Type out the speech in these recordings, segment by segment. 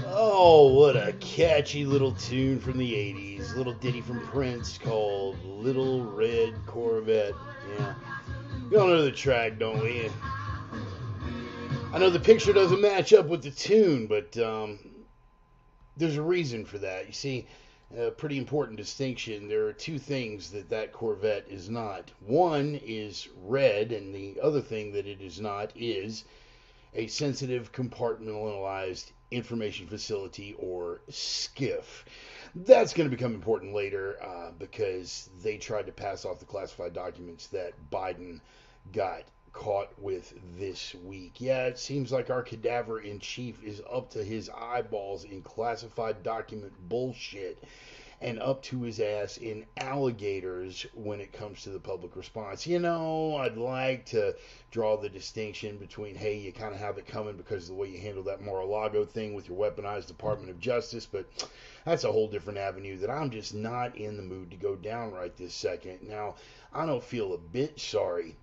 Oh, what a catchy little tune from the 80s. Little ditty from Prince called Little Red Corvette. Yeah. We all know the track, don't we? I know the picture doesn't match up with the tune, but there's a reason for that. You see, a pretty important distinction. There are two things that Corvette is not. One is red, and the other thing that it is not is a sensitive compartmentalized information facility, or SCIF. That's going to become important later because they tried to pass off the classified documents that Biden got caught with this week. Yeah, it seems like our cadaver in chief is up to his eyeballs in classified document bullshit and up to his ass in alligators when it comes to the public response. You know, I'd like to draw the distinction between, hey, you kind of have it coming because of the way you handle that Mar-a-Lago thing with your weaponized Department of Justice, but that's a whole different avenue that I'm just not in the mood to go down right this second. Now, I don't feel a bit sorry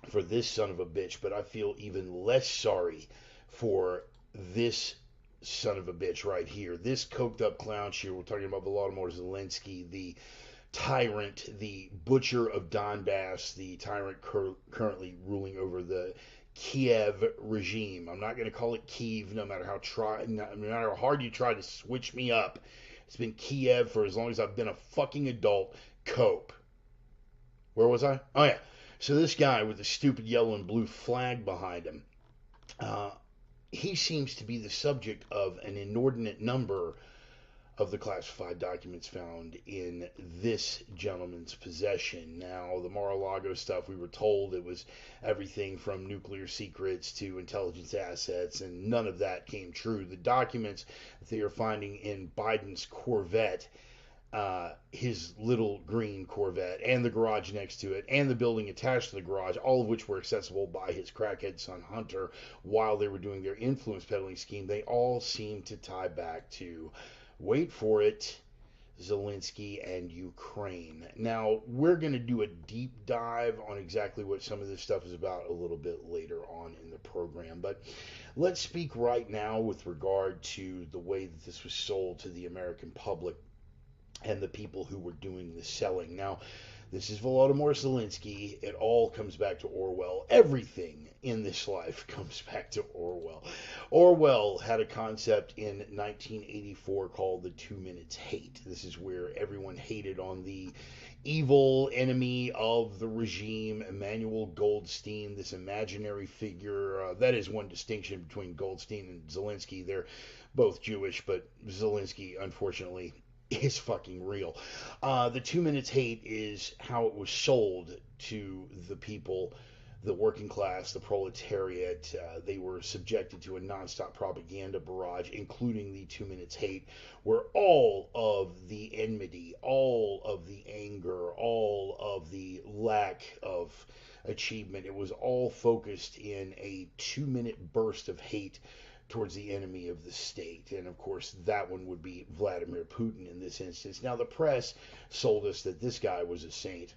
for this son of a bitch, but I feel even less sorry for this son of a bitch right here. This coked up clown shoe. We're talking about Volodymyr Zelensky, the tyrant, the butcher of Donbass, the tyrant currently ruling over the Kiev regime. I'm not going to call it Kiev, no matter how hard you try to switch me up. It's been Kiev for as long as I've been a fucking adult. Cope. Where was I? Oh yeah. So this guy with the stupid yellow and blue flag behind him, he seems to be the subject of an inordinate number of the classified documents found in this gentleman's possession. Now, the Mar-a-Lago stuff, we were told it was everything from nuclear secrets to intelligence assets, and none of that came true. The documents that they are finding in Biden's Corvette, his little green Corvette, and the garage next to it, and the building attached to the garage, all of which were accessible by his crackhead son Hunter while they were doing their influence peddling scheme, they all seem to tie back to, wait for it, Zelensky and Ukraine. Now, we're going to do a deep dive on exactly what some of this stuff is about a little bit later on in the program, but let's speak right now with regard to the way that this was sold to the American public and the people who were doing the selling. Now, this is Volodymyr Zelensky. It all comes back to Orwell. Everything in this life comes back to Orwell. Orwell had a concept in 1984 called the 2 minutes hate. This is where everyone hated on the evil enemy of the regime, Emmanuel Goldstein, this imaginary figure. That is one distinction between Goldstein and Zelensky. They're both Jewish, but Zelensky, unfortunately, is fucking real. The 2 minutes hate is how it was sold to the people, the working class, the proletariat. They were subjected to a nonstop propaganda barrage, including the 2 minutes hate, where all of the enmity, all of the anger, all of the lack of achievement, it was all focused in a 2-minute burst of hate towards the enemy of the state. And of course, that one would be Vladimir Putin in this instance. Now, the press sold us that this guy was a saint,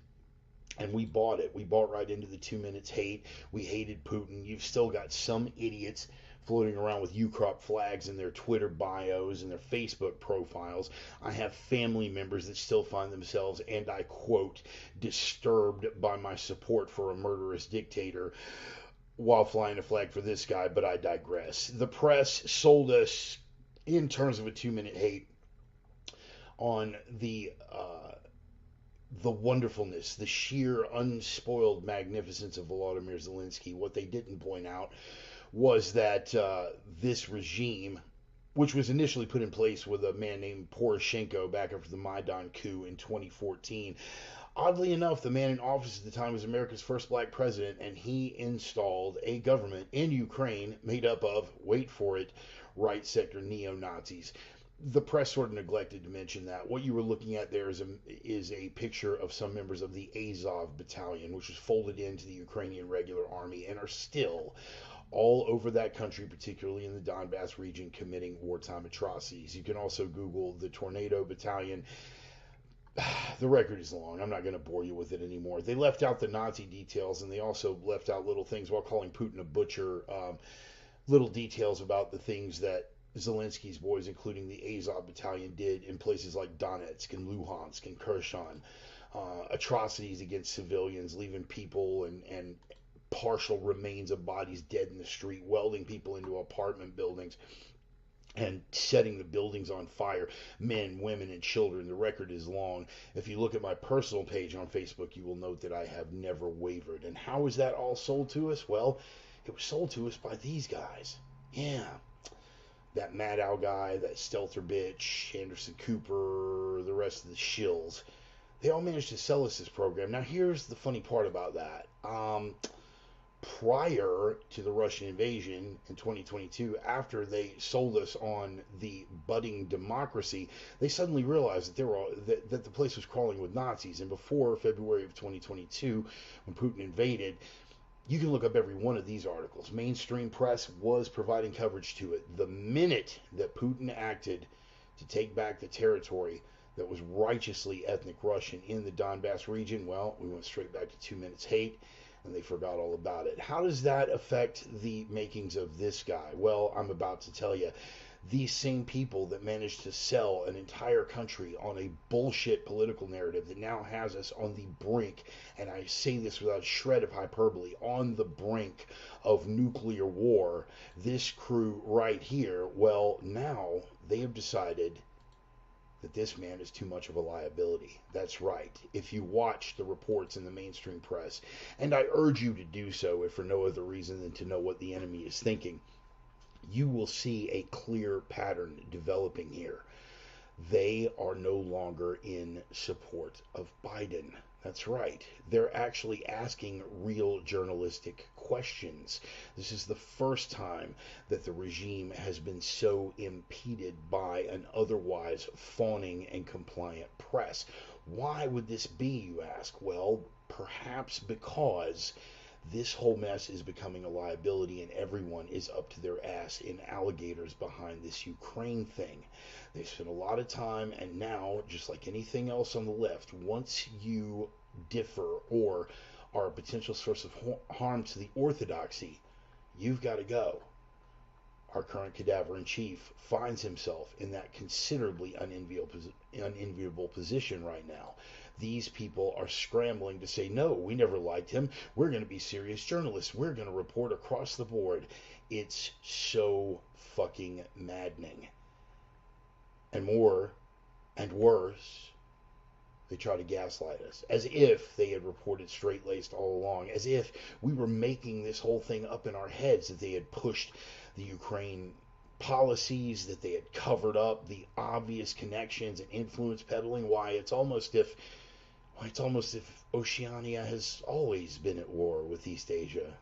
and we bought it. We bought right into the 2 minutes hate. We hated Putin. You've still got some idiots floating around with Ukraine flags in their Twitter bios and their Facebook profiles. I have family members that still find themselves, and I quote, disturbed by my support for a murderous dictator while flying a flag for this guy, but I digress. The press sold us, in terms of a 2-minute hate, on the wonderfulness, the sheer unspoiled magnificence of Volodymyr Zelensky. What they didn't point out was that this regime, which was initially put in place with a man named Poroshenko back after the Maidan coup in 2014, oddly enough, the man in office at the time was America's first black president, and he installed a government in Ukraine made up of, wait for it, right sector neo-Nazis. the press sort of neglected to mention that. What you were looking at there is a picture of some members of the Azov battalion, which was folded into the Ukrainian regular army and are still all over that country, particularly in the Donbass region, committing wartime atrocities. You can also Google the Tornado Battalion. The record is long. I'm not going to bore you with it anymore. They left out the Nazi details, and they also left out little things while calling Putin a butcher. Little details about the things that Zelensky's boys, including the Azov battalion, did in places like Donetsk and Luhansk and Kherson. Atrocities against civilians, leaving people and partial remains of bodies dead in the street, welding people into apartment buildings, and setting the buildings on fire, men, women, and children. The record is long. If you look at my personal page on Facebook, you will note that I have never wavered. And how is that all sold to us? Well, it was sold to us by these guys. Yeah. That Maddow guy, that Stelter bitch, Anderson Cooper, the rest of the shills. They all managed to sell us this program. Now, here's the funny part about that. Prior to the Russian invasion in 2022, after they sold us on the budding democracy, they suddenly realized that that the place was crawling with Nazis. And before February of 2022, when Putin invaded, you can look up every one of these articles. Mainstream press was providing coverage to it. The minute that Putin acted to take back the territory that was righteously ethnic Russian in the Donbass region, well, we went straight back to 2 minutes hate, and they forgot all about it. How does that affect the makings of this guy? Well, I'm about to tell you. These same people that managed to sell an entire country on a bullshit political narrative that now has us on the brink, and I say this without a shred of hyperbole, on the brink of nuclear war, this crew right here, well, now they have decided that this man is too much of a liability. That's right. If you watch the reports in the mainstream press, and I urge you to do so if for no other reason than to know what the enemy is thinking, you will see a clear pattern developing here. They are no longer in support of Biden. That's right. They're actually asking real journalistic questions. This is the first time that the regime has been so impeded by an otherwise fawning and compliant press. Why would this be, you ask? Well, perhaps because this whole mess is becoming a liability and everyone is up to their ass in alligators behind this Ukraine thing. They spent a lot of time, and now, just like anything else on the left, once you differ or are a potential source of harm to the orthodoxy, you've got to go. Our current cadaver-in-chief finds himself in that considerably unenviable position right now. These people are scrambling to say, no, we never liked him. We're going to be serious journalists. We're going to report across the board. It's so fucking maddening. And more and worse, they try to gaslight us, as if they had reported straight-laced all along, as if we were making this whole thing up in our heads, that they had pushed the Ukraine policies, that they had covered up the obvious connections and influence peddling. Why, it's almost if Oceania has always been at war with East Asia.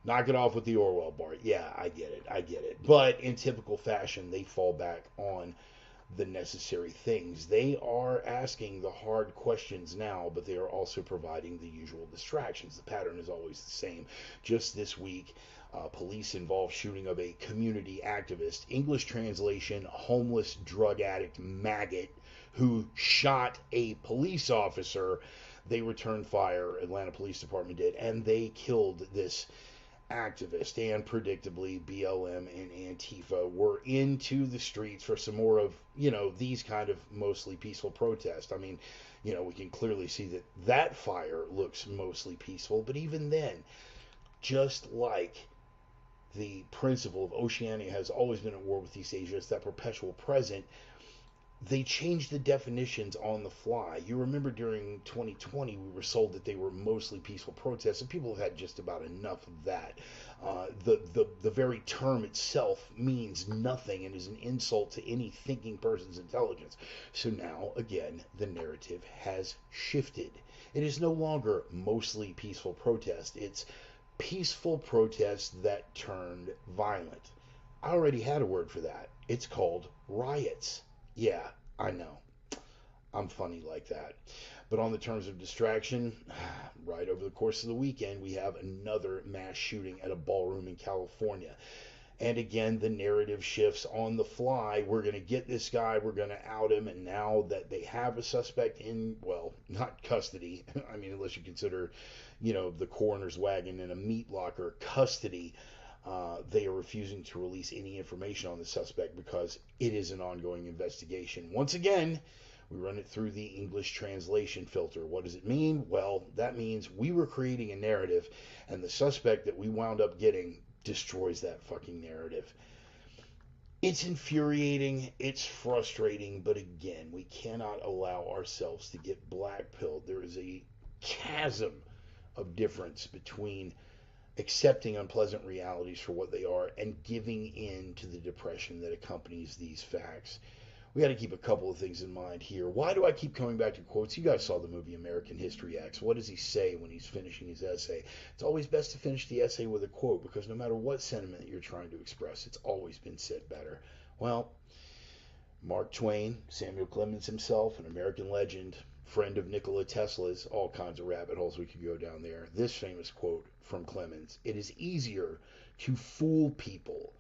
Knock it off with the Orwell bar. Yeah, I get it. But in typical fashion, they fall back on the necessary things. They are asking the hard questions now, but they are also providing the usual distractions. The pattern is always the same. Just this week, police involved shooting of a community activist, English translation, homeless drug addict maggot, who shot a police officer. They returned fire, Atlanta Police Department did, and they killed this activist. And predictably, BLM and Antifa were into the streets for some more of, these kind of mostly peaceful protests. I mean, we can clearly see that fire looks mostly peaceful, but even then, just like the principle of Oceania has always been at war with East Asia, it's that perpetual present. They changed the definitions on the fly. You remember during 2020, we were sold that they were mostly peaceful protests, and people have had just about enough of that. The very term itself means nothing and is an insult to any thinking person's intelligence. So now, again, the narrative has shifted. It is no longer mostly peaceful protest. It's peaceful protest that turned violent. I already had a word for that. It's called riots. Yeah, I know. I'm funny like that. But on the terms of distraction, right over the course of the weekend, we have another mass shooting at a ballroom in California. And again, the narrative shifts on the fly. We're going to get this guy, we're going to out him, and now that they have a suspect in, well, not custody, I mean, unless you consider, the coroner's wagon in a meat locker custody, they are refusing to release any information on the suspect because it is an ongoing investigation. Once again, we run it through the English translation filter. What does it mean? Well, that means we were creating a narrative, and the suspect that we wound up getting destroys that fucking narrative. It's infuriating, it's frustrating, but again, we cannot allow ourselves to get blackpilled. There is a chasm of difference between accepting unpleasant realities for what they are and giving in to the depression that accompanies these facts. We got to keep a couple of things in mind here. Why do I keep coming back to quotes? You guys saw the movie American History X. What does he say when he's finishing his essay? It's always best to finish the essay with a quote, because no matter what sentiment you're trying to express, it's always been said better. Well, Mark Twain, Samuel Clemens himself, an American legend, friend of Nikola Tesla's, all kinds of rabbit holes we could go down there. This famous quote from Clemens: "It is easier to fool people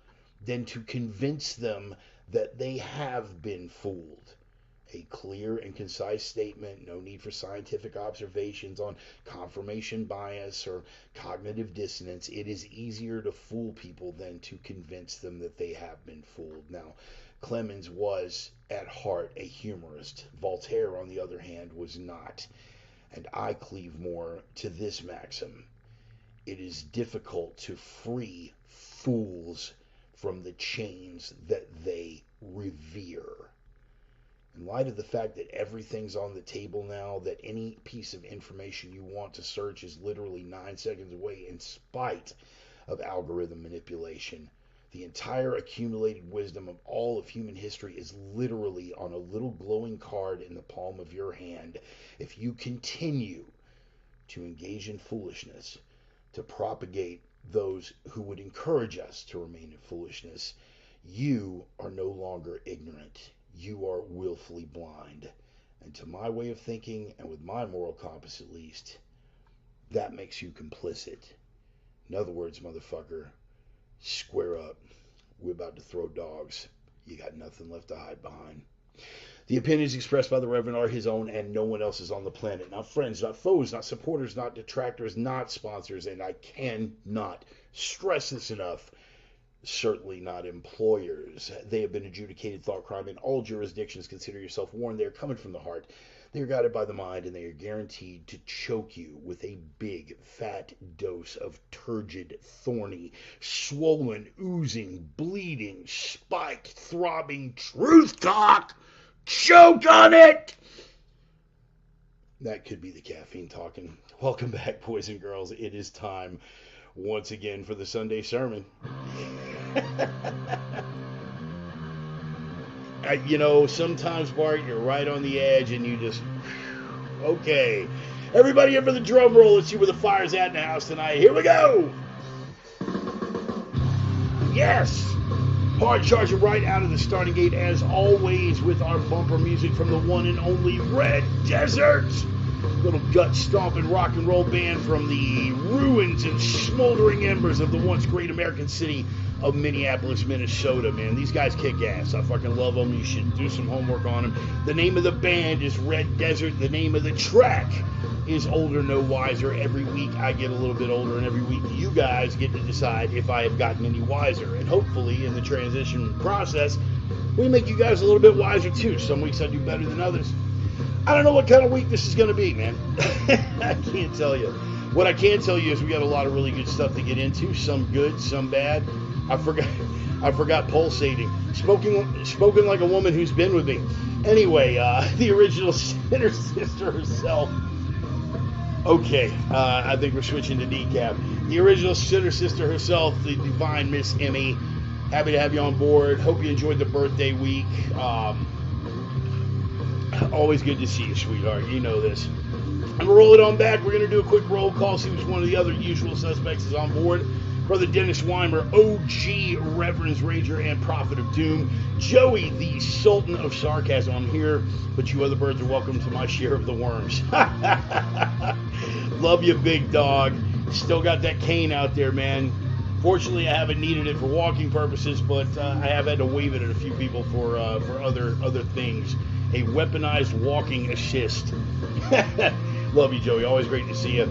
than to convince them that they have been fooled." A clear and concise statement, no need for scientific observations on confirmation bias or cognitive dissonance. It is easier to fool people than to convince them that they have been fooled. Now, Clemens was at heart a humorist. Voltaire, on the other hand, was not. And I cleave more to this maxim: it is difficult to free fools from the chains that they revere. In light of the fact that everything's on the table now, that any piece of information you want to search is literally 9 seconds away in spite of algorithm manipulation, the entire accumulated wisdom of all of human history is literally on a little glowing card in the palm of your hand. If you continue to engage in foolishness, to propagate those who would encourage us to remain in foolishness, you are no longer ignorant. You are willfully blind. And to my way of thinking, and with my moral compass at least, that makes you complicit. In other words, motherfucker, square up. We're about to throw dogs. You got nothing left to hide behind. The opinions expressed by the Reverend are his own and no one else's on the planet. Not friends, not foes, not supporters, not detractors, not sponsors. And I cannot stress this enough. Certainly not employers. They have been adjudicated thought crime in all jurisdictions. Consider yourself warned. They are coming from the heart. They are guided by the mind, and they are guaranteed to choke you with a big, fat dose of turgid, thorny, swollen, oozing, bleeding, spiked, throbbing truth talk. Choke on it! That could be the caffeine talking. Welcome back, boys and girls. It is time once again for the Sunday sermon. Sometimes, Bart, you're right on the edge and you just, okay. Everybody in for the drum roll. Let's see where the fire's at in the house tonight. Here we go. Yes. Hard charger right out of the starting gate, as always, with our bumper music from the one and only Red Desert. Little gut-stomping rock and roll band from the ruins and smoldering embers of the once great American city of Minneapolis, Minnesota, man. These guys kick ass. I fucking love them. You should do some homework on them. The name of the band is Red Desert. The name of the track is Older No Wiser. Every week I get a little bit older, and every week you guys get to decide if I have gotten any wiser. And hopefully in the transition process, we make you guys a little bit wiser too. Some weeks I do better than others. I don't know what kind of week this is going to be, man. I can't tell you. What I can tell you is we got a lot of really good stuff to get into. Some good, some bad. I forgot pulsating. Spoken like a woman who's been with me. Anyway, the original Sinner Sister herself. Okay, I think we're switching to decaf. The original Sinner Sister herself, the divine Miss Emmy. Happy to have you on board. Hope you enjoyed the birthday week. Always good to see you, sweetheart. You know this. I'm going to roll it on back. We're going to do a quick roll call, see which one of the other usual suspects is on board. Brother Dennis Weimer, OG Reverends Rager and Prophet of Doom. Joey, the Sultan of Sarcasm. I'm here, but you other birds are welcome to my share of the worms. Love you, big dog. Still got that cane out there, man. Fortunately, I haven't needed it for walking purposes, but I have had to wave it at a few people for other things. A weaponized walking assist. Love you, Joey. Always great to see you.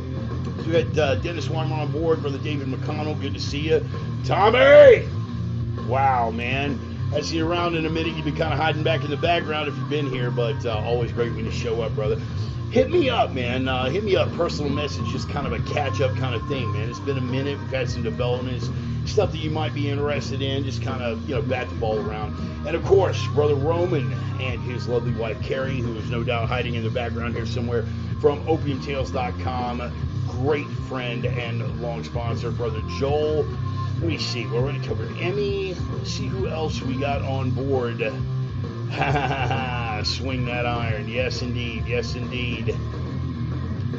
So we got Dennis Weimer on board, Brother David McConnell. Good to see you. Tommy! Wow, man. I see you around in a minute. You've been kind of hiding back in the background if you've been here, but always great when you show up, brother. Hit me up, man. Hit me up. Personal message, just kind of a catch-up kind of thing, man. It's been a minute. We've had some developments, stuff that you might be interested in. Just kind of, bat the ball around. And, of course, Brother Roman and his lovely wife, Carrie, who is no doubt hiding in the background here somewhere, from opiumtales.com. Great friend and long sponsor. Brother Joel. Let me see. We're already covered Emmy. Let's see who else we got on board. Swing that iron. Yes, indeed. Yes, indeed.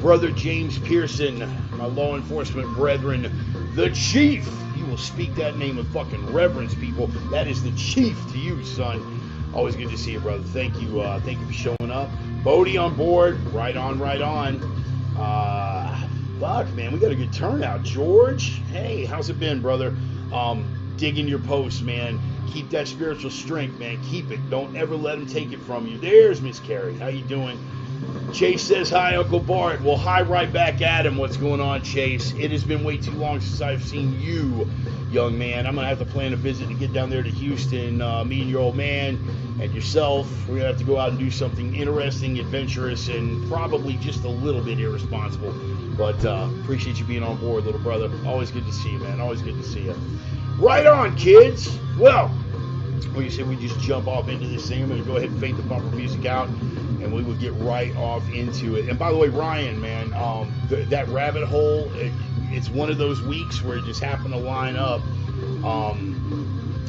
Brother James Pearson, my law enforcement brethren, the Chief. You will speak that name with fucking reverence, people. That is the Chief to you, son. Always good to see you, brother. Thank you. Thank you for showing up. Bodie on board. Right on, right on. Fuck, man, we got a good turnout. George, hey, how's it been, brother? Digging your posts, man. Keep that spiritual strength, man. Keep it. Don't ever let them take it from you. There's Miss Carrie. How you doing? Chase says, hi, Uncle Bart. Well, hi right back at him. What's going on, Chase? It has been way too long since I've seen you, young man. I'm going to have to plan a visit to get down there to Houston. Me and your old man and yourself. We're going to have to go out and do something interesting, adventurous, and probably just a little bit irresponsible. But appreciate you being on board, little brother. Always good to see you, man. Always good to see you. Right on, kids. Well, what do you say we just jump off into this thing? I'm going to go ahead and fade the bumper music out, and we will get right off into it. And by the way, Ryan, man, that rabbit hole, it's one of those weeks where it just happened to line up.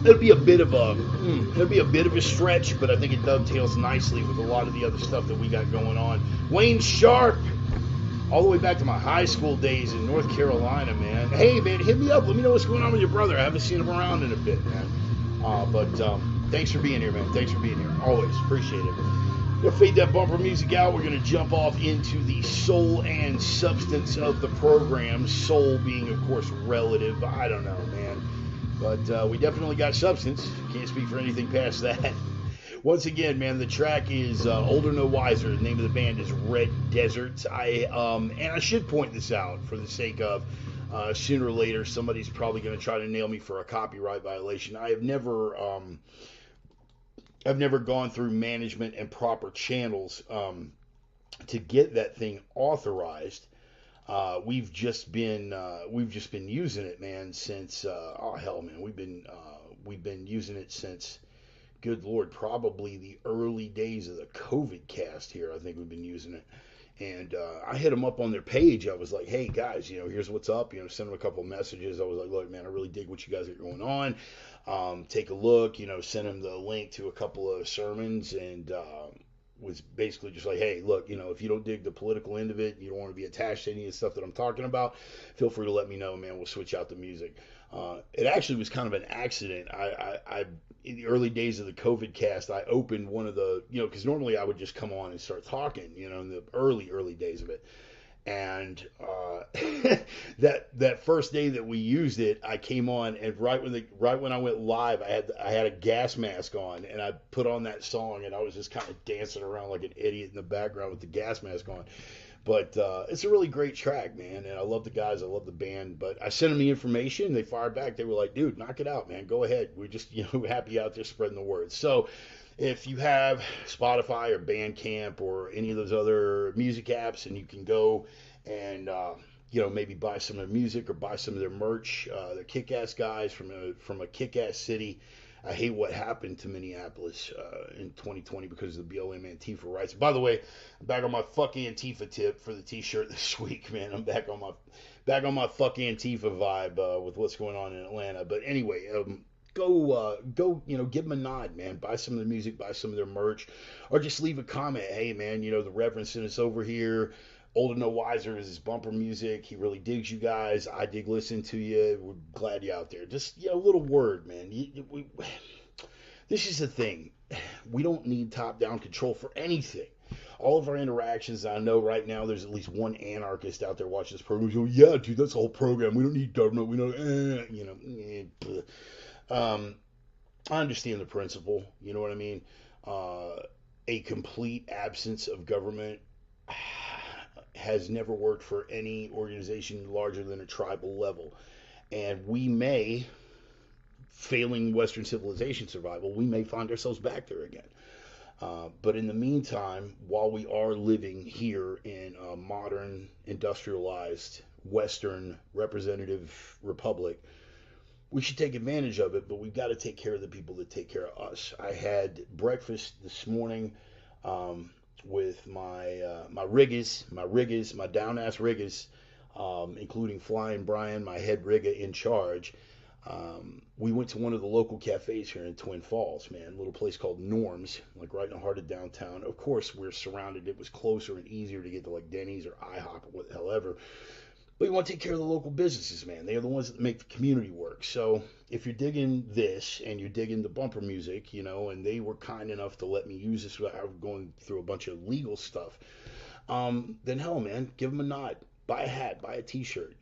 It'll be a bit of a stretch, but I think it dovetails nicely with a lot of the other stuff that we got going on. Wayne Sharp, all the way back to my high school days in North Carolina, man. Hey, man, hit me up. Let me know what's going on with your brother. I haven't seen him around in a bit, man. But thanks for being here, man. Thanks for being here. Always appreciate it. We'll fade that bumper music out. We're going to jump off into the soul and substance of the program. Soul being, of course, relative. I don't know, man. But we definitely got substance. Can't speak for anything past that. Once again, man, the track is Older No Wiser. The name of the band is Red Desert. And I should point this out for the sake of sooner or later somebody's probably going to try to nail me for a copyright violation. I've never gone through management and proper channels to get that thing authorized. We've just been using it, man, since we've been using it since, good Lord, probably the early days of the COVID cast here. I think we've been using it. And I hit them up on their page. I was like, hey, guys, here's what's up. Send them a couple messages. I was like, look, man, I really dig what you guys are going on. Take a look, send them the link to a couple of sermons, and was basically just like, hey, look, if you don't dig the political end of it, you don't want to be attached to any of the stuff that I'm talking about, feel free to let me know, man. We'll switch out the music. It actually was kind of an accident. I in the early days of the COVID cast, I opened one of the, because normally I would just come on and start talking, in the early days of it. And that first day that we used it, I came on, and right when I went live, I had a gas mask on, and I put on that song, and I was just kind of dancing around like an idiot in the background with the gas mask on. But it's a really great track, man, and I love the guys, I love the band. But I sent them the information, they fired back. They were like, dude, knock it out, man, go ahead. We're just happy out there spreading the word. So if you have Spotify or Bandcamp or any of those other music apps, and you can go and maybe buy some of their music or buy some of their merch. They're kick-ass guys from a kick-ass city. I hate what happened to Minneapolis in 2020 because of the BLM Antifa rights. By the way, I'm back on my fuck Antifa tip for the t-shirt this week, man. I'm back on my fuck Antifa vibe with what's going on in Atlanta. But anyway, go give them a nod, man. Buy some of the music, buy some of their merch, or just leave a comment. Hey, man, the Reverend sent us over here. Older No Wiser is his bumper music. He really digs you guys. I dig listening to you. We're glad you're out there. Just, a little word, man. This is the thing. We don't need top-down control for anything. All of our interactions, I know right now there's at least one anarchist out there watching this program. Go, yeah, dude, that's the whole program. We don't need government. We don't, I understand the principle. You know what I mean? A complete absence of government has never worked for any organization larger than a tribal level. And we may, failing Western civilization survival, we may find ourselves back there again. But in the meantime, while we are living here in a modern, industrialized, Western representative republic, we should take advantage of it, but we've got to take care of the people that take care of us. I had breakfast this morning with my riggers, my down-ass riggers, including Flying Brian, my head rigger in charge. We went to one of the local cafes here in Twin Falls, man, a little place called Norm's, like right in the heart of downtown. Of course, we're surrounded. It was closer and easier to get to like Denny's or IHOP or whatever. But you want to take care of the local businesses, man. They are the ones that make the community work. So if you're digging this and you're digging the bumper music, and they were kind enough to let me use this without going through a bunch of legal stuff, then hell, man, give them a nod. Buy a hat, buy a T-shirt,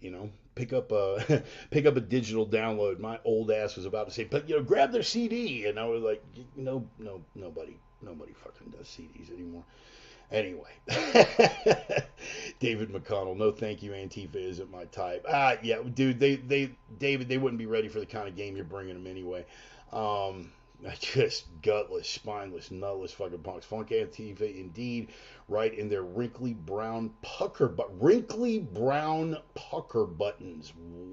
pick up a pick up a digital download. My old ass was about to say, but grab their CD, and I was like, nobody fucking does CDs anymore. Anyway, David McConnell, no thank you, Antifa isn't my type. Yeah, dude, David, they wouldn't be ready for the kind of game you're bringing them anyway. Just gutless, spineless, nutless fucking punks. Funk Antifa, indeed, right in their wrinkly brown pucker buttons.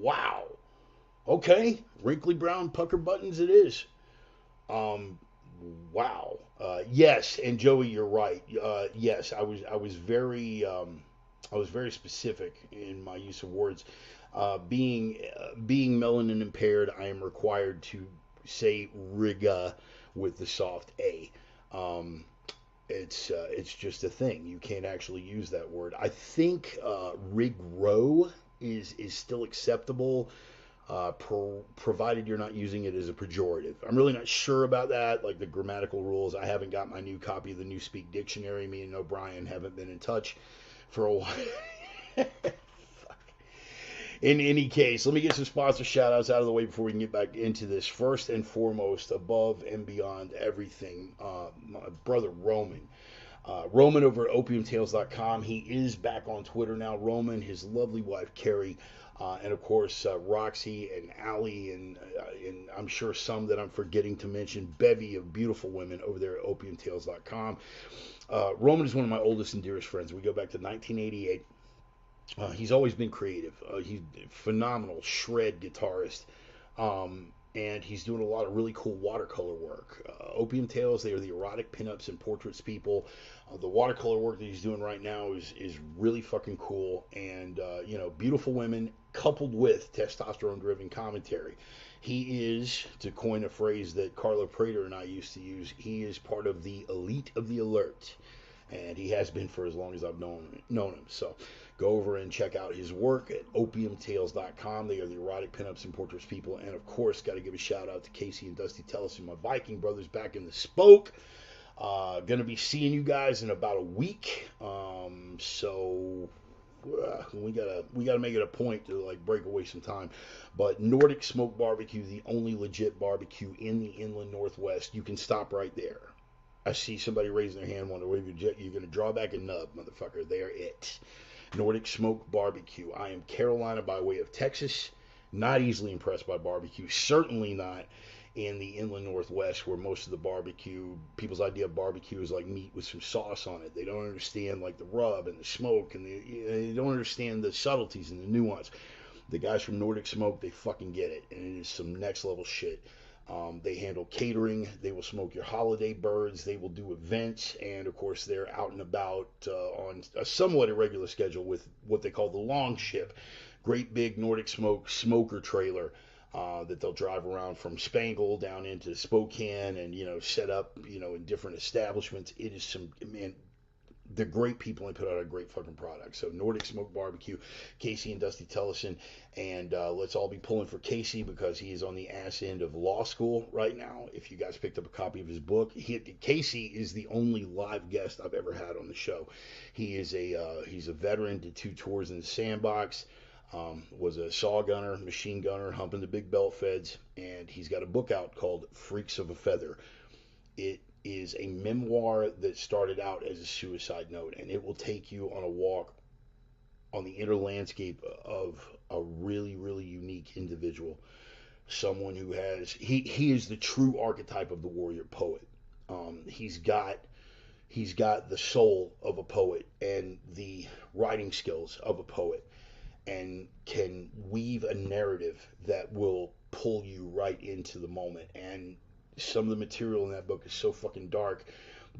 Wow. Okay, wrinkly brown pucker buttons it is. Wow. Yes, and Joey, you're right. Yes, I was very specific in my use of words. Being melanin impaired, I am required to say riga with the soft A. It's just a thing. You can't actually use that word. I think rigro is still acceptable. Provided you're not using it as a pejorative. I'm really not sure about that, like the grammatical rules. I haven't got my new copy of the New Speak Dictionary. Me and O'Brien haven't been in touch for a while. In any case, let me get some sponsor shout-outs out of the way before we can get back into this. First and foremost, above and beyond everything, my brother Roman. Roman over at opiumtales.com. He is back on Twitter now. Roman, his lovely wife, Carrie, and of course, Roxy and Allie, and I'm sure some that I'm forgetting to mention, bevy of beautiful women over there at opiumtales.com. Roman is one of my oldest and dearest friends. We go back to 1988. He's always been creative. He's a phenomenal shred guitarist. And he's doing a lot of really cool watercolor work. Opium Tales, they are the erotic pinups and portraits people. The watercolor work that he's doing right now is really fucking cool. And, beautiful women coupled with testosterone-driven commentary. He is, to coin a phrase that Carlo Prater and I used to use, he is part of the elite of the alert. And he has been for as long as I've known him. So go over and check out his work at opiumtales.com. They are the erotic pinups and portraits people. And, of course, got to give a shout-out to Casey and Dusty Tellison, my Viking brothers back in the Spoke. Going to be seeing you guys in about a week. So we gotta make it a point to, break away some time. But Nordic Smoke Barbecue, the only legit barbecue in the inland Northwest. You can stop right there. I see somebody raising their hand, wondering, you're going to draw back a nub, motherfucker. They're it. Nordic Smoke Barbecue. I am Carolina by way of Texas. Not easily impressed by barbecue. Certainly not in the inland Northwest, where most of the barbecue, people's idea of barbecue is like meat with some sauce on it. They don't understand the rub and the smoke, and they don't understand the subtleties and the nuance. The guys from Nordic Smoke, they fucking get it, and it is some next level shit. They handle catering. They will smoke your holiday birds. They will do events. And, of course, they're out and about on a somewhat irregular schedule with what they call the long ship. Great big Nordic Smoke smoker trailer that they'll drive around from Spangle down into Spokane and, set up, in different establishments. It is some, man, they're great people and put out a great fucking product. So Nordic Smoke Barbecue, Casey and Dusty Tellison, and let's all be pulling for Casey because he is on the ass end of law school right now. If you guys picked up a copy of his book, Casey is the only live guest I've ever had on the show. He's a veteran, did 2 tours in the sandbox. Was a saw gunner, machine gunner, humping the big belt feds, and he's got a book out called Freaks of a Feather. It is a memoir that started out as a suicide note, and it will take you on a walk on the inner landscape of a really, really unique individual. Someone who he is the true archetype of the warrior poet. He's got the soul of a poet and the writing skills of a poet, and can weave a narrative that will pull you right into the moment. And some of the material in that book is so fucking dark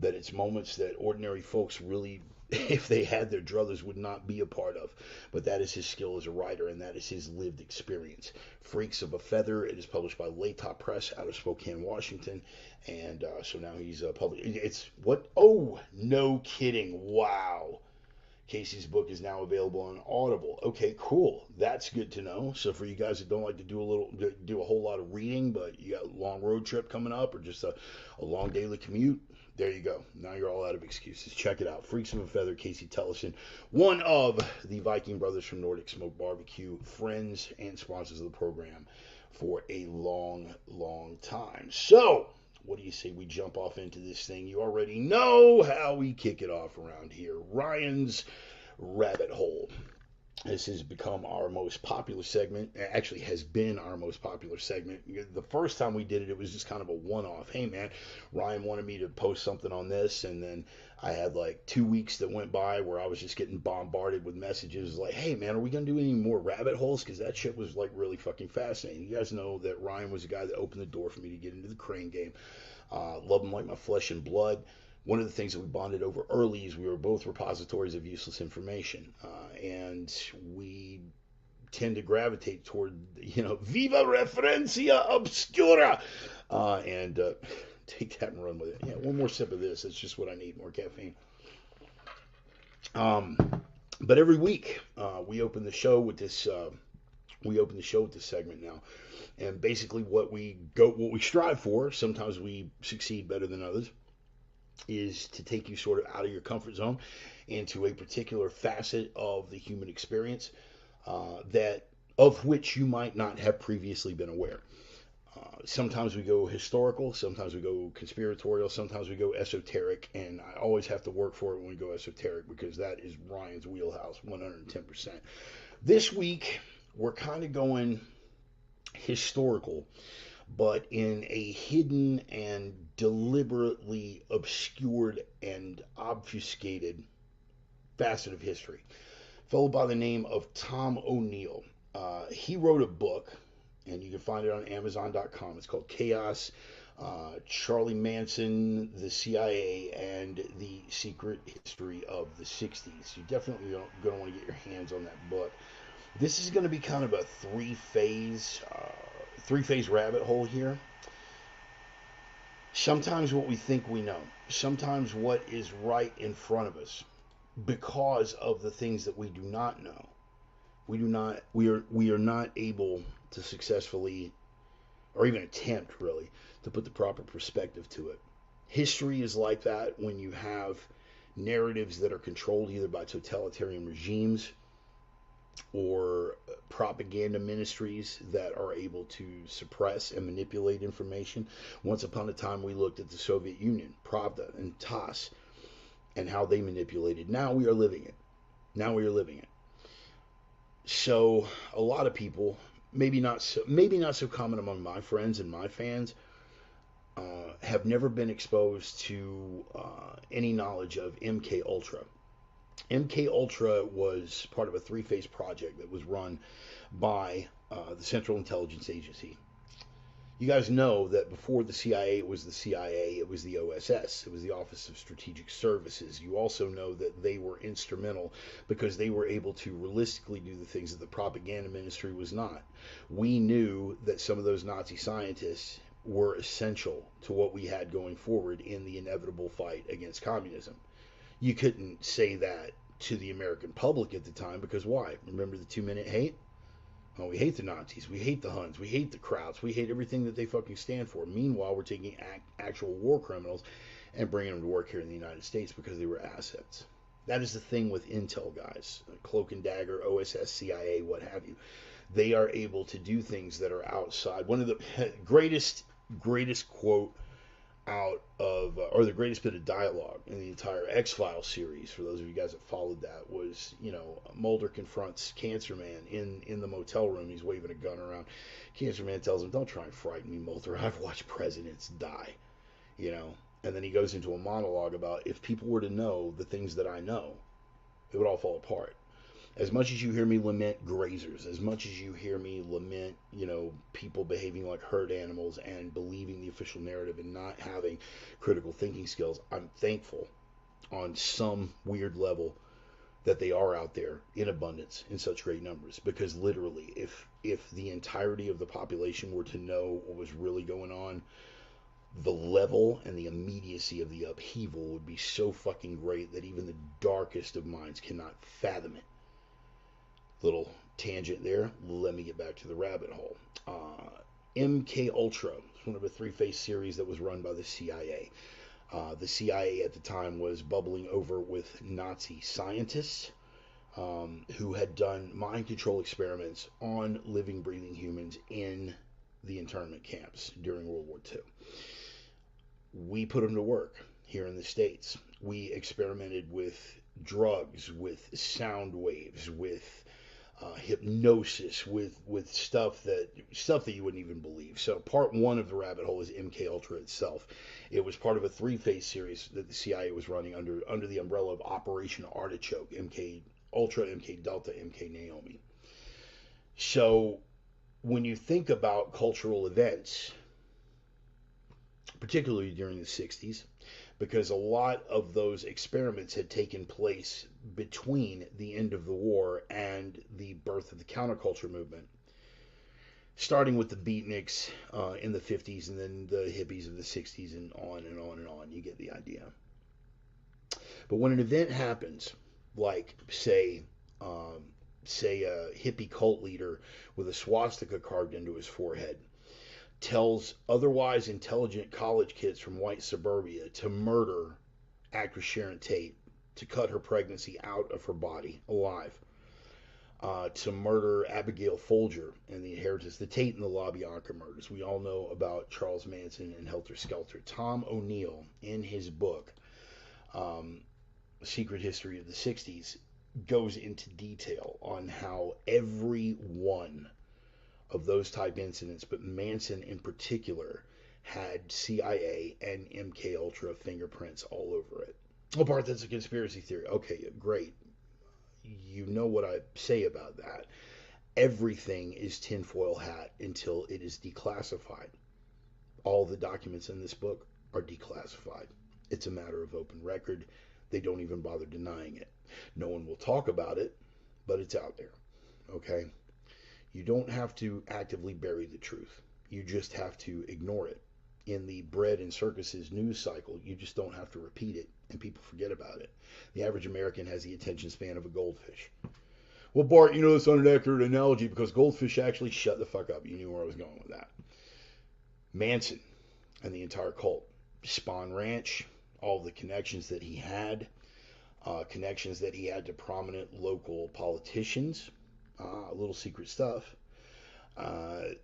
that it's moments that ordinary folks really, if they had their druthers, would not be a part of. But that is his skill as a writer, and that is his lived experience. Freaks of a Feather. It is published by Latop Press out of Spokane, Washington. And so now he's published. It's what? Oh, no kidding. Wow. Casey's book is now available on Audible. Okay, cool. That's good to know. So for you guys that don't like to do a whole lot of reading, but you got a long road trip coming up or just a long daily commute, there you go. Now you're all out of excuses. Check it out. Freaks of a Feather, Casey Tellison, one of the Viking brothers from Nordic Smoke Barbecue, friends and sponsors of the program for a long, long time. So, what do you say we jump off into this thing? You already know how we kick it off around here. Ryan's Rabbit Hole. This has become our most popular segment. It actually has been our most popular segment. The first time we did it, it was just kind of a one-off. Hey, man, Ryan wanted me to post something on this, and then I had like 2 weeks that went by where I was just getting bombarded with messages like, hey, man, are we going to do any more rabbit holes? Because that shit was like really fucking fascinating. You guys know that Ryan was the guy that opened the door for me to get into the crane game. Love him like my flesh and blood. One of the things that we bonded over early is we were both repositories of useless information, and we tend to gravitate toward, viva referencia obscura, and take that and run with it. Yeah, one more sip of this. That's just what I need, more caffeine. But every week we open the show with this. We open the show with this segment now, and basically what we strive for. Sometimes we succeed better than others. Is to take you sort of out of your comfort zone into a particular facet of the human experience of which you might not have previously been aware. Sometimes we go historical, sometimes we go conspiratorial, sometimes we go esoteric, and I always have to work for it when we go esoteric because that is Ryan's wheelhouse, 110%. This week, we're kind of going historical, but in a hidden and deliberately obscured and obfuscated facet of history. A fellow by the name of Tom O'Neill. He wrote a book, and you can find it on Amazon.com. It's called Chaos, Charlie Manson, the CIA, and the Secret History of the 60s. You definitely going to want to get your hands on that book. This is going to be kind of a three-phase rabbit hole here. Sometimes what we think we know, sometimes what is right in front of us, because of the things that we do not know. We are not able to successfully, or even attempt really, to put the proper perspective to it. History is like that when you have narratives that are controlled either by totalitarian regimes or propaganda ministries that are able to suppress and manipulate information. Once upon a time, we looked at the Soviet Union, Pravda and TASS, and how they manipulated. Now we are living it. So a lot of people, maybe not so common among my friends and my fans, have never been exposed to any knowledge of MK Ultra. MK Ultra was part of a three-phase project that was run by the Central Intelligence Agency. You guys know that before the CIA, it was the CIA, it was the OSS, it was the Office of Strategic Services. You also know that they were instrumental because they were able to realistically do the things that the propaganda ministry was not. We knew that some of those Nazi scientists were essential to what we had going forward in the inevitable fight against communism. You couldn't say that to the American public at the time because why? Remember the 2 minute hate? Oh, we hate the Nazis. We hate the Huns. We hate the Krauts. We hate everything that they fucking stand for. Meanwhile, we're taking actual war criminals and bringing them to work here in the United States because they were assets. That is the thing with intel guys, Cloak and Dagger, OSS, CIA, what have you. They are able to do things that are outside. One of the greatest quote out of, or the greatest bit of dialogue in the entire X-Files series, for those of you guys that followed that, was, Mulder confronts Cancer Man in the motel room. He's waving a gun around. Cancer Man tells him, "Don't try and frighten me, Mulder. I've watched presidents die," And then he goes into a monologue about if people were to know the things that I know, it would all fall apart. As much as you hear me lament grazers, as much as you hear me lament, people behaving like herd animals and believing the official narrative and not having critical thinking skills, I'm thankful on some weird level that they are out there in abundance in such great numbers. Because literally, if the entirety of the population were to know what was really going on, the level and the immediacy of the upheaval would be so fucking great that even the darkest of minds cannot fathom it. Little tangent there. Let me get back to the rabbit hole. MK Ultra is one of a three-phase series that was run by the CIA. The CIA at the time was bubbling over with Nazi scientists who had done mind control experiments on living, breathing humans in the internment camps during World War II. We put them to work here in the States. We experimented with drugs, with sound waves, with hypnosis, with stuff that you wouldn't even believe. So part one of the rabbit hole is MK Ultra itself. It was part of a three-phase series that the CIA was running under the umbrella of Operation Artichoke, MK Ultra, MK Delta, MK Naomi. So when you think about cultural events, particularly during the 60s, because a lot of those experiments had taken place between the end of the war and the birth of the counterculture movement, starting with the beatniks in the 50s and then the hippies of the 60s and on and on and on. You get the idea. But when an event happens, like, say a hippie cult leader with a swastika carved into his forehead tells otherwise intelligent college kids from white suburbia to murder actress Sharon Tate, to cut her pregnancy out of her body alive, to murder Abigail Folger and the Inheritance, the Tate and the LaBianca murders. We all know about Charles Manson and Helter Skelter. Tom O'Neill, in his book, Secret History of the 60s, goes into detail on how every one of those type incidents, but Manson in particular, had CIA and MK Ultra fingerprints all over it. Oh, Bart, that's a conspiracy theory. Okay, great. You know what I say about that. Everything is tinfoil hat until it is declassified. All the documents in this book are declassified. It's a matter of open record. They don't even bother denying it. No one will talk about it, but it's out there. Okay? You don't have to actively bury the truth. You just have to ignore it. In the bread and circuses news cycle, you just don't have to repeat it, and people forget about it. The average American has the attention span of a goldfish. Well, Bart, that's not an accurate analogy because goldfish actually shut the fuck up. You knew where I was going with that. Manson and the entire cult. Spahn Ranch, all the connections that he had to prominent local politicians, little secret stuff, and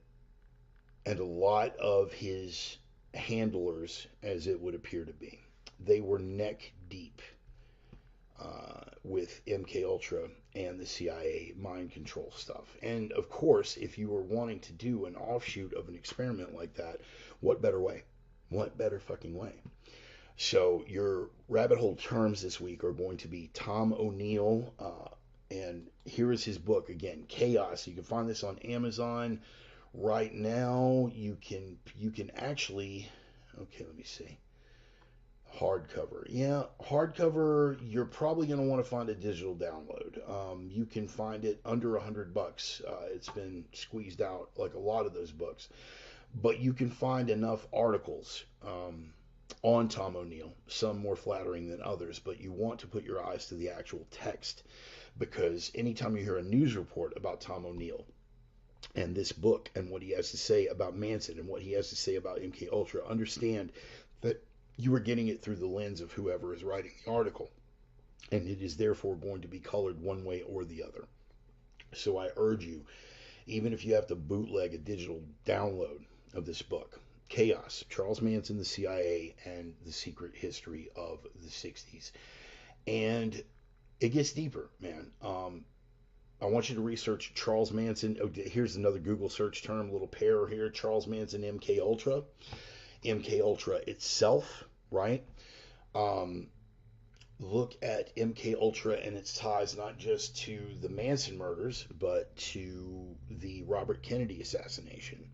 a lot of his handlers, as it would appear to be. They were neck deep with MK Ultra and the CIA mind control stuff. And of course, if you were wanting to do an offshoot of an experiment like that, what better way? What better fucking way? So your rabbit hole terms this week are going to be Tom O'Neill, and here is his book again, Chaos. You can find this on Amazon right now. You can actually, okay, let me see. Hardcover. Yeah, hardcover, you're probably going to want to find a digital download. You can find it under $100. It's been squeezed out like a lot of those books. But you can find enough articles on Tom O'Neill, some more flattering than others, but you want to put your eyes to the actual text, because anytime you hear a news report about Tom O'Neill and this book and what he has to say about Manson and what he has to say about MK Ultra, understand that you are getting it through the lens of whoever is writing the article, and it is therefore going to be colored one way or the other. So I urge you, even if you have to bootleg a digital download of this book, Chaos, Charles Manson, the CIA, and the Secret History of the 60s. And it gets deeper, man. I want you to research Charles Manson. Oh, here's another Google search term, a little pair here. Charles Manson, MK Ultra. MK Ultra itself, right? Look at MK Ultra and its ties not just to the Manson murders, but to the Robert Kennedy assassination,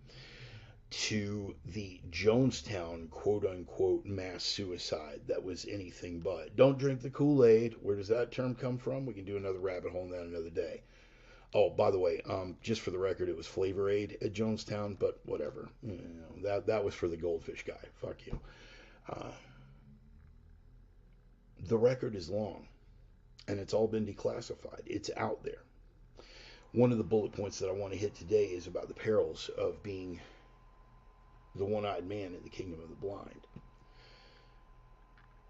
to the Jonestown quote-unquote mass suicide that was anything but. Don't drink the Kool-Aid. Where does that term come from? We can do another rabbit hole on that another day. Oh, by the way, just for the record, it was Flavor Aid at Jonestown, but whatever. You know, that was for the goldfish guy. Fuck you. The record is long, and it's all been declassified. It's out there. One of the bullet points that I want to hit today is about the perils of being the one-eyed man in the kingdom of the blind.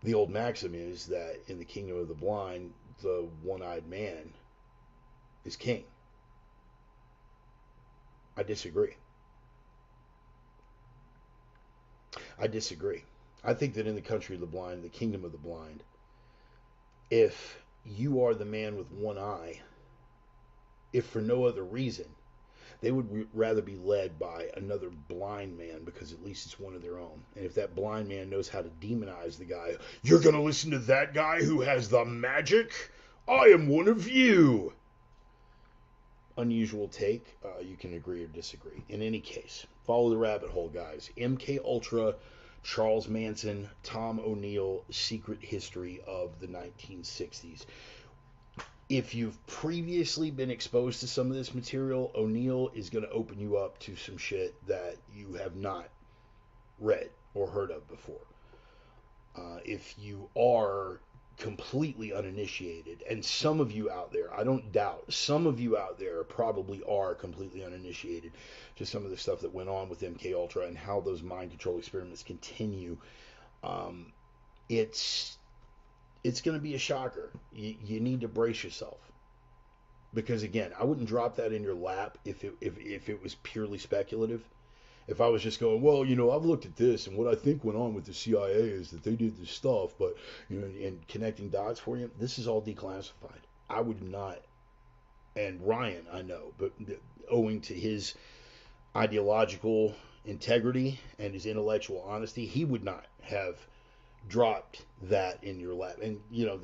The old maxim is that in the kingdom of the blind, the one-eyed man is king. I disagree. I disagree. I think that in the country of the blind, the kingdom of the blind, if you are the man with one eye, if for no other reason, they would rather be led by another blind man, because at least it's one of their own. And if that blind man knows how to demonize the guy, you're going to listen to that guy who has the magic? I am one of you. Unusual take. You can agree or disagree. In any case, follow the rabbit hole, guys. MK Ultra, Charles Manson, Tom O'Neill, Secret History of the 1960s. If you've previously been exposed to some of this material, O'Neill is going to open you up to some shit that you have not read or heard of before. If you are completely uninitiated, and some of you out there, I don't doubt, some of you out there probably are completely uninitiated to some of the stuff that went on with MK Ultra and how those mind control experiments continue. It's going to be a shocker. You need to brace yourself, because again, I wouldn't drop that in your lap if it was purely speculative. If I was just going, well, you know, I've looked at this, and what I think went on with the CIA is that they did this stuff, but, you know, and connecting dots for you, this is all declassified. I would not, and Ryan, I know, but owing to his ideological integrity and his intellectual honesty, he would not have dropped that in your lap. And, you know,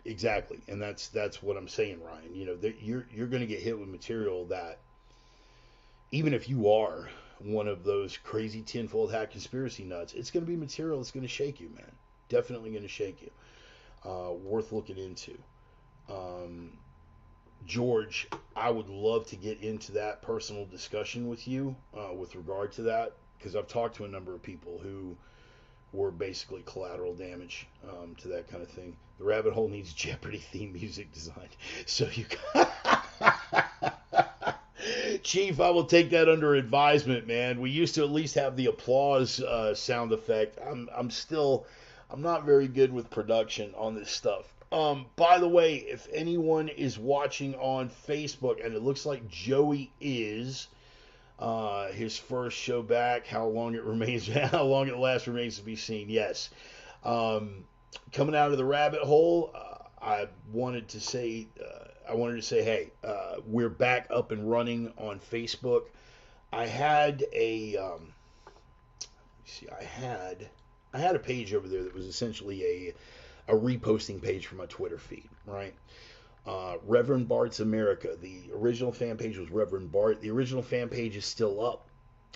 exactly, and that's what I'm saying, Ryan. You know, you're going to get hit with material that, even if you are one of those crazy tinfoil hat conspiracy nuts, it's going to be material that's going to shake you, man. Definitely going to shake you. Worth looking into. George, I would love to get into that personal discussion with you with regard to that, because I've talked to a number of people who were basically collateral damage to that kind of thing. The rabbit hole needs Jeopardy theme music designed. So you Chief, I will take that under advisement, man. We used to at least have the applause sound effect. I'm not very good with production on this stuff. By the way, if anyone is watching on Facebook, and it looks like Joey is, his first show back, how long it lasts remains to be seen. Yes. Coming out of the rabbit hole, I wanted to say, hey, we're back up and running on Facebook. I had I had a page over there that was essentially a reposting page for my Twitter feed, right? Reverend Bart's America. The original fan page was Reverend Bart. The original fan page is still up.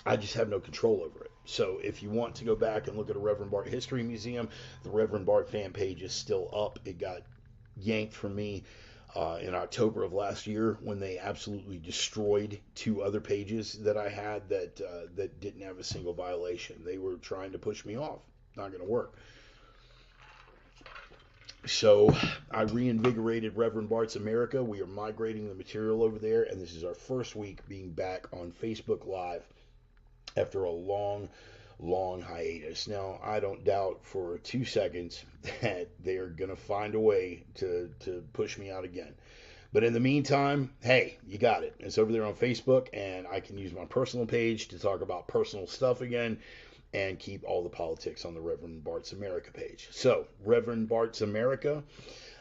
I just have no control over it. So if you want to go back and look at a Reverend Bart History Museum, the Reverend Bart fan page is still up. It got yanked from me in October of last year when they absolutely destroyed 2 other pages that I had that didn't have a single violation. They were trying to push me off. Not going to work. So I reinvigorated Reverend Bart's America. We are migrating the material over there, and this is our first week being back on Facebook Live after a long, long hiatus. Now, I don't doubt for 2 seconds that they are going to find a way to push me out again. But in the meantime, hey, you got it. It's over there on Facebook, and I can use my personal page to talk about personal stuff again and keep all the politics on the Reverend Bart's America page. So, Reverend Bart's America.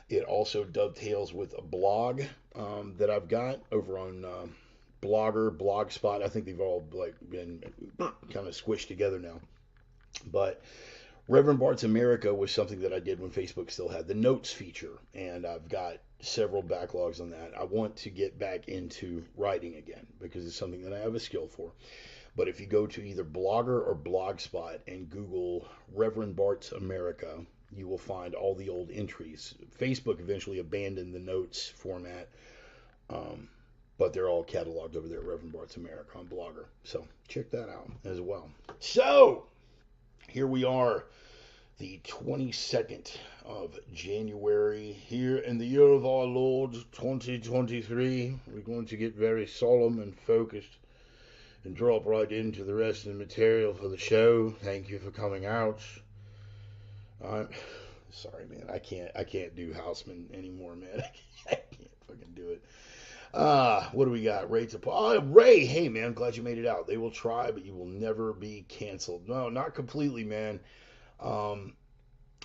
It also dovetails with a blog that I've got over on Blogger, Blogspot. I think they've all been kind of squished together now. But Reverend Bart's America was something that I did when Facebook still had the notes feature, and I've got several backlogs on that. I want to get back into writing again because it's something that I have a skill for. But if you go to either Blogger or Blogspot and Google Reverend Bart's America, you will find all the old entries. Facebook eventually abandoned the notes format, but they're all cataloged over there at Reverend Bart's America on Blogger. So check that out as well. So here we are, the 22nd of January, here in the year of our Lord 2023. We're going to get very solemn and focused and drop right into the rest of the material for the show. Thank you for coming out. I'm sorry, man. I can't do Houseman anymore, man. I can't fucking do it. What do we got? Ray, hey, man. Glad you made it out. They will try, but you will never be canceled. No, not completely, man.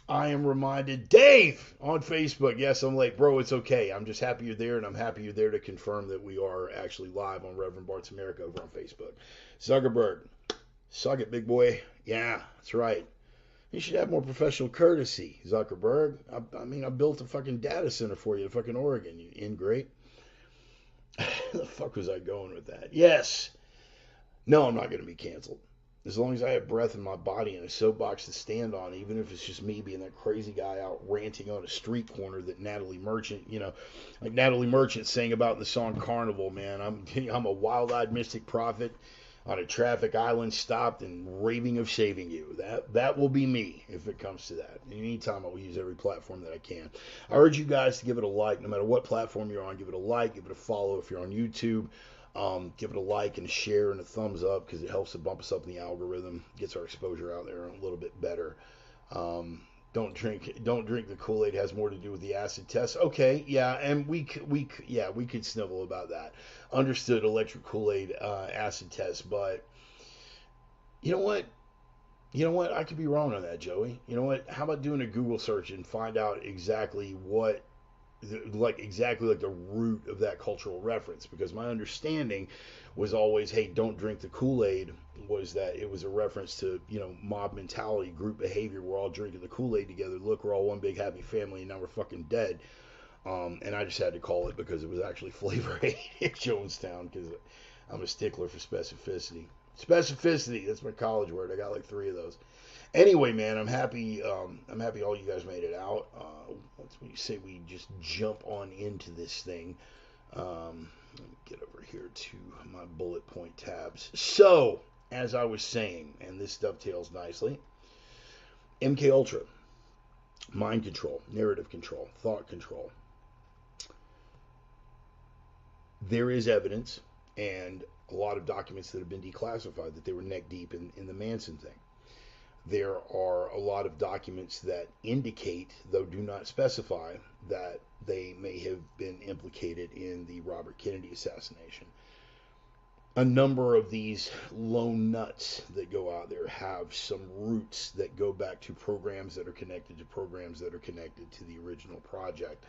I am reminded, Dave, on Facebook. Yes, I'm late. Bro, it's okay. I'm just happy you're there, and I'm happy you're there to confirm that we are actually live on Reverend Bart's America over on Facebook. Zuckerberg, suck it, big boy. Yeah, that's right. You should have more professional courtesy, Zuckerberg. I mean, I built a fucking data center for you in fucking Oregon, you ingrate. Where the fuck was I going with that? Yes. No, I'm not going to be canceled. As long as I have breath in my body and a soapbox to stand on, even if it's just me being that crazy guy out ranting on a street corner that Natalie Merchant, like Natalie Merchant sang about in the song Carnival, man. I'm a wild-eyed mystic prophet on a traffic island stopped and raving of saving you. That will be me if it comes to that. Anytime I will use every platform that I can. I urge you guys to give it a like, no matter what platform you're on. Give it a like, give it a follow if you're on YouTube. Give it a like and a share and a thumbs up because it helps to bump us up in the algorithm, gets our exposure out there a little bit better. Don't drink the Kool-Aid has more to do with the acid test. Okay, yeah, and we could snivel about that. Understood, electric Kool-Aid acid test, but you know what? I could be wrong on that, Joey. You know what? How about doing a Google search and find out exactly what exactly the root of that cultural reference, because my understanding was always, hey, don't drink the Kool-Aid, was that it was a reference to, mob mentality, group behavior. We're all drinking the Kool-Aid together. Look, we're all one big happy family, and now we're fucking dead. And I just had to call it because it was actually Flavor 8 at Jonestown, because I'm a stickler for specificity. Specificity, that's my college word. I got like 3 of those. Anyway, man, I'm happy all you guys made it out. Let's say we just jump on into this thing. Let me get over here to my bullet point tabs. So, as I was saying, and this dovetails nicely, MK Ultra, mind control, narrative control, thought control. There is evidence and a lot of documents that have been declassified that they were neck deep in the Manson thing. There are a lot of documents that indicate, though do not specify, that they may have been implicated in the Robert Kennedy assassination. A number of these lone nuts that go out there have some roots that go back to programs that are connected to programs that are connected to the original project.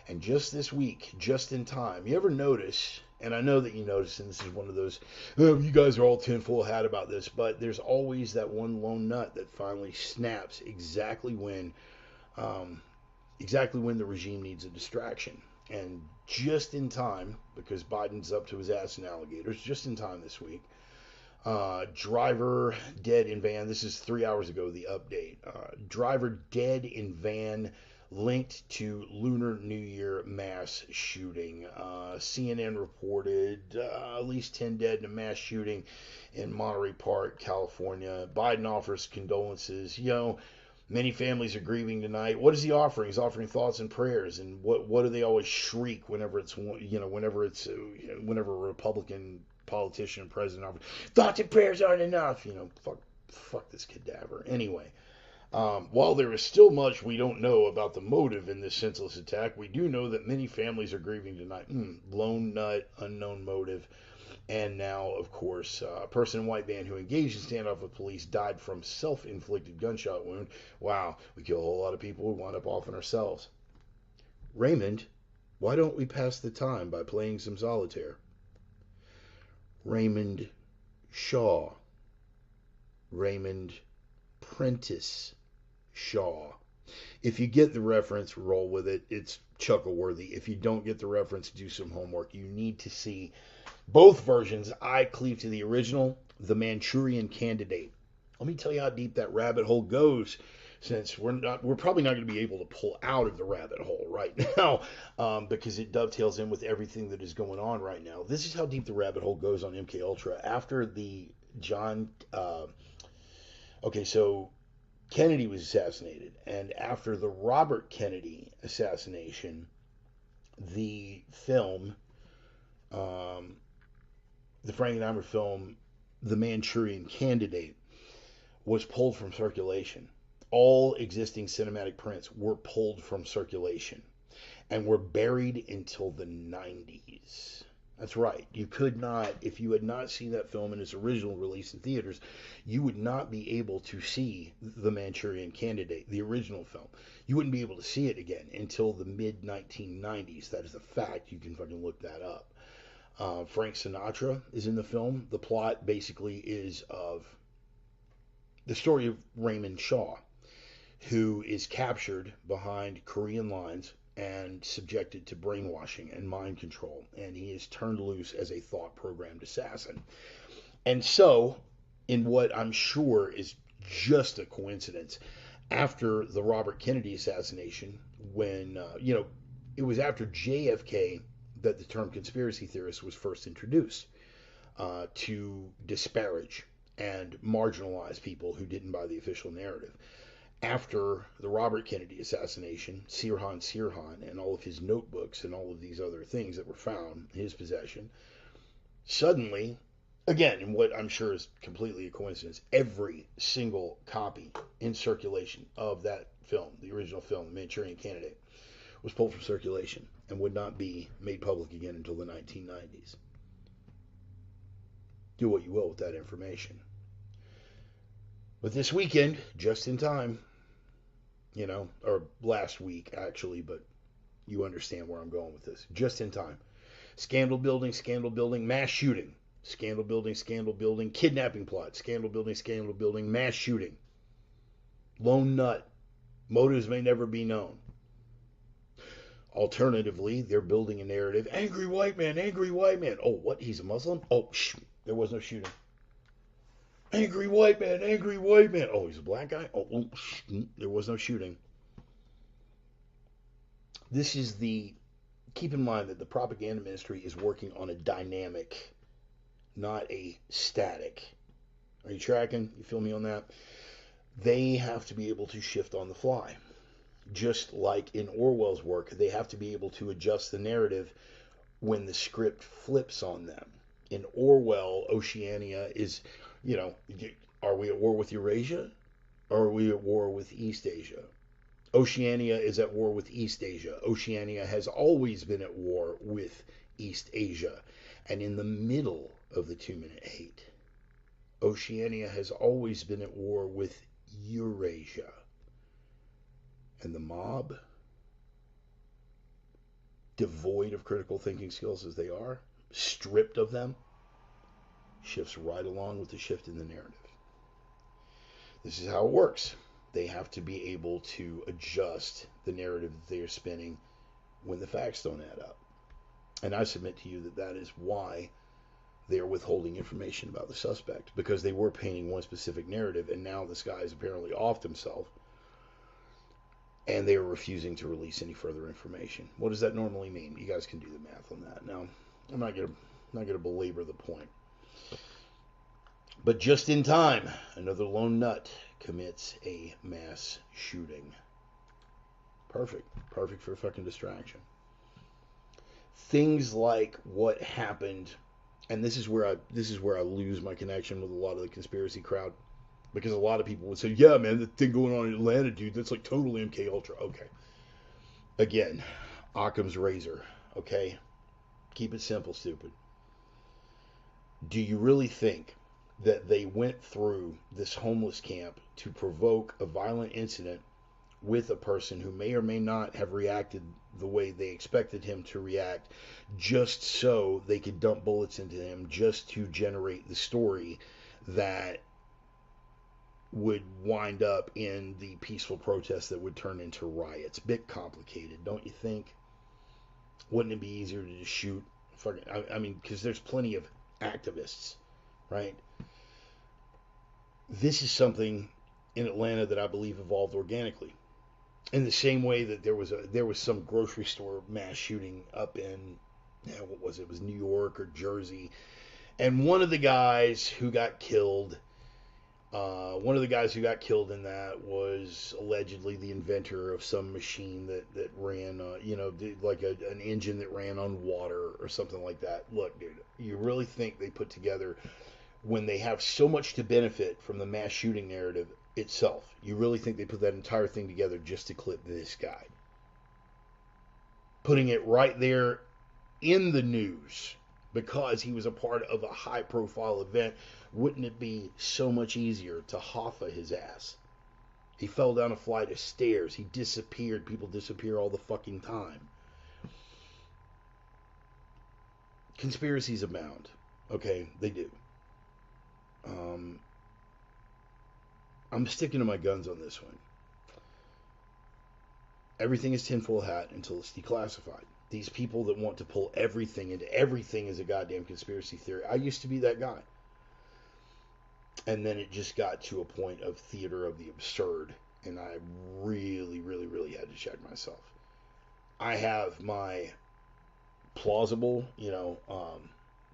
And just this week, just in time, you ever notice, and I know that you notice, and this is one of those, you guys are all tinfoil hat about this, but there's always that one lone nut that finally snaps exactly when the regime needs a distraction. And just in time, because Biden's up to his ass in alligators, just in time this week, driver dead in van. This is 3 hours ago, the update. Driver dead in van linked to Lunar New Year mass shooting. CNN reported at least 10 dead in a mass shooting in Monterey Park, California. Biden offers condolences. Many families are grieving tonight. What is he offering? He's offering thoughts and prayers. And what do they always shriek whenever whenever a Republican politician and president offers thoughts and prayers aren't enough. Fuck this cadaver. Anyway, while there is still much we don't know about the motive in this senseless attack, we do know that many families are grieving tonight. Lone nut, unknown motive. And now, of course, a person in white van who engaged in standoff with police died from self-inflicted gunshot wound. Wow, we kill a whole lot of people, we wind up offing ourselves. Raymond, why don't we pass the time by playing some solitaire? Raymond Shaw. Raymond Prentice Shaw. If you get the reference, roll with it. It's chuckle-worthy. If you don't get the reference, do some homework. You need to see both versions. I cleave to the original, The Manchurian Candidate. Let me tell you how deep that rabbit hole goes, since we're probably not going to be able to pull out of the rabbit hole right now, because it dovetails in with everything that is going on right now. This is how deep the rabbit hole goes on MK Ultra. After the so Kennedy was assassinated, and after the Robert Kennedy assassination, the film, the Frankenheimer film, The Manchurian Candidate, was pulled from circulation. All existing cinematic prints were pulled from circulation and were buried until the 90s. That's right. You could not, if you had not seen that film in its original release in theaters, you would not be able to see The Manchurian Candidate, the original film. You wouldn't be able to see it again until the mid-1990s. That is a fact. You can fucking look that up. Frank Sinatra is in the film. The plot basically is of the story of Raymond Shaw, who is captured behind Korean lines and subjected to brainwashing and mind control, and he is turned loose as a thought-programmed assassin. And so, in what I'm sure is just a coincidence, after the Robert Kennedy assassination, when, it was after JFK that the term conspiracy theorist was first introduced to disparage and marginalize people who didn't buy the official narrative. After the Robert Kennedy assassination, Sirhan and all of his notebooks and all of these other things that were found in his possession, suddenly, again, in what I'm sure is completely a coincidence, every single copy in circulation of that film, the original film, The Manchurian Candidate, was pulled from circulation and would not be made public again until the 1990s. Do what you will with that information. But this weekend, just in time, or last week actually, but you understand where I'm going with this. Just in time. Scandal building, mass shooting. Scandal building, kidnapping plot. Scandal building, mass shooting. Lone nut. Motives may never be known. Alternatively, they're building a narrative. Angry white man. Oh, what? He's a Muslim? Oh, there was no shooting. Angry white man. Oh, he's a black guy? Oh, there was no shooting. Keep in mind that the propaganda ministry is working on a dynamic, not a static. Are you tracking? You feel me on that? They have to be able to shift on the fly. Just like in Orwell's work, they have to be able to adjust the narrative when the script flips on them. In Orwell, Oceania is, are we at war with Eurasia? Or are we at war with East Asia? Oceania is at war with East Asia. Oceania has always been at war with East Asia. And in the middle of the 2-minute hate, Oceania has always been at war with Eurasia. And the mob, devoid of critical thinking skills as they are, stripped of them, shifts right along with the shift in the narrative. This is how it works. They have to be able to adjust the narrative that they are spinning when the facts don't add up. And I submit to you that that is why they are withholding information about the suspect, because they were painting one specific narrative, and now this guy is apparently offed himself. and they are refusing to release any further information. What does that normally mean? You guys can do the math on that. Now, I'm not gonna belabor the point, but just in time, another lone nut commits a mass shooting. Perfect for a fucking distraction. Things like what happened, and this is where I lose my connection with a lot of the conspiracy crowd, because a lot of people would say, yeah, man, the thing going on in Atlanta, dude, that's like totally MK Ultra. Okay. Again, Occam's razor. Okay? Keep it simple, stupid. Do you really think that they went through this homeless camp to provoke a violent incident with a person who may or may not have reacted the way they expected him to react, just so they could dump bullets into him, just to generate the story that would wind up in the peaceful protests that would turn into riots? Bit complicated, don't you think? Wouldn't it be easier to just shoot? I mean, because there's plenty of activists, right? This is something in Atlanta that I believe evolved organically. In the same way that there was some grocery store mass shooting up in, what was it? It was New York or Jersey, and one of the guys who got killed in that was allegedly the inventor of some machine that ran, like an engine that ran on water or something like that. Look, dude, you really think they put together, when they have so much to benefit from the mass shooting narrative itself, you really think they put that entire thing together just to clip this guy? Putting it right there in the news because he was a part of a high profile event, wouldn't it be so much easier to hoffa his ass? He fell down a flight of stairs. He disappeared. People disappear all the fucking time. Conspiracies abound. Okay, they do. I'm sticking to my guns on this one. Everything is tinfoil hat until it's declassified. These people that want to pull everything into everything is a goddamn conspiracy theory. I used to be that guy. And then it just got to a point of theater of the absurd, and I really, really, really had to check myself. I have my plausible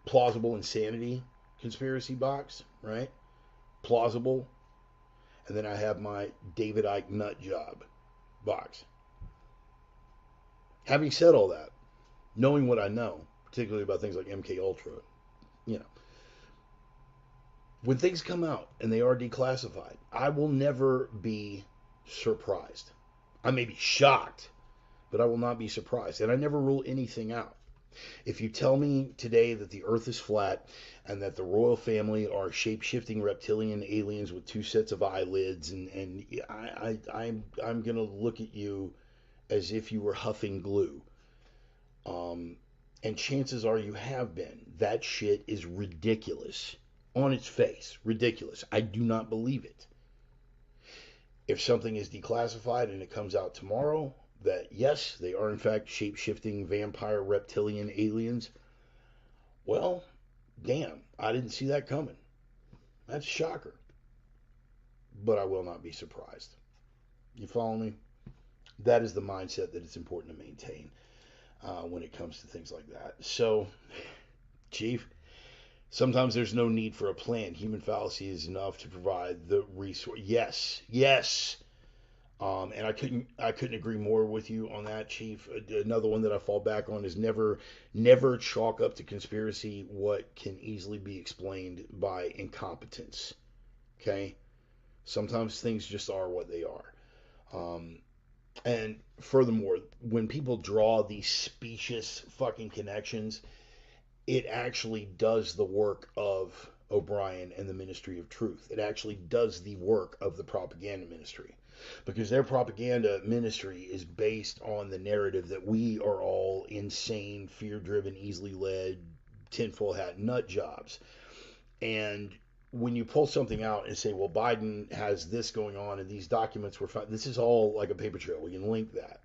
insanity conspiracy box, right? Plausible. And then I have my David Icke nut job box. Having said all that, knowing what I know, particularly about things like MK Ultra, when things come out and they are declassified, I will never be surprised. I may be shocked, but I will not be surprised. And I never rule anything out. If you tell me today that the earth is flat and that the royal family are shape-shifting reptilian aliens with two sets of eyelids, and I'm going to look at you as if you were huffing glue. And chances are you have been. That shit is ridiculous. On its face. Ridiculous. I do not believe it. If something is declassified and it comes out tomorrow that, yes, they are in fact shape-shifting vampire reptilian aliens, well, damn, I didn't see that coming. That's a shocker. But I will not be surprised. You follow me? That is the mindset that it's important to maintain when it comes to things like that. So, Chief, sometimes there's no need for a plan. Human fallacy is enough to provide the resource. Yes. And I couldn't agree more with you on that, Chief. Another one that I fall back on is never chalk up to conspiracy what can easily be explained by incompetence. Okay? Sometimes things just are what they are. And furthermore, when people draw these specious fucking connections, it actually does the work of O'Brien and the Ministry of Truth. It actually does the work of the propaganda ministry. Because their propaganda ministry is based on the narrative that we are all insane, fear-driven, easily led, tinfoil hat nut jobs. And when you pull something out and say, well, Biden has this going on and these documents were found, this is all like a paper trail. We can link that.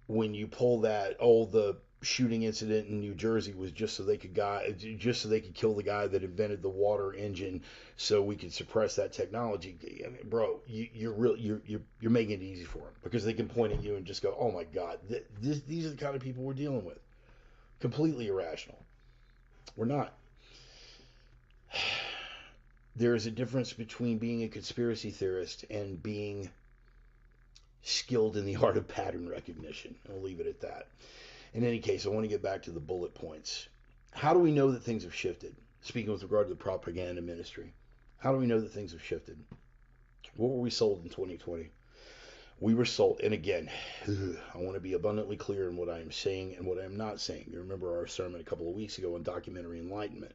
When you pull that, the shooting incident in New Jersey was just so they could kill the guy that invented the water engine, so we could suppress that technology. I mean, bro, you're making it easy for them because they can point at you and just go, "Oh my God, these are the kind of people we're dealing with." Completely irrational. We're not. There is a difference between being a conspiracy theorist and being skilled in the art of pattern recognition. I'll leave it at that. In any case, I want to get back to the bullet points. How do we know that things have shifted? Speaking with regard to the propaganda ministry, how do we know that things have shifted? What were we sold in 2020? We were sold, and again, I want to be abundantly clear in what I am saying and what I am not saying. You remember our sermon a couple of weeks ago on documentary enlightenment,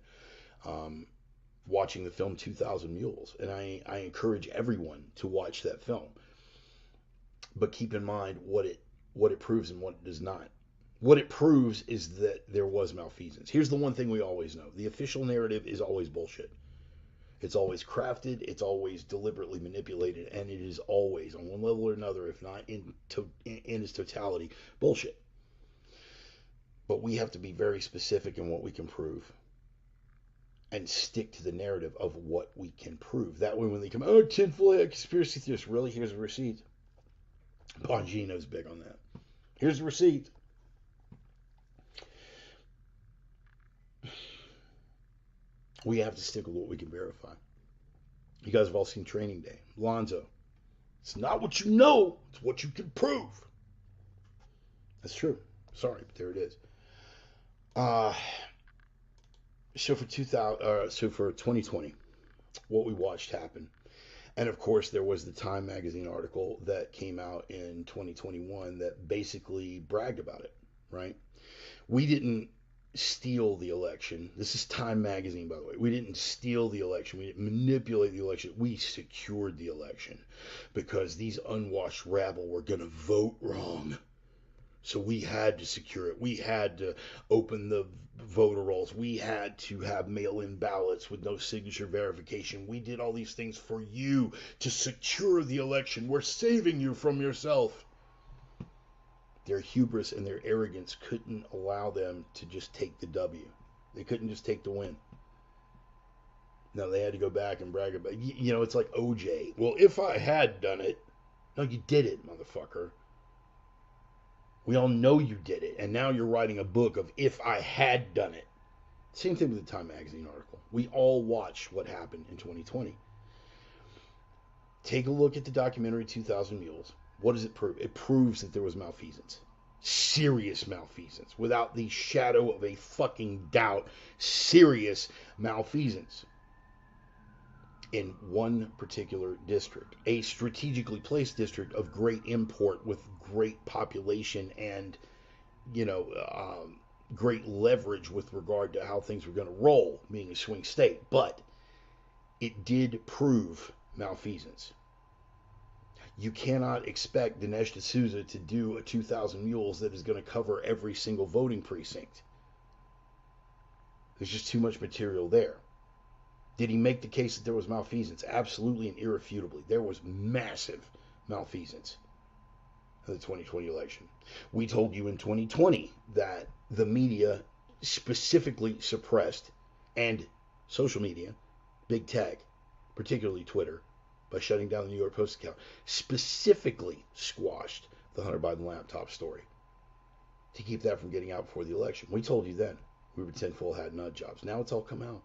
watching the film 2,000 Mules, and I encourage everyone to watch that film. But keep in mind what it proves and what it does not. What it proves is that there was malfeasance. Here's the one thing we always know. The official narrative is always bullshit. It's always crafted, it's always deliberately manipulated, and it is always, on one level or another, if not in its totality, bullshit. But we have to be very specific in what we can prove and stick to the narrative of what we can prove. That way when they come, oh, tinfoil hat conspiracy theorists, really? Here's a receipt. Bongino's big on that. Here's the receipt. We have to stick with what we can verify. You guys have all seen Training Day. Lonzo. It's not what you know, it's what you can prove. That's true. Sorry, but there it is. So for 2020, what we watched happen. And of course, there was the Time magazine article that came out in 2021 that basically bragged about it, right? We didn't steal the election. This is Time magazine, by the way. We didn't steal the election. We didn't manipulate the election. We secured the election because these unwashed rabble were going to vote wrong. So we had to secure it. We had to open the voter rolls. We had to have mail-in ballots with no signature verification. We did all these things for you to secure the election. We're saving you from yourself. Their hubris and their arrogance couldn't allow them to just take the W. They couldn't just take the win. No, they had to go back and brag about it. You know, it's like OJ. Well, if I had done it. No, you did it, motherfucker. We all know you did it. And now you're writing a book of if I had done it. Same thing with the Time magazine article. We all watched what happened in 2020. Take a look at the documentary 2,000 Mules. What does it prove? It proves that there was malfeasance. Serious malfeasance. Without the shadow of a fucking doubt. Serious malfeasance. In one particular district. A strategically placed district of great import with great population and, great leverage with regard to how things were going to roll, being a swing state. But it did prove malfeasance. You cannot expect Dinesh D'Souza to do a 2,000 Mules that is going to cover every single voting precinct. There's just too much material there. Did he make the case that there was malfeasance? Absolutely and irrefutably. There was massive malfeasance in the 2020 election. We told you in 2020 that the media specifically suppressed, and social media, big tech, particularly Twitter, by shutting down the New York Post account, specifically squashed the Hunter Biden laptop story to keep that from getting out before the election. We told you then we were tinfoil hat nut jobs. Now it's all come out.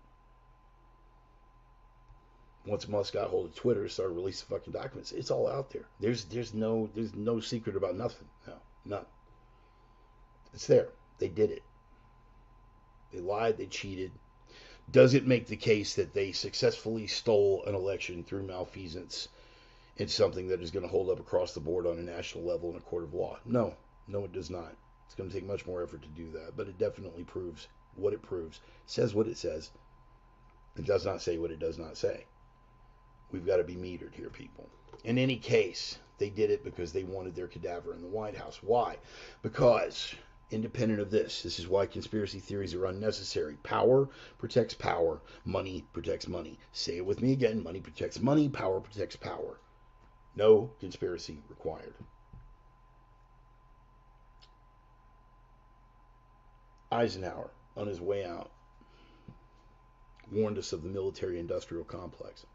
Once Musk got hold of Twitter and started releasing fucking documents, it's all out there. There's no secret about nothing. No, none. It's there. They did it. They lied. They cheated. Does it make the case that they successfully stole an election through malfeasance in something that is going to hold up across the board on a national level in a court of law? No. No, it does not. It's going to take much more effort to do that, but it definitely proves what it proves, says what it says. It does not say what it does not say. We've got to be metered here, people. In any case, they did it because they wanted their cadaver in the White House. Why? Because, independent of this is why conspiracy theories are unnecessary. Power protects power. Money protects money. Say it with me again. Money protects money. Power protects power. No conspiracy required. Eisenhower, on his way out, warned us of the military-industrial complex.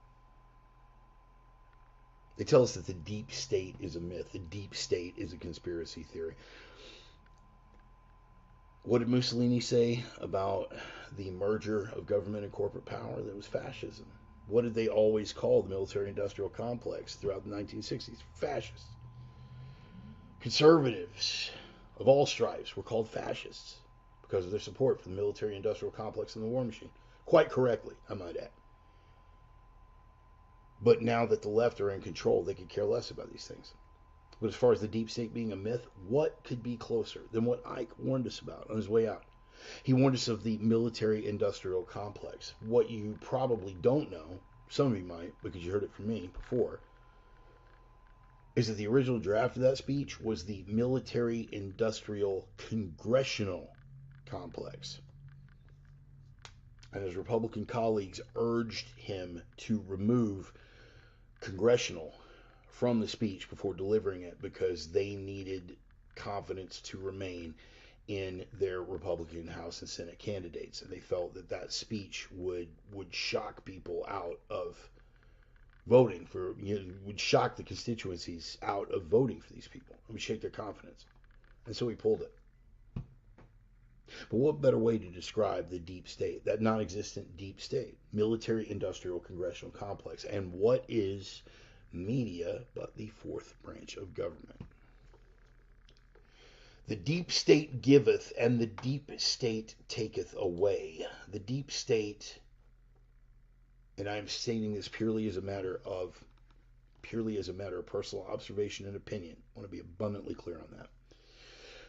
They tell us that the deep state is a myth. The deep state is a conspiracy theory. What did Mussolini say about the merger of government and corporate power? That it was fascism. What did they always call the military-industrial complex throughout the 1960s? Fascists. Conservatives of all stripes were called fascists because of their support for the military-industrial complex and the war machine. Quite correctly, I might add. But now that the left are in control, they could care less about these things. But as far as the deep state being a myth, what could be closer than what Ike warned us about on his way out? He warned us of the military-industrial complex. What you probably don't know, some of you might, because you heard it from me before, is that the original draft of that speech was the military-industrial congressional complex. And his Republican colleagues urged him to remove congressional from the speech before delivering it because they needed confidence to remain in their Republican House and Senate candidates, and they felt that that speech would shock people out of voting for, would shock the constituencies out of voting for these people. It would shake their confidence, and so he pulled it. But what better way to describe the deep state, that non-existent deep state, military-industrial congressional complex, and what is media but the fourth branch of government? The deep state giveth, and the deep state taketh away. The deep state, and I'm stating this purely as a matter of personal observation and opinion. I want to be abundantly clear on that.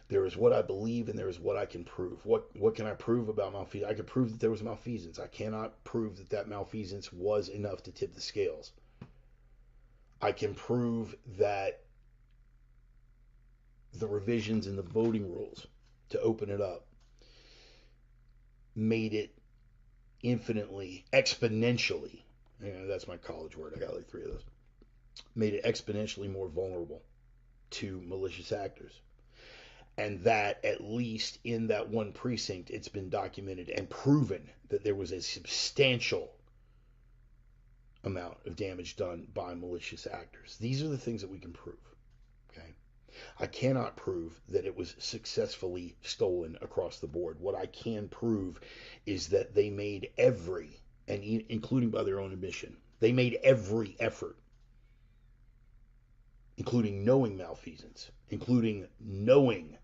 There is what I believe, and there is what I can prove. What can I prove about malfeasance? I can prove that there was malfeasance. I cannot prove that that malfeasance was enough to tip the scales. I can prove that the revisions in the voting rules to open it up made it infinitely, exponentially, that's my college word, I got like 3 of those, made it exponentially more vulnerable to malicious actors. And that, at least in that one precinct, it's been documented and proven that there was a substantial amount of damage done by malicious actors. These are the things that we can prove. Okay, I cannot prove that it was successfully stolen across the board. What I can prove is that they made every, and including by their own admission, they made every effort, including knowing malfeasance, including knowing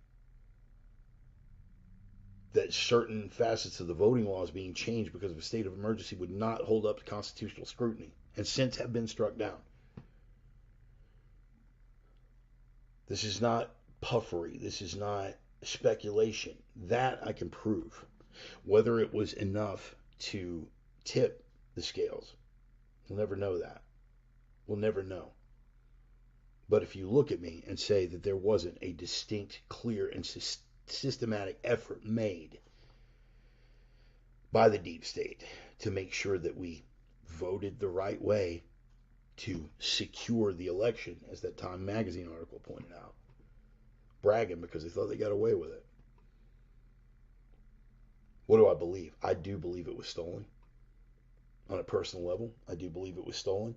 that certain facets of the voting laws being changed because of a state of emergency would not hold up to constitutional scrutiny, and since have been struck down. This is not puffery. This is not speculation. That I can prove. Whether it was enough to tip the scales, we'll never know that. We'll never know. But if you look at me and say that there wasn't a distinct, clear, and systematic effort made by the deep state to make sure that we voted the right way to secure the election, as that Time magazine article pointed out, bragging because they thought they got away with it. What do I believe? I do believe it was stolen. On a personal level, I do believe it was stolen.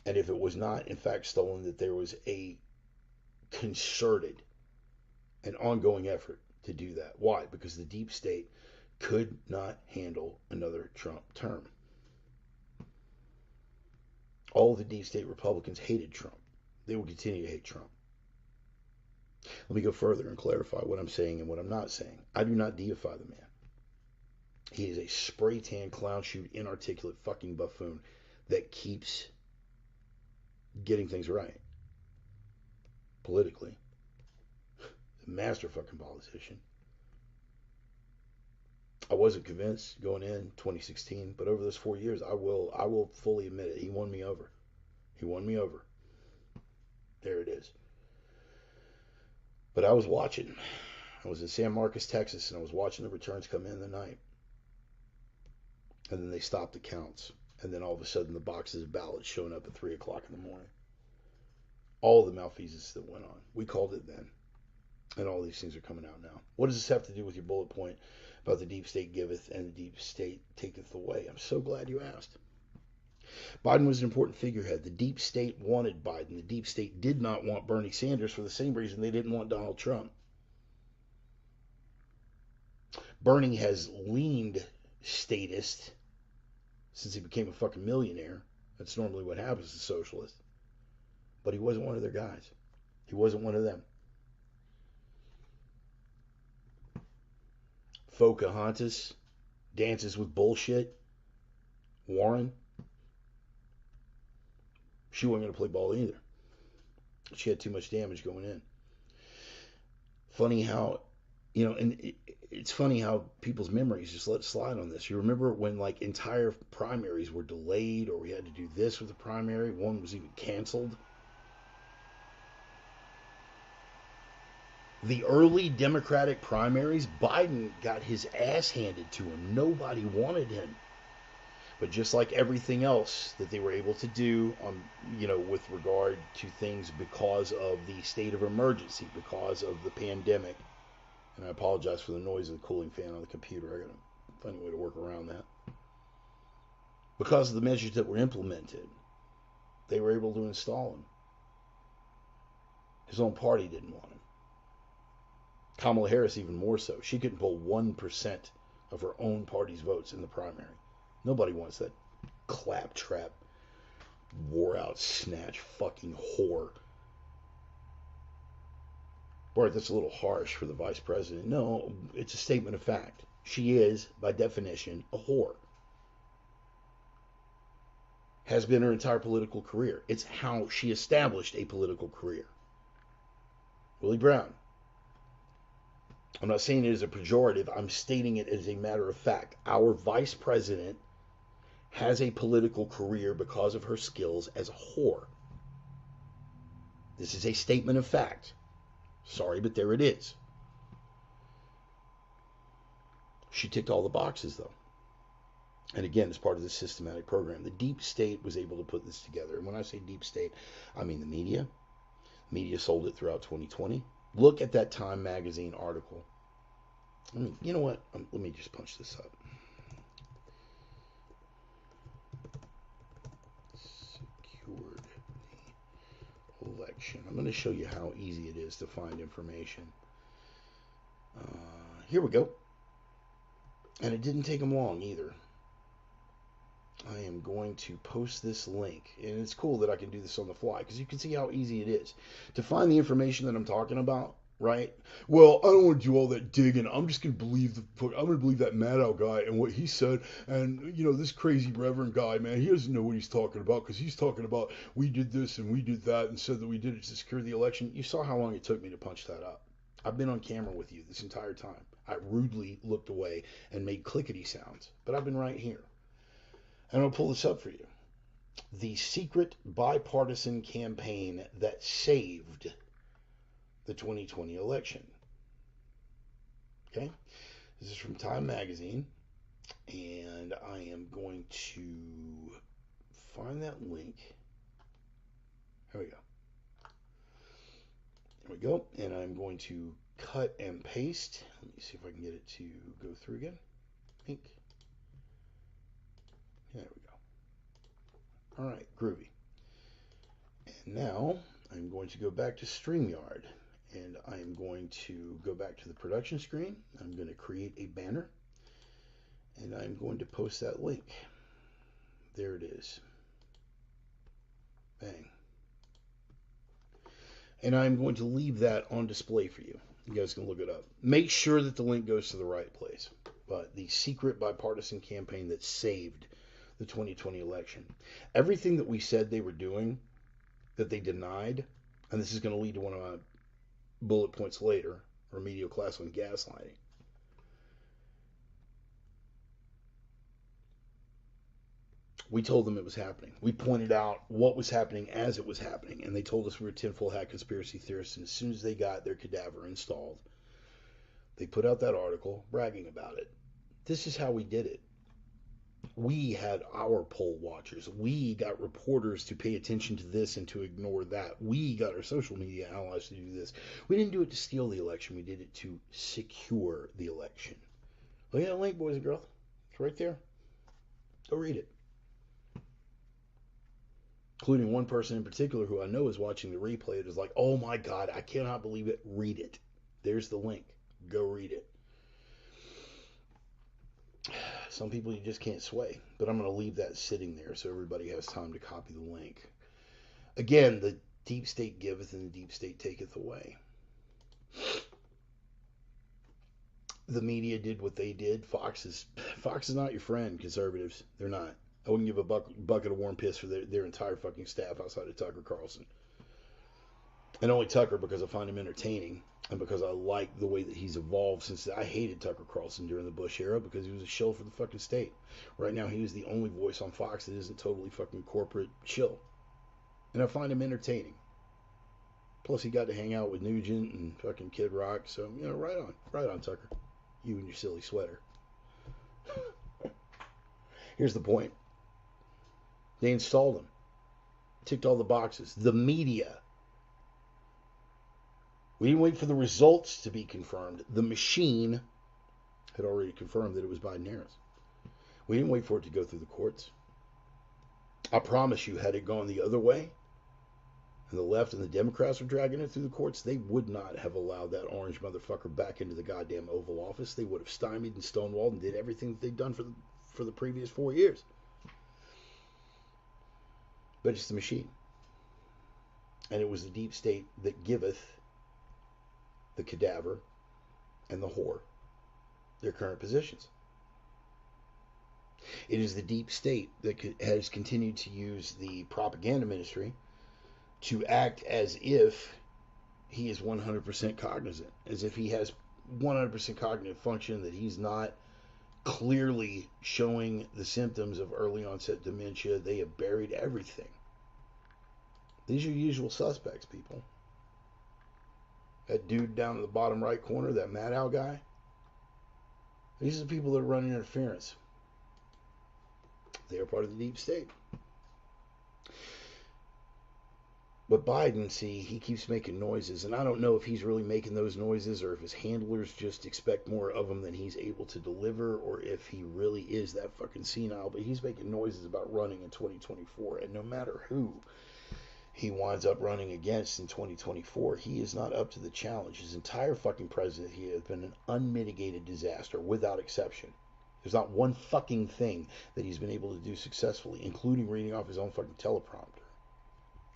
And if it was not, in fact, stolen, that there was a concerted and ongoing effort to do that. Why? Because the deep state could not handle another Trump term. All of the deep state Republicans hated Trump. They will continue to hate Trump. Let me go further and clarify what I'm saying and what I'm not saying. I do not deify the man. He is a spray tan, clown shoot, inarticulate fucking buffoon that keeps getting things right politically. A master fucking politician. I wasn't convinced going in 2016, but over those 4 years, I will fully admit it. He won me over. He won me over. There it is. But I was watching. I was in San Marcos, Texas, and I was watching the returns come in the night. And then they stopped the counts. And then all of a sudden, the boxes of ballots showing up at 3 o'clock in the morning. All the malfeasance that went on. We called it then. And all these things are coming out now. What does this have to do with your bullet point about the deep state giveth and the deep state taketh away? I'm so glad you asked. Biden was an important figurehead. The deep state wanted Biden. The deep state did not want Bernie Sanders for the same reason they didn't want Donald Trump. Bernie has leaned statist since he became a fucking millionaire. That's normally what happens to socialists. But he wasn't one of their guys. He wasn't one of them. Pocahontas dances with bullshit. Warren, she wasn't going to play ball either. She had too much damage going in. Funny how, and it's funny how people's memories just let slide on this. You remember when like entire primaries were delayed, or we had to do this with the primary? One was even canceled. The early Democratic primaries, Biden got his ass handed to him. Nobody wanted him. But just like everything else that they were able to do, with regard to things because of the state of emergency, because of the pandemic, and I apologize for the noise of the cooling fan on the computer. I got to find a way to work around that. Because of the measures that were implemented, they were able to install him. His own party didn't want him. Kamala Harris even more so. She couldn't pull 1% of her own party's votes in the primary. Nobody wants that claptrap, wore-out, snatch, fucking whore. Bart, that's a little harsh for the vice president. No, it's a statement of fact. She is, by definition, a whore. Has been her entire political career. It's how she established a political career. Willie Brown. I'm not saying it as a pejorative. I'm stating it as a matter of fact. Our vice president has a political career because of her skills as a whore. This is a statement of fact. Sorry, but there it is. She ticked all the boxes, though. And again, it's part of this systematic program. The deep state was able to put this together. And when I say deep state, I mean the media. Media sold it throughout 2020. Look at that Time magazine article. You know what? Let me just punch this up. Secured the election. I'm going to show you how easy it is to find information. Here we go. And it didn't take them long either. I am going to post this link. And it's cool that I can do this on the fly, because you can see how easy it is to find the information that I'm talking about. Right? Well, I don't want to do all that digging. I'm just going to believe that Maddow guy and what he said. And, this crazy reverend guy, man, he doesn't know what he's talking about, because he's talking about we did this and we did that and said that we did it to secure the election. You saw how long it took me to punch that up. I've been on camera with you this entire time. I rudely looked away and made clickety sounds, but I've been right here. And I'll pull this up for you. The secret bipartisan campaign that saved the 2020 election. Okay, this is from Time magazine, and I am going to find that link. Here we go. There we go, and I'm going to cut and paste. Let me see if I can get it to go through again. Link. There we go. All right, groovy. And now I'm going to go back to StreamYard. And I'm going to go back to the production screen. I'm going to create a banner. And I'm going to post that link. There it is. Bang. And I'm going to leave that on display for you. You guys can look it up. Make sure that the link goes to the right place. But the secret bipartisan campaign that saved the 2020 election. Everything that we said they were doing, that they denied, and this is going to lead to one of my bullet points later, remedial class 1 gaslighting. We told them it was happening. We pointed out what was happening as it was happening, and they told us we were tinfoil hat conspiracy theorists, and as soon as they got their cadaver installed, they put out that article bragging about it. This is how we did it. We had our poll watchers. We got reporters to pay attention to this and to ignore that. We got our social media allies to do this. We didn't do it to steal the election. We did it to secure the election. Look at that link, boys and girls. It's right there. Go read it. Including one person in particular who I know is watching the replay. It is like, oh my God, I cannot believe it. Read it. There's the link. Go read it. Some people you just can't sway, but I'm going to leave that sitting there so everybody has time to copy the link. Again, the deep state giveth and the deep state taketh away. The media did what they did. Fox is not your friend, conservatives. They're not. I wouldn't give a bucket of warm piss for their entire fucking staff outside of Tucker Carlson. And only Tucker because I find him entertaining and because I like the way that he's evolved since I hated Tucker Carlson during the Bush era because he was a shill for the fucking state. Right now, he is the only voice on Fox that isn't totally fucking corporate shill. And I find him entertaining. Plus, he got to hang out with Nugent and fucking Kid Rock. So, you know, right on, Tucker. You and your silly sweater. Here's the point. They installed him. Ticked all the boxes. The media. We didn't wait for the results to be confirmed. The machine had already confirmed that it was Biden-Harris. We didn't wait for it to go through the courts. I promise you, had it gone the other way, and the left and the Democrats were dragging it through the courts, they would not have allowed that orange motherfucker back into the goddamn Oval Office. They would have stymied and stonewalled and did everything that they'd done for the previous 4 years. But it's the machine. And it was the deep state that giveth the cadaver and the whore their current positions. It is the deep state that has continued to use the propaganda ministry to act as if he is 100% cognizant, as if he has 100% cognitive function, that he's not clearly showing the symptoms of early onset dementia. They have buried everything. These are usual suspects, people. That dude down in the bottom right corner, that Maddow guy, these are the people that are running interference. They are part of the deep state. But Biden, see, he keeps making noises, and I don't know if he's really making those noises or if his handlers just expect more of him than he's able to deliver, or if he really is that fucking senile. But he's making noises about running in 2024, and no matter who he winds up running against in 2024, he is not up to the challenge. His entire fucking presidency has been an unmitigated disaster, without exception. There's not one fucking thing that he's been able to do successfully, including reading off his own fucking teleprompter.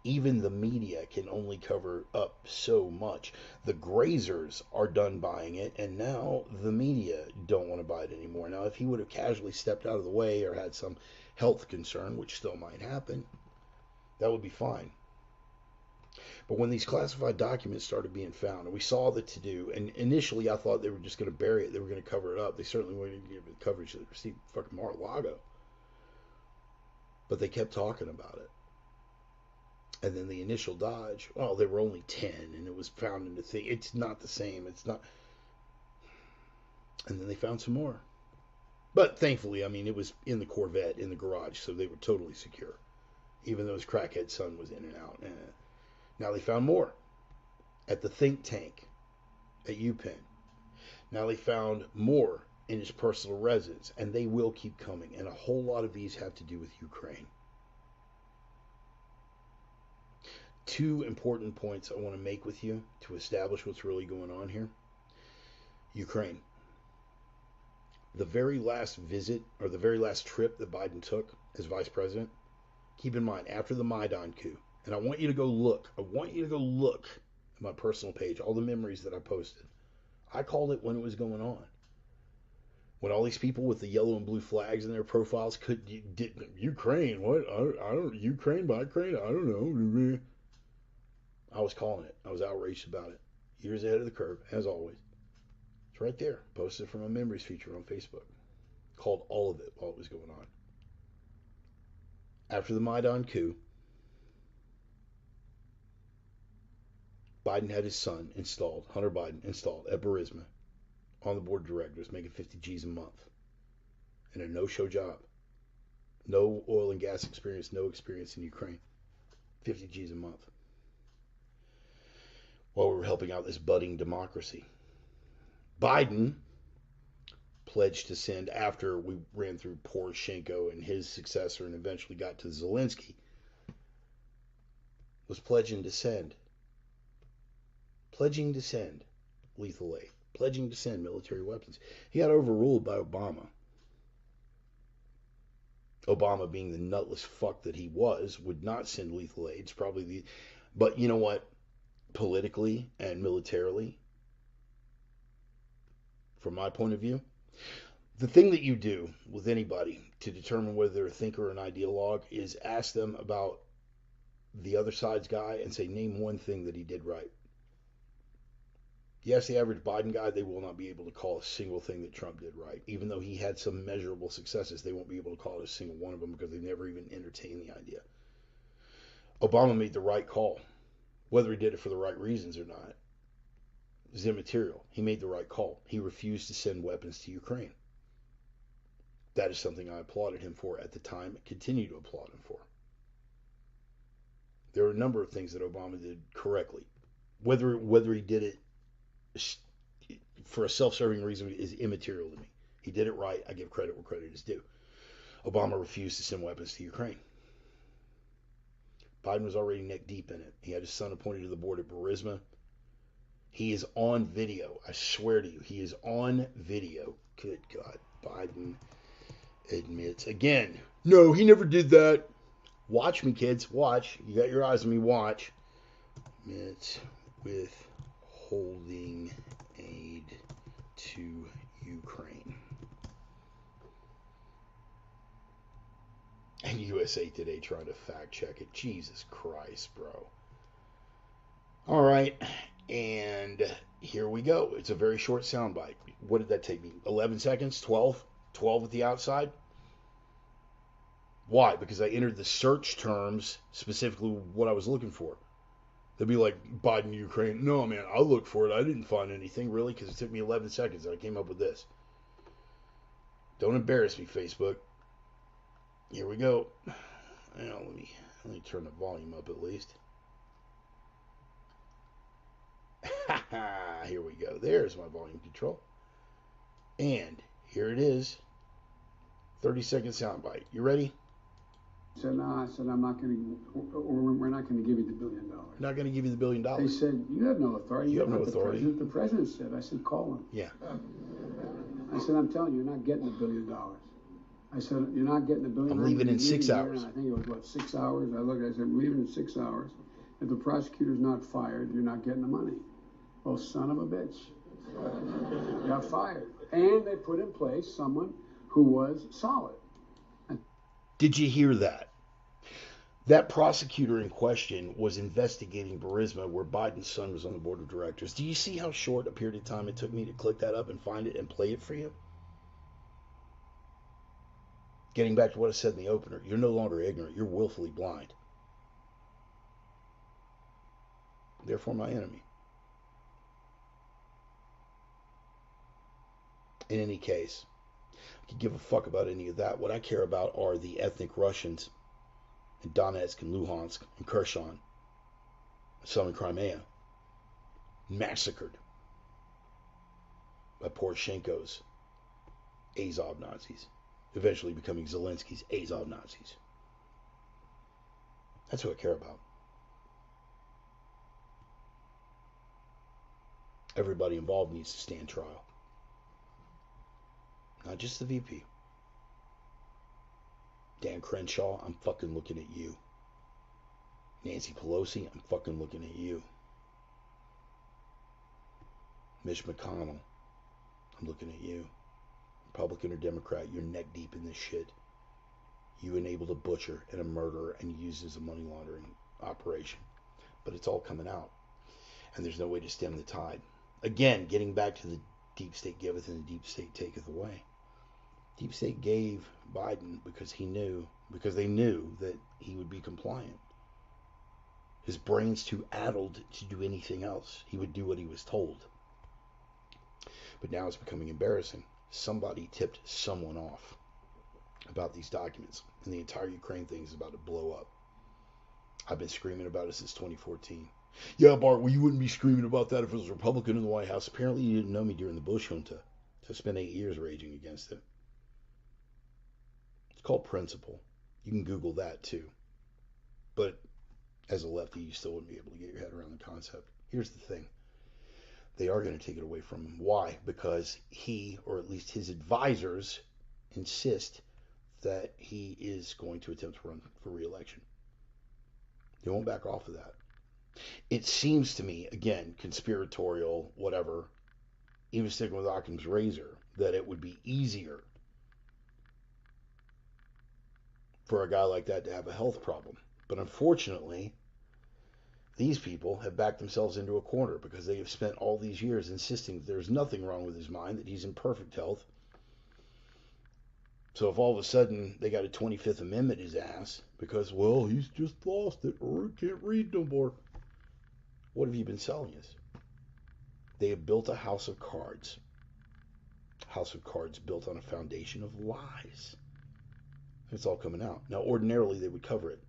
Even the media can only cover up so much. The grazers are done buying it, and now the media don't want to buy it anymore. Now, if he would have casually stepped out of the way or had some health concern, which still might happen, that would be fine. But when these classified documents started being found, and we saw the to-do, and initially I thought they were just going to bury it, they were going to cover it up. They certainly weren't going to give it the coverage that they received fucking Mar-a-Lago. But they kept talking about it. And then the initial dodge, well, there were only 10, and it was found in the thing. It's not the same. It's not. And then they found some more. But thankfully, I mean, it was in the Corvette, in the garage, so they were totally secure. Even though his crackhead son was in and out. Now they found more at the think tank at UPenn. Now they found more in his personal residence, and they will keep coming. And a whole lot of these have to do with Ukraine. Two important points I want to make with you to establish what's really going on here. Ukraine. The very last visit, or the very last trip that Biden took as vice president, keep in mind, after the Maidan coup, and I want you to go look. I want you to go look at my personal page, all the memories that I posted. I called it when it was going on. When all these people with the yellow and blue flags in their profiles Ukraine, what? I don't, Ukraine, by Ukraine, I don't know. I was calling it. I was outraged about it. Years ahead of the curve, as always. It's right there. Posted from a memories feature on Facebook. Called all of it while it was going on. After the Maidan coup, Biden had his son installed, Hunter Biden installed at Burisma on the board of directors, making 50 G's a month. And a no-show job. No oil and gas experience, no experience in Ukraine. 50 G's a month. While we were helping out this budding democracy. Biden pledged to send, after we ran through Poroshenko and his successor and eventually got to Zelensky, was pledging to send lethal aid, pledging to send military weapons. He got overruled by Obama. Obama, being the nutless fuck that he was, would not send lethal aid. It's probably the, but you know what? Politically and militarily, from my point of view, the thing that you do with anybody to determine whether they're a thinker or an ideologue is ask them about the other side's guy and say, name one thing that he did right. You ask the average Biden guy, they will not be able to call a single thing that Trump did right. Even though he had some measurable successes, they won't be able to call it a single one of them because they've never even entertained the idea. Obama made the right call. Whether he did it for the right reasons or not is immaterial. He made the right call. He refused to send weapons to Ukraine. That is something I applauded him for at the time and continue to applaud him for. There are a number of things that Obama did correctly. Whether he did it for a self-serving reason is immaterial to me. He did it right. I give credit where credit is due. Obama refused to send weapons to Ukraine. Biden was already neck deep in it. He had his son appointed to the board at Burisma. He is on video. I swear to you, he is on video. Good God. Biden admits again. No, he never did that. Watch me, kids. Watch. You got your eyes on me. Watch. Admits withholding aid to Ukraine. And USA Today trying to fact check it. Jesus Christ, bro. All right. And here we go. It's a very short soundbite. What did that take me? 11 seconds? 12? 12 at the outside? Why? Because I entered the search terms, specifically what I was looking for. They'd be like, Biden, Ukraine. No, man, I looked for it. I didn't find anything, really, because it took me 11 seconds and I came up with this. Don't embarrass me, Facebook. Here we go. Now, let me turn the volume up at least. Here we go. There's my volume control. And here it is. 30-second soundbite. You ready? I said, no, I'm not going to, we're not going to give you the $1 billion. Not going to give you the $1 billion. They said, you have no authority. You have no authority. The president said. I said, call him. Yeah. I said, I'm telling you, you're not getting the $1 billion. I said, you're not getting the $1 billion. I'm leaving in 6 hours. I think it was, 6 hours? I said, I'm leaving in 6 hours. If the prosecutor's not fired, you're not getting the money. Oh, son of a bitch. Got fired. And they put in place someone who was solid. Did you hear that? That prosecutor in question was investigating Burisma, where Biden's son was on the board of directors. Do you see how short a period of time it took me to click that up and find it and play it for you? Getting back to what I said in the opener, you're no longer ignorant. You're willfully blind. Therefore, my enemy. In any case, I could give a fuck about any of that. What I care about are the ethnic Russians in Donetsk and Luhansk and Kherson, southern Crimea, massacred by Poroshenko's Azov Nazis, eventually becoming Zelensky's Azov Nazis. That's what I care about. Everybody involved needs to stand trial. Not just the VP. Dan Crenshaw, I'm fucking looking at you. Nancy Pelosi, I'm fucking looking at you. Mitch McConnell, I'm looking at you. Republican or Democrat, you're neck deep in this shit. You enabled a butcher and a murderer and used as a money laundering operation. But it's all coming out. And there's no way to stem the tide. Again, getting back to the deep state giveth and the deep state taketh away. Deep state gave Biden because they knew that he would be compliant. His brain's too addled to do anything else. He would do what he was told. But now it's becoming embarrassing. Somebody tipped someone off. about these documents. And the entire Ukraine thing is about to blow up. I've been screaming about it since 2014. Yeah, Bart, well, you wouldn't be screaming about that if it was a Republican in the White House. Apparently, you didn't know me during the Bush junta. So I spent 8 years raging against it. It's called principle. You can Google that too. But as a lefty, you still wouldn't be able to get your head around the concept. Here's the thing. They are going to take it away from him. Why? Because he, or at least his advisors, insist that he is going to attempt to run for re-election. They won't back off of that. It seems to me, again, conspiratorial, whatever, even sticking with Occam's razor, that it would be easier for a guy like that to have a health problem. But unfortunately, these people have backed themselves into a corner because they have spent all these years insisting that there's nothing wrong with his mind, that he's in perfect health. So if all of a sudden they got a 25th Amendment his ass because, well, he's just lost it or can't read no more. What have you been selling us? They have built a house of cards. House of cards built on a foundation of lies. It's all coming out. Now, ordinarily they would cover it.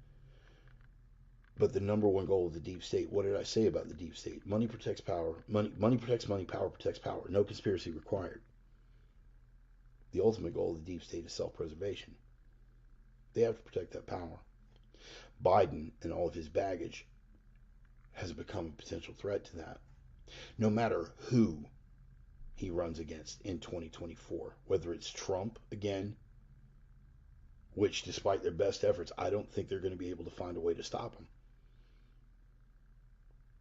But the number one goal of the deep state, what did I say about the deep state? Money protects power. Money protects money. Power protects power. No conspiracy required. The ultimate goal of the deep state is self-preservation. They have to protect that power. Biden and all of his baggage has become a potential threat to that. No matter who he runs against in 2024, whether it's Trump again, which despite their best efforts, I don't think they're going to be able to find a way to stop him.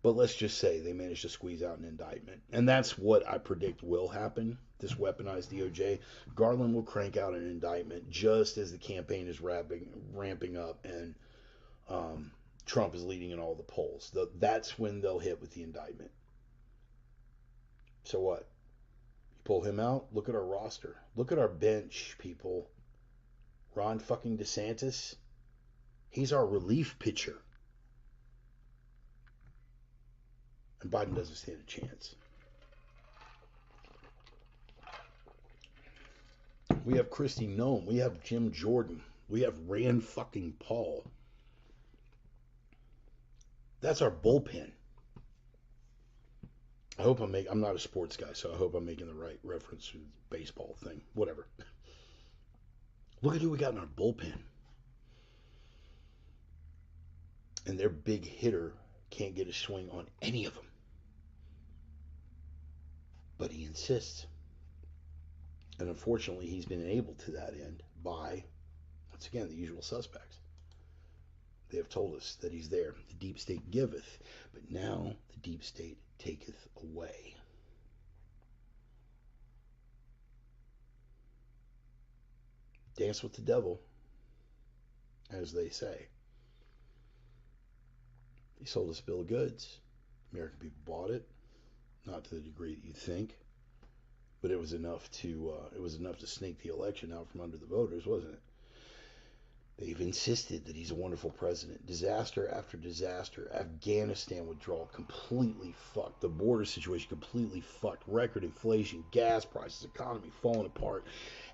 But let's just say they managed to squeeze out an indictment. And that's what I predict will happen, this weaponized DOJ. Garland will crank out an indictment just as the campaign is ramping up and Trump is leading in all the polls. That's when they'll hit with the indictment. So what? You pull him out? Look at our roster. Look at our bench, people. Ron fucking DeSantis. He's our relief pitcher. And Biden doesn't stand a chance. We have Kristi Noem. We have Jim Jordan. We have Rand fucking Paul. That's our bullpen. I hope I'm not a sports guy, so I hope I'm making the right reference to the baseball thing. Whatever. Look at who we got in our bullpen. And their big hitter can't get a swing on any of them. But he insists. And unfortunately, he's been enabled to that end by, once again, the usual suspects. They have told us that he's there. The deep state giveth, but now the deep state taketh away. Dance with the devil, as they say. He sold us a bill of goods. American people bought it, not to the degree that you think, but it was enough to snake the election out from under the voters, wasn't it? They've insisted that he's a wonderful president. Disaster after disaster. Afghanistan withdrawal completely fucked. The border situation completely fucked. Record inflation, gas prices, economy falling apart.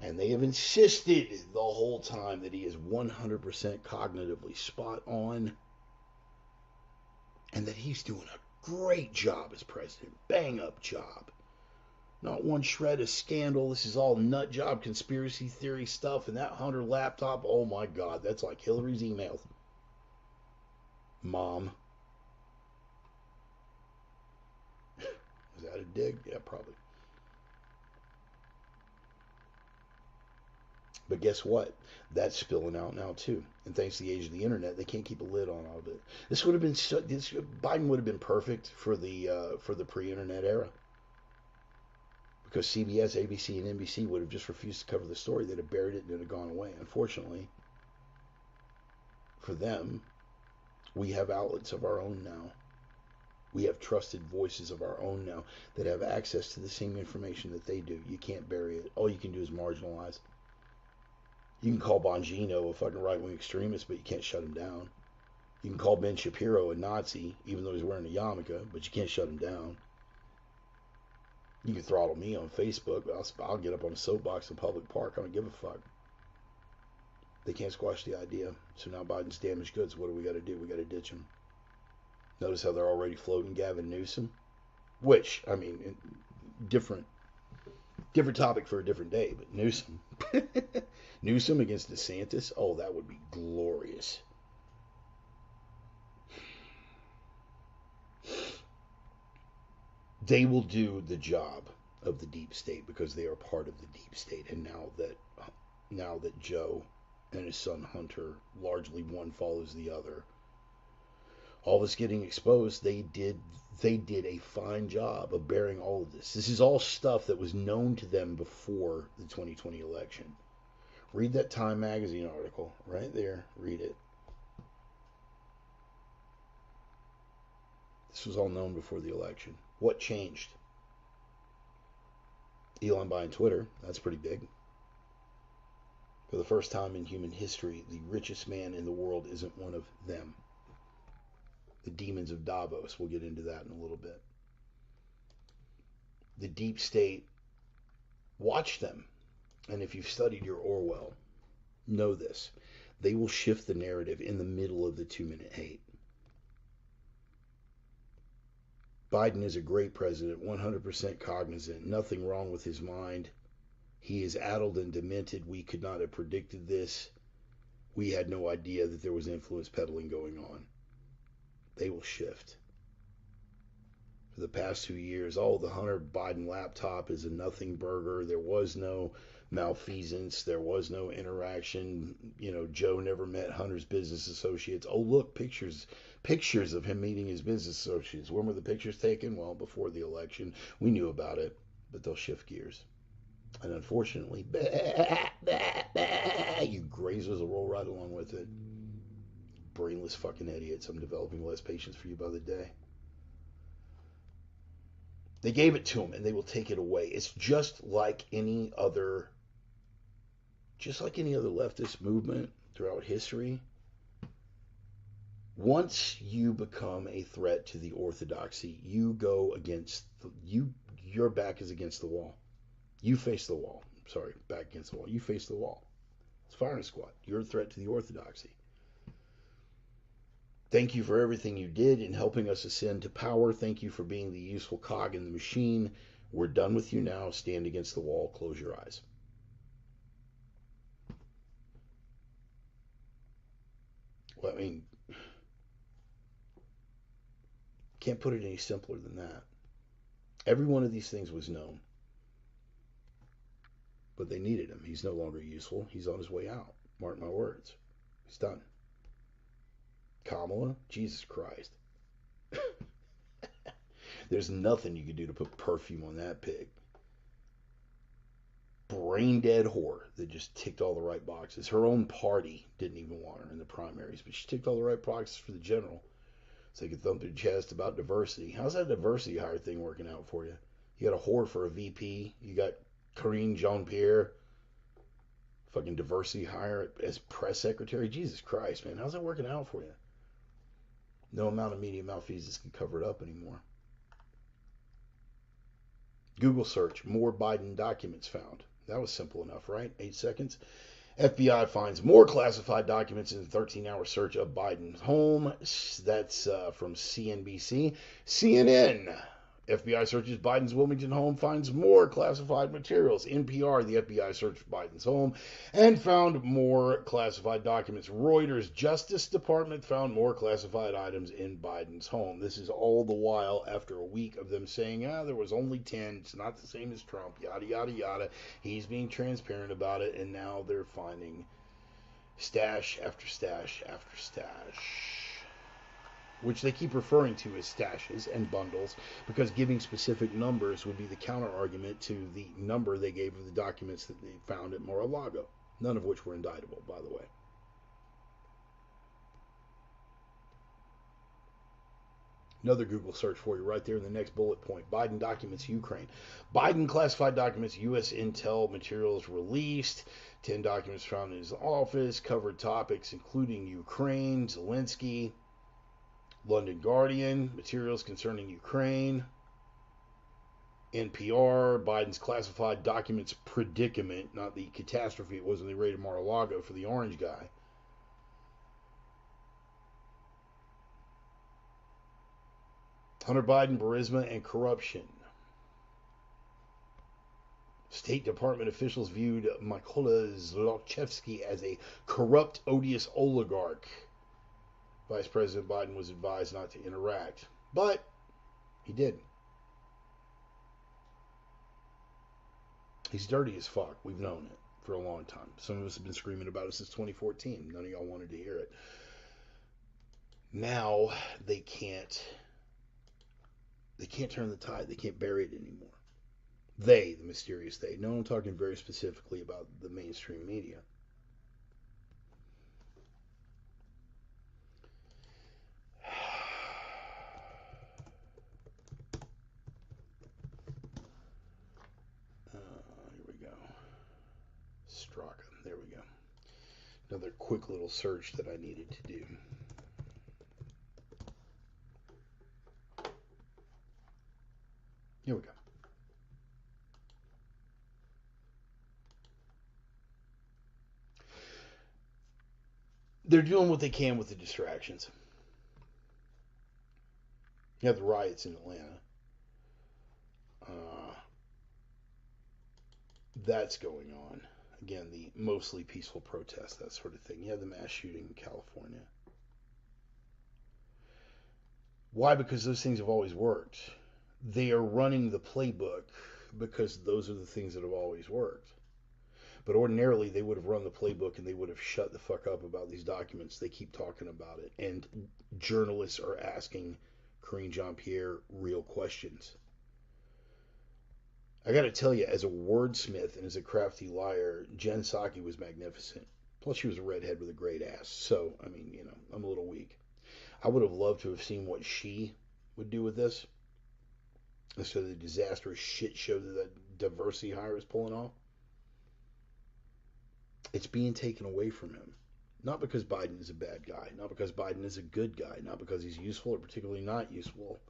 And they have insisted the whole time that he is 100% cognitively spot on. And that he's doing a great job as president. Bang up job. Not one shred of scandal. This is all nut job conspiracy theory stuff. And that Hunter laptop, oh my God, that's like Hillary's emails. Mom. Was that a dig? Yeah, probably. But guess what? That's spilling out now too. And thanks to the age of the internet, they can't keep a lid on all of it. This would have been Biden would have been perfect for the pre-internet era. Because CBS, ABC, and NBC would have just refused to cover the story. They'd have buried it and it would have gone away. Unfortunately, for them, we have outlets of our own now. We have trusted voices of our own now that have access to the same information that they do. You can't bury it. All you can do is marginalize. You can call Bongino a fucking right-wing extremist, but you can't shut him down. You can call Ben Shapiro a Nazi, even though he's wearing a yarmulke, but you can't shut him down. You can throttle me on Facebook, but I'll get up on a soapbox in public park. I don't give a fuck. They can't squash the idea. So now Biden's damaged goods. What do we got to do? We got to ditch him. Notice how they're already floating Gavin Newsom? Which, I mean, different topic for a different day, but Newsom. Newsom against DeSantis? Oh, that would be glorious. They will do the job of the deep state because they are part of the deep state. And now that Joe and his son Hunter, largely one follows the other, all this getting exposed, they did a fine job of bearing all of this. This is all stuff that was known to them before the 2020 election. Read that Time magazine article right there. Read it. This was all known before the election. What changed? Elon buying Twitter. That's pretty big. For the first time in human history, the richest man in the world isn't one of them. The Demons of Davos. We'll get into that in a little bit. The deep state, watch them. And if you've studied your Orwell, know this. They will shift the narrative in the middle of the 2-minute hate. Biden is a great president, 100% cognizant, nothing wrong with his mind. He is addled and demented. We could not have predicted this. We had no idea that there was influence peddling going on. They will shift. For the past 2 years, the Hunter Biden laptop is a nothing burger. There was no malfeasance. There was no interaction. Joe never met Hunter's business associates. Oh, look, pictures of him meeting his business associates. When were the pictures taken? Well, before the election. We knew about it, but they'll shift gears. And unfortunately, you grazers will roll right along with it. Brainless fucking idiots. I'm developing less patience for you by the day. They gave it to him, and they will take it away. It's just like any other leftist movement throughout history. Once you become a threat to the orthodoxy, you go against your back is against the wall. You face the wall. Sorry, back against the wall. You face the wall. It's firing squad. You're a threat to the orthodoxy. Thank you for everything you did in helping us ascend to power. Thank you for being the useful cog in the machine. We're done with you now. Stand against the wall. Close your eyes. Well, I mean, can't put it any simpler than that. Every one of these things was known. But they needed him. He's no longer useful. He's on his way out. Mark my words. He's done. Kamala, Jesus Christ. There's nothing you could do to put perfume on that pig. Brain dead whore that just ticked all the right boxes. Her own party didn't even want her in the primaries, but she ticked all the right boxes for the general. So they could thump their chest about diversity. How's that diversity hire thing working out for you? You got a whore for a VP. You got Karine Jean-Pierre, fucking diversity hire as press secretary. Jesus Christ, man. How's that working out for you? No amount of media malfeasance can cover it up anymore. Google search, more Biden documents found. That was simple enough, right? 8 seconds. FBI finds more classified documents in a 13-hour search of Biden's home. That's from CNBC. CNN. FBI searches Biden's Wilmington home, finds more classified materials. NPR, the FBI searched Biden's home and found more classified documents. Reuters, Justice Department found more classified items in Biden's home. This is all the while after a week of them saying, there was only 10. It's not the same as Trump, yada, yada, yada. He's being transparent about it, and now they're finding stash after stash after stash, which they keep referring to as stashes and bundles, because giving specific numbers would be the counter-argument to the number they gave of the documents that they found at Mar-a-Lago, none of which were indictable, by the way. Another Google search for you right there in the next bullet point. Biden documents Ukraine. Biden classified documents, U.S. intel materials released. 10 documents found in his office, covered topics including Ukraine, Zelensky. London Guardian, materials concerning Ukraine. NPR, Biden's classified documents predicament, not the catastrophe it was when they raided Mar-a-Lago for the orange guy. Hunter Biden, Burisma, and corruption. State Department officials viewed Mykola Zlochevsky as a corrupt, odious oligarch. Vice President Biden was advised not to interact, but he did. He's dirty as fuck. We've known it for a long time. Some of us have been screaming about it since 2014. None of y'all wanted to hear it. Now they can't turn the tide. They can't bury it anymore. They, the mysterious they. No, I'm talking very specifically about the mainstream media. Here we go. Straka. There we go. Another quick little search that I needed to do. Here we go. They're doing what they can with the distractions. You have the riots in Atlanta. That's going on. Again, the mostly peaceful protest, that sort of thing. You have the mass shooting in California. Why? Because those things have always worked. They are running the playbook because those are the things that have always worked. But ordinarily, they would have run the playbook and they would have shut the fuck up about these documents. They keep talking about it. And journalists are asking Karine Jean-Pierre real questions. I got to tell you, as a wordsmith and as a crafty liar, Jen Psaki was magnificent. Plus, she was a redhead with a great ass. So, I mean, you know, I'm a little weak. I would have loved to have seen what she would do with this instead of the disastrous shit show that diversity hire is pulling off. It's being taken away from him. Not because Biden is a bad guy. Not because Biden is a good guy. Not because he's useful or particularly not useful.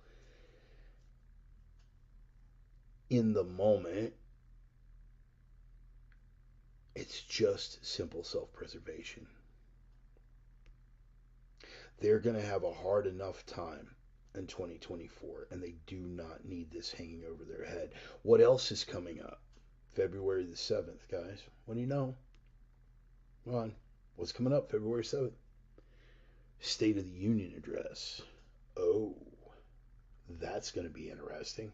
In the moment, it's just simple self-preservation. They're going to have a hard enough time in 2024, and they do not need this hanging over their head. What else is coming up? February the 7th, guys. What do you know? Come on. What's coming up February 7th? State of the Union address. Oh, that's going to be interesting.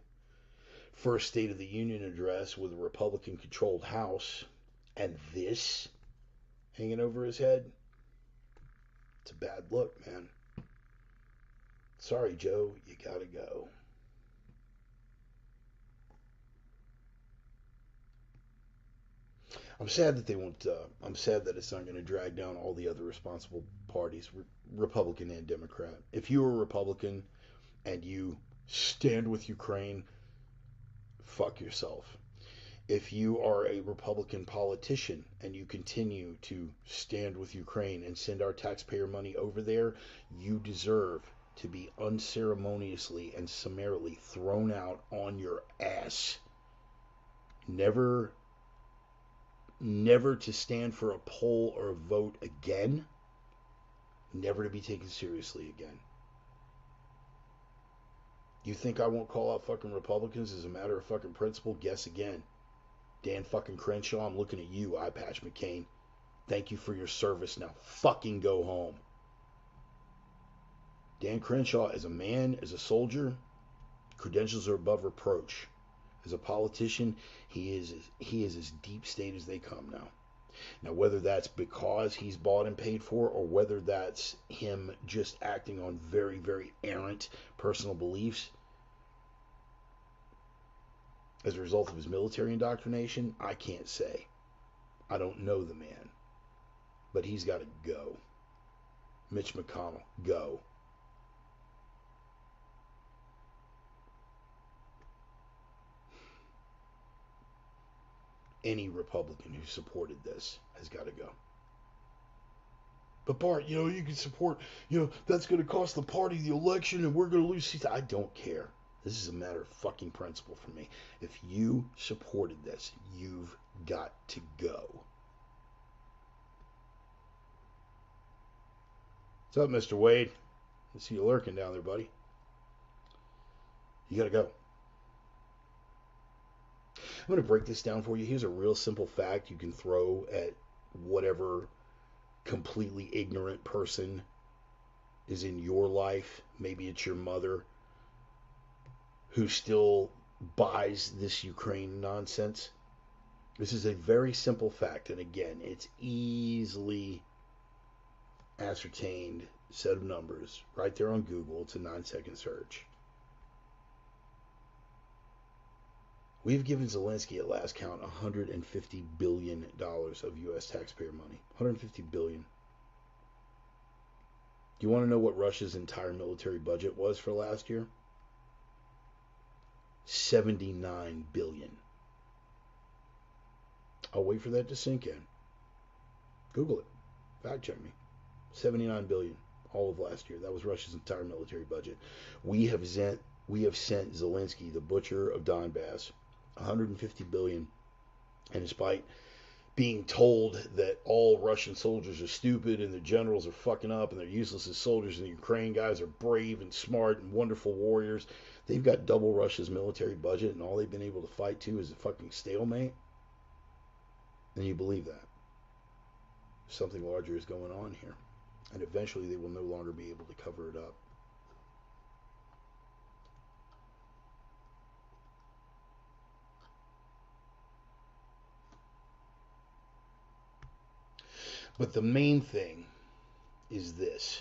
First State of the Union address with a Republican-controlled House, and this hanging over his head. It's a bad look, man. Sorry, Joe, you gotta go. I'm sad that they won't. I'm sad that it's not going to drag down all the other responsible parties, Republican and Democrat. If you are a Republican and you stand with Ukraine, fuck yourself. If you are a Republican politician and you continue to stand with Ukraine and send our taxpayer money over there, you deserve to be unceremoniously and summarily thrown out on your ass. Never to stand for a poll or a vote again. Never to be taken seriously again. You think I won't call out fucking Republicans as a matter of fucking principle? Guess again. Dan fucking Crenshaw, I'm looking at you, Eye Patch McCain. Thank you for your service. Now fucking go home. Dan Crenshaw, as a man, as a soldier, credentials are above reproach. As a politician, he is as deep state as they come now. Now, whether that's because he's bought and paid for, or whether that's him just acting on very, very errant personal beliefs as a result of his military indoctrination, I can't say. I don't know the man. But he's got to go. Mitch McConnell, go. Any Republican who supported this has got to go. But Bart, you can support, that's going to cost the party the election and we're going to lose seats. I don't care. This is a matter of fucking principle for me. If you supported this, you've got to go. What's up, Mr. Wade? I see you lurking down there, buddy. You gotta go. I'm going to break this down for you. Here's a real simple fact you can throw at whatever completely ignorant person is in your life. Maybe it's your mother who still buys this Ukraine nonsense. This is a very simple fact. And again, it's easily ascertained set of numbers right there on Google. It's a 9-second search. We've given Zelensky at last count $150 billion of U.S. taxpayer money. $150 billion. Do you want to know what Russia's entire military budget was for last year? $79 billion. I'll wait for that to sink in. Google it. Fact check me. $79 billion all of last year. That was Russia's entire military budget. We have sent Zelensky, the butcher of Donbass, $150 billion, and despite being told that all Russian soldiers are stupid and the generals are fucking up and they're useless as soldiers and the Ukraine guys are brave and smart and wonderful warriors, they've got double Russia's military budget and all they've been able to fight to is a fucking stalemate. And you believe that. Something larger is going on here. And eventually they will no longer be able to cover it up. But the main thing is this.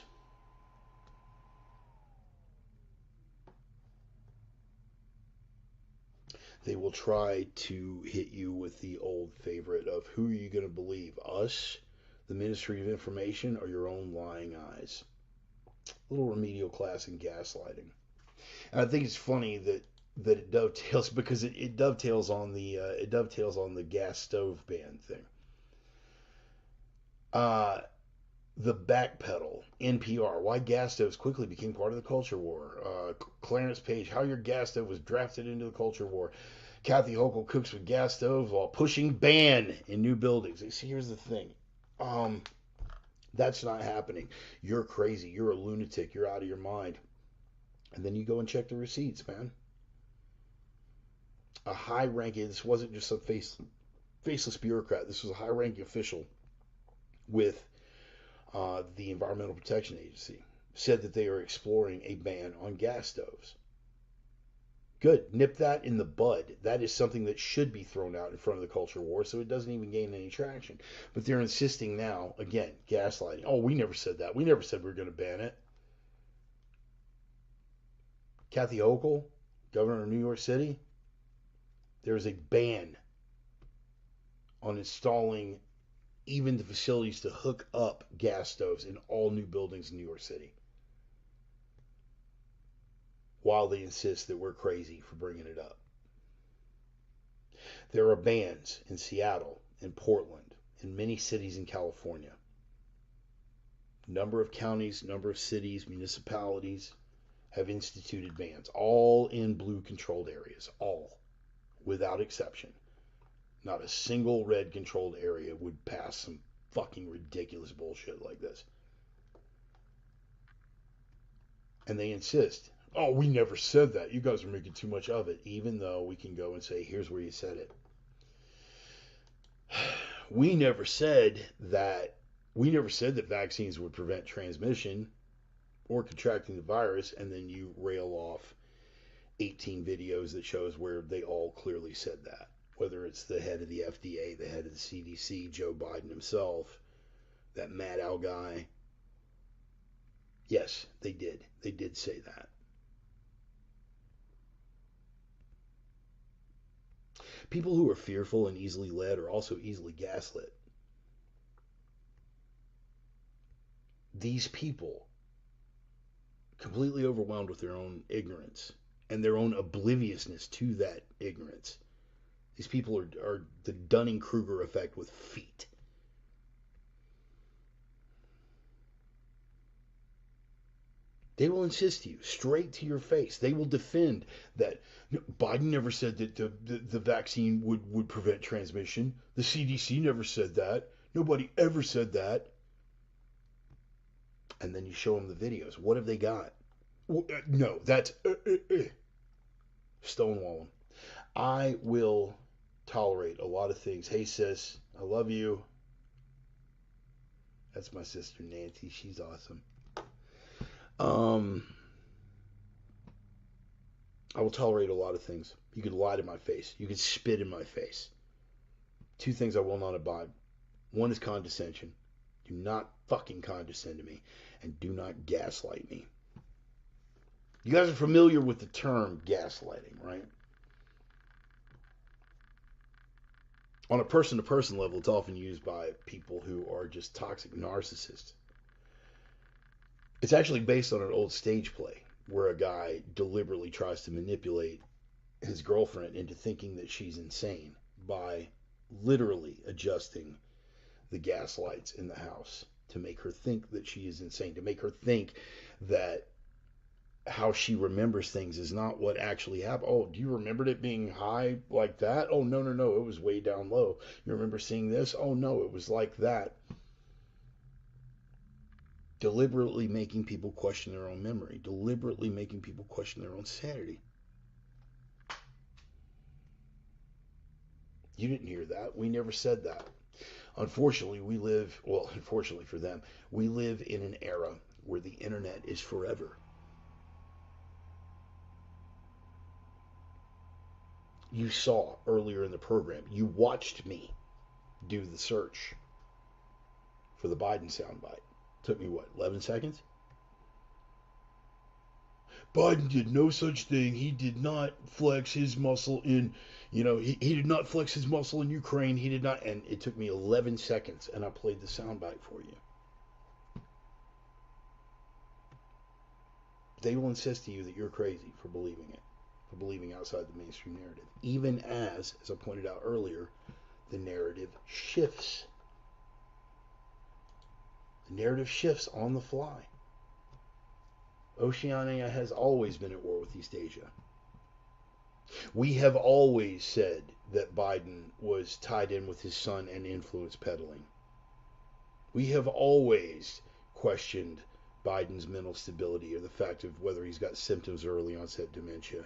They will try to hit you with the old favorite of who are you going to believe? Us, the Ministry of Information, or your own lying eyes? A little remedial class in gaslighting. And I think it's funny that it dovetails because it dovetails on the gas stove ban thing. The backpedal, NPR, why gas stoves quickly became part of the culture war. Clarence Page, how your gas stove was drafted into the culture war. Kathy Hochul cooks with gas stoves while pushing ban in new buildings. See, here's the thing. That's not happening. You're crazy. You're a lunatic. You're out of your mind. And then you go and check the receipts, man. A high-ranking, this wasn't just some faceless bureaucrat. This was a high-ranking official with the Environmental Protection Agency, said that they are exploring a ban on gas stoves. Good. Nip that in the bud. That is something that should be thrown out in front of the culture war so it doesn't even gain any traction. But they're insisting now, again, gaslighting. Oh, we never said that. We never said we were going to ban it. Kathy Hochul, governor of New York City, there is a ban on installing even the facilities to hook up gas stoves in all new buildings in New York City. While they insist that we're crazy for bringing it up. There are bans in Seattle, in Portland, in many cities in California. Number of counties, number of cities, municipalities have instituted bans, all in blue controlled areas, all, without exception. Not a single red controlled area would pass some fucking ridiculous bullshit like this. And they insist, oh, we never said that. You guys are making too much of it, even though we can go and say, here's where you said it. We never said that vaccines would prevent transmission or contracting the virus, and then you rail off 18 videos that shows where they all clearly said that. Whether it's the head of the FDA, the head of the CDC, Joe Biden himself, that Maddow guy. Yes, they did. They did say that. People who are fearful and easily led are also easily gaslit. These people, completely overwhelmed with their own ignorance and their own obliviousness to that ignorance. These people are the Dunning-Kruger effect with feet. They will insist to you, straight to your face. They will defend that Biden never said that the vaccine would prevent transmission. The CDC never said that. Nobody ever said that. And then you show them the videos. What have they got? No, that's stonewall them. I will tolerate a lot of things. Hey, sis, I love you. That's my sister Nancy. She's awesome. I will tolerate a lot of things. You could lie to my face. You could spit in my face. Two things I will not abide. One is condescension. Do not fucking condescend to me. And do not gaslight me. You guys are familiar with the term gaslighting, right? On a person-to-person level, it's often used by people who are just toxic narcissists. It's actually based on an old stage play where a guy deliberately tries to manipulate his girlfriend into thinking that she's insane by literally adjusting the gas lights in the house to make her think that she is insane, to make her think that how she remembers things is not what actually happened. Oh, do you remember it being high like that? Oh, no, it was way down low. You remember seeing this? Oh, no, it was like that. Deliberately making people question their own memory, deliberately making people question their own sanity. You didn't hear that. We never said that. Unfortunately, unfortunately for them, we live in an era where the internet is forever. You saw earlier in the program, you watched me do the search for the Biden soundbite. Took me, 11 seconds? Biden did no such thing. He did not flex his muscle in, he did not flex his muscle in Ukraine. He did not, and it took me 11 seconds, and I played the soundbite for you. They will insist to you that you're crazy for believing it, for believing outside the mainstream narrative. Even as I pointed out earlier, the narrative shifts. The narrative shifts on the fly. Oceania has always been at war with East Asia. We have always said that Biden was tied in with his son and influence peddling. We have always questioned Biden's mental stability or the fact of whether he's got symptoms of early onset dementia.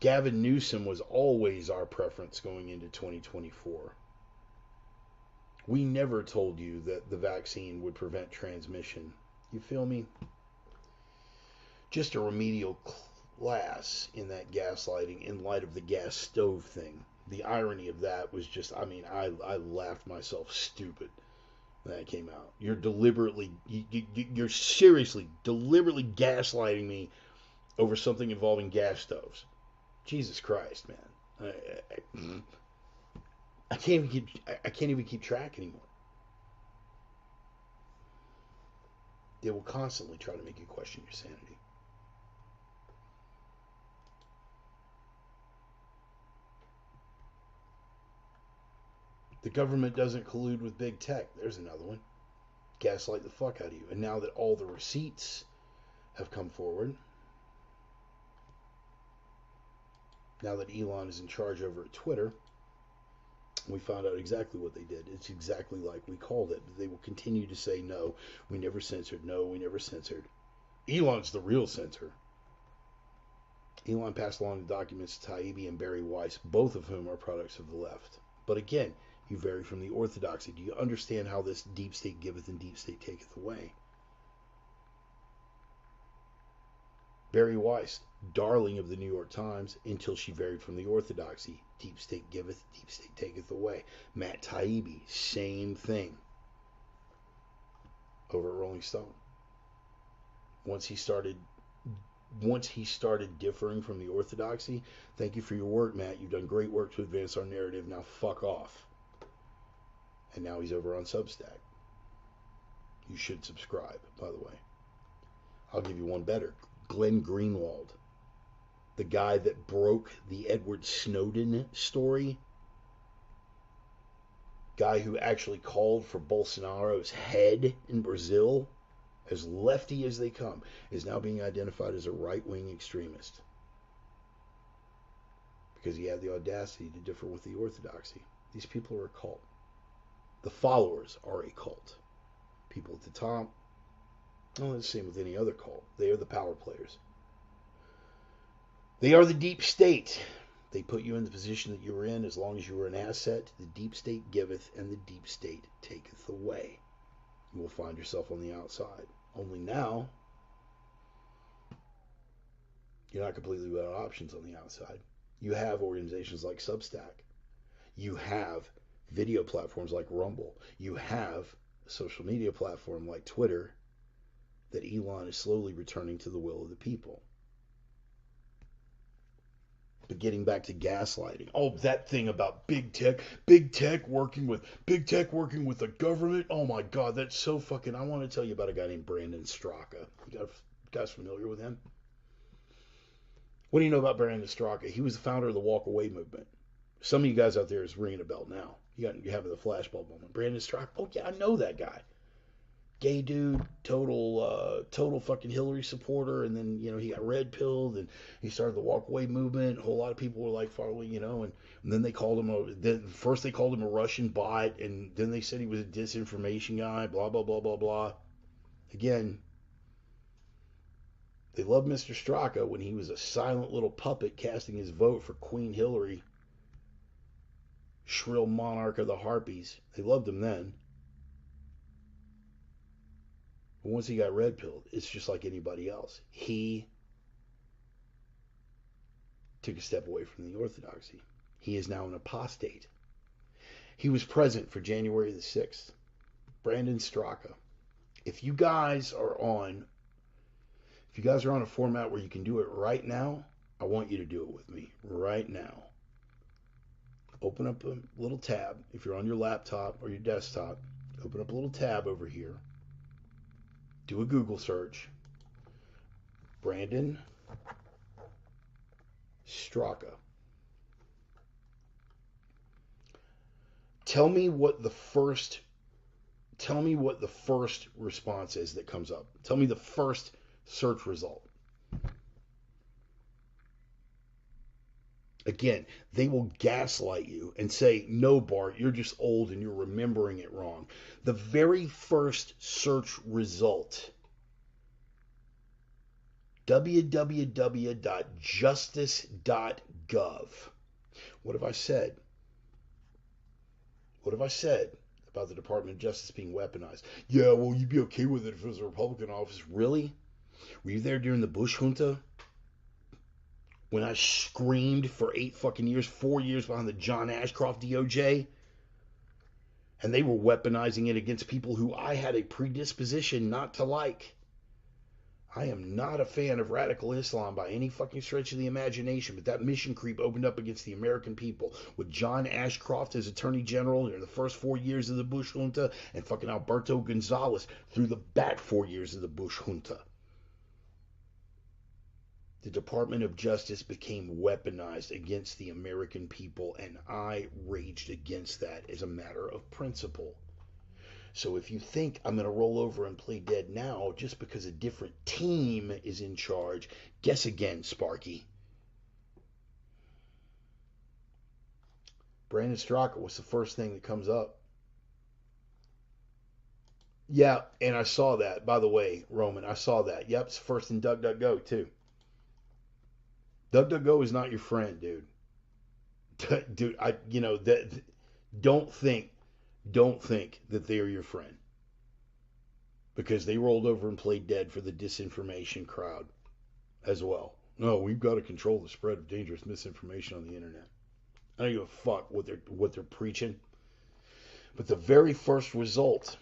Gavin Newsom was always our preference going into 2024. We never told you that the vaccine would prevent transmission. You feel me? Just a remedial class in that gaslighting in light of the gas stove thing. The irony of that was just, I laughed myself stupid when that came out. You're you're seriously, deliberately gaslighting me over something involving gas stoves. Jesus Christ, man. I can't even keep track anymore. They will constantly try to make you question your sanity. The government doesn't collude with big tech. There's another one. Gaslight the fuck out of you. And now that all the receipts have come forward, now that Elon is in charge over at Twitter, we found out exactly what they did. It's exactly like we called it. They will continue to say, no, we never censored. No, we never censored. Elon's the real censor. Elon passed along the documents to Taibbi and Barry Weiss, both of whom are products of the left. But again, you vary from the orthodoxy. Do you understand how this deep state giveth and deep state taketh away? Barry Weiss, darling of the New York Times, until she varied from the orthodoxy. Deep state giveth, deep state taketh away. Matt Taibbi, same thing. Over at Rolling Stone. Once he started differing from the orthodoxy, thank you for your work, Matt. You've done great work to advance our narrative. Now fuck off. And now he's over on Substack. You should subscribe, by the way. I'll give you one better. Glenn Greenwald, the guy that broke the Edward Snowden story, guy who actually called for Bolsonaro's head in Brazil, as lefty as they come, is now being identified as a right-wing extremist because he had the audacity to differ with the orthodoxy. These people are a cult. The followers are a cult. People at the top, well, it's the same with any other cult. They are the power players. They are the deep state. They put you in the position that you were in as long as you were an asset. The deep state giveth and the deep state taketh away. You will find yourself on the outside. Only now, you're not completely without options on the outside. You have organizations like Substack. You have video platforms like Rumble. You have a social media platform like Twitter that Elon is slowly returning to the will of the people. But getting back to gaslighting, oh, that thing about big tech working with the government. Oh my God, that's so fucking. I want to tell you about a guy named Brandon Straka. You guys familiar with him? What do you know about Brandon Straka? He was the founder of the Walk Away movement. Some of you guys out there is ringing a bell now. You're having the flashbulb moment. Brandon Straka. Oh yeah, I know that guy. Gay dude, total fucking Hillary supporter, and then he got red pilled, and he started the Walk Away movement. A whole lot of people were like following, and then they called him first they called him a Russian bot, and then they said he was a disinformation guy. Blah blah blah blah blah. Again, they loved Mr. Straka when he was a silent little puppet casting his vote for Queen Hillary, shrill monarch of the harpies. They loved him then. But once he got red pilled, it's just like anybody else. He took a step away from the orthodoxy. He is now an apostate. He was present for January the 6th. Brandon Straka. If you guys are on a format where you can do it right now, I want you to do it with me right now. Open up a little tab. If you're on your laptop or your desktop, open up a little tab over here. Do a Google search. Brandon Straka. Tell me what the first response is that comes up. Tell me the first search result. Again, they will gaslight you and say, no, Bart, you're just old and you're remembering it wrong. The very first search result, www.justice.gov. What have I said? What have I said about the Department of Justice being weaponized? Yeah, well, you'd be okay with it if it was a Republican office. Really? Were you there during the Bush junta? When I screamed for 8 fucking years, 4 years behind the John Ashcroft DOJ, and they were weaponizing it against people who I had a predisposition not to like. I am not a fan of radical Islam by any fucking stretch of the imagination, but that mission creep opened up against the American people with John Ashcroft as Attorney General in the first 4 years of the Bush junta, and fucking Alberto Gonzales through the back 4 years of the Bush junta. The Department of Justice became weaponized against the American people, and I raged against that as a matter of principle. So if you think I'm going to roll over and play dead now just because a different team is in charge, guess again, Sparky. Brandon Straka was the first thing that comes up. Yeah, and I saw that, by the way, Roman. I saw that. Yep, it's first in DuckDuckGo, too. DuckDuckGo is not your friend, dude. Dude, don't think that they are your friend, because they rolled over and played dead for the disinformation crowd as well. No, we've got to control the spread of dangerous misinformation on the internet. I don't give a fuck what they're preaching. But the very first result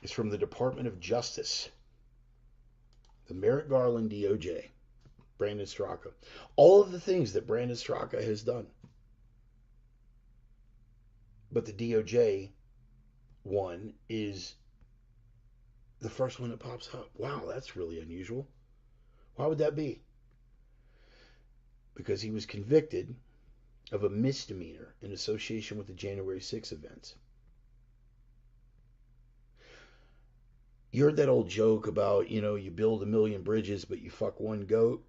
is from the Department of Justice, the Merrick Garland DOJ. Brandon Straka. All of the things that Brandon Straka has done. But the DOJ one is the first one that pops up. Wow, that's really unusual. Why would that be? Because he was convicted of a misdemeanor in association with the January 6 events. You heard that old joke about, you build a million bridges, but you fuck one goat?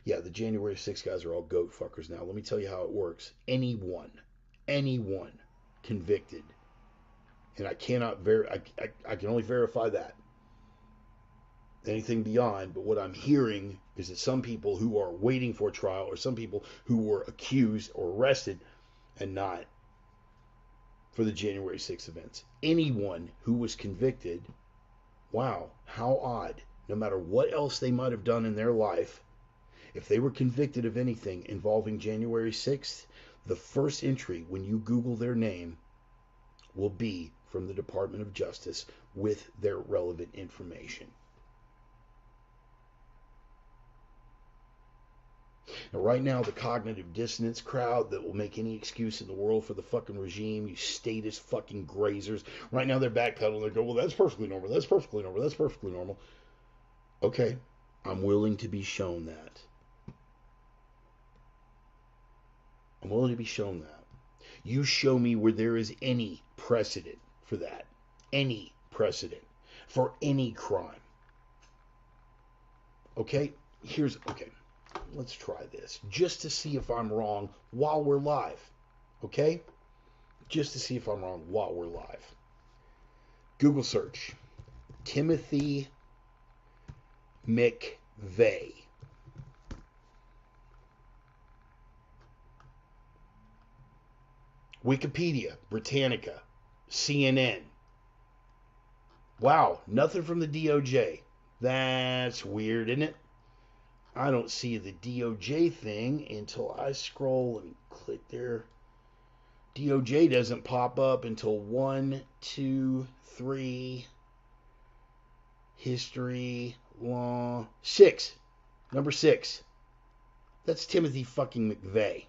Yeah, the January 6th guys are all goat fuckers now. Let me tell you how it works. Anyone convicted, and I cannot I can only verify that. Anything beyond, but what I'm hearing is that some people who are waiting for trial, or some people who were accused or arrested and not for the January 6th events, anyone who was convicted, wow, how odd. No matter what else they might have done in their life, if they were convicted of anything involving January 6th, the first entry when you Google their name will be from the Department of Justice with their relevant information. Now, right now, the cognitive dissonance crowd that will make any excuse in the world for the fucking regime, you statist fucking grazers, right now they're backpedaling. They go, well, that's perfectly normal. That's perfectly normal. That's perfectly normal. Okay, I'm willing to be shown that. I'm willing to be shown that. You show me where there is any precedent for that. Any precedent for any crime. Okay? Okay. Let's try this. Just to see if I'm wrong while we're live. Okay? Just to see if I'm wrong while we're live. Google search. Timothy McVeigh. Wikipedia, Britannica, CNN. Wow, nothing from the DOJ. That's weird, isn't it? I don't see the DOJ thing until I scroll. Let me click there. DOJ doesn't pop up until 1, 2, 3. History, law, 6. Number 6. That's Timothy fucking McVeigh.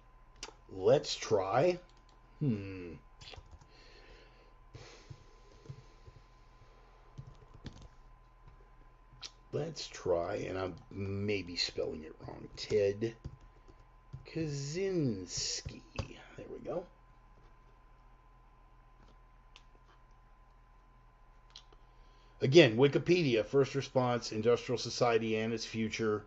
Let's try. Let's try, and I'm maybe spelling it wrong. Ted Kaczynski. There we go. Again, Wikipedia, first response, industrial society and its future.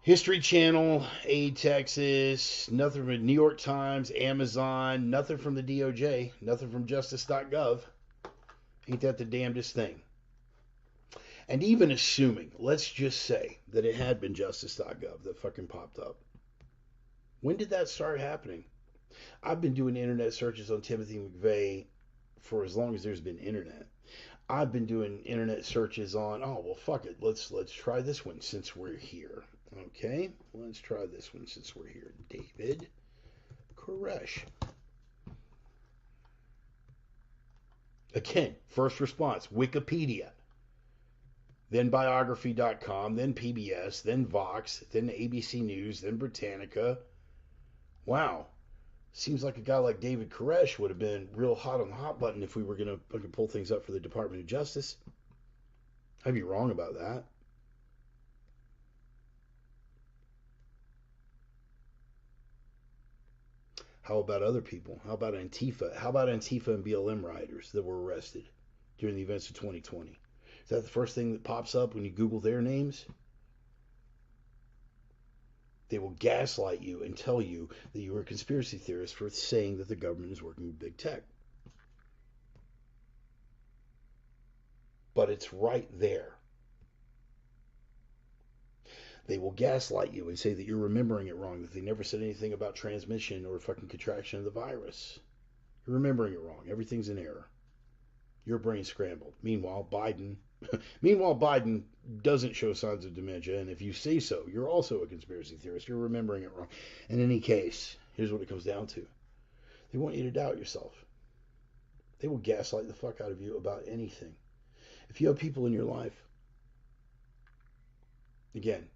History Channel, Aid Texas, nothing from the New York Times, Amazon, nothing from the DOJ, nothing from justice.gov. Ain't that the damnedest thing? And even assuming, let's just say that it had been justice.gov that fucking popped up. When did that start happening? I've been doing internet searches on Timothy McVeigh for as long as there's been internet. I've been doing internet searches on, oh, well, fuck it. Let's try this one since we're here. Okay, let's try this one since we're here. David Koresh. Again, first response, Wikipedia. Then biography.com, then PBS, then Vox, then ABC News, then Britannica. Wow. Seems like a guy like David Koresh would have been real hot on the hot button if we were going to pull things up for the Department of Justice. I'd be wrong about that. How about other people? How about Antifa? How about Antifa and BLM rioters that were arrested during the events of 2020? Is that the first thing that pops up when you Google their names? They will gaslight you and tell you that you are a conspiracy theorist for saying that the government is working with big tech. But it's right there. They will gaslight you and say that you're remembering it wrong, that they never said anything about transmission or fucking contraction of the virus. You're remembering it wrong. Everything's in error. Your brain's scrambled. Meanwhile, Biden doesn't show signs of dementia, and if you say so, you're also a conspiracy theorist. You're remembering it wrong. In any case, here's what it comes down to. They want you to doubt yourself. They will gaslight the fuck out of you about anything. If you have people in your life, again,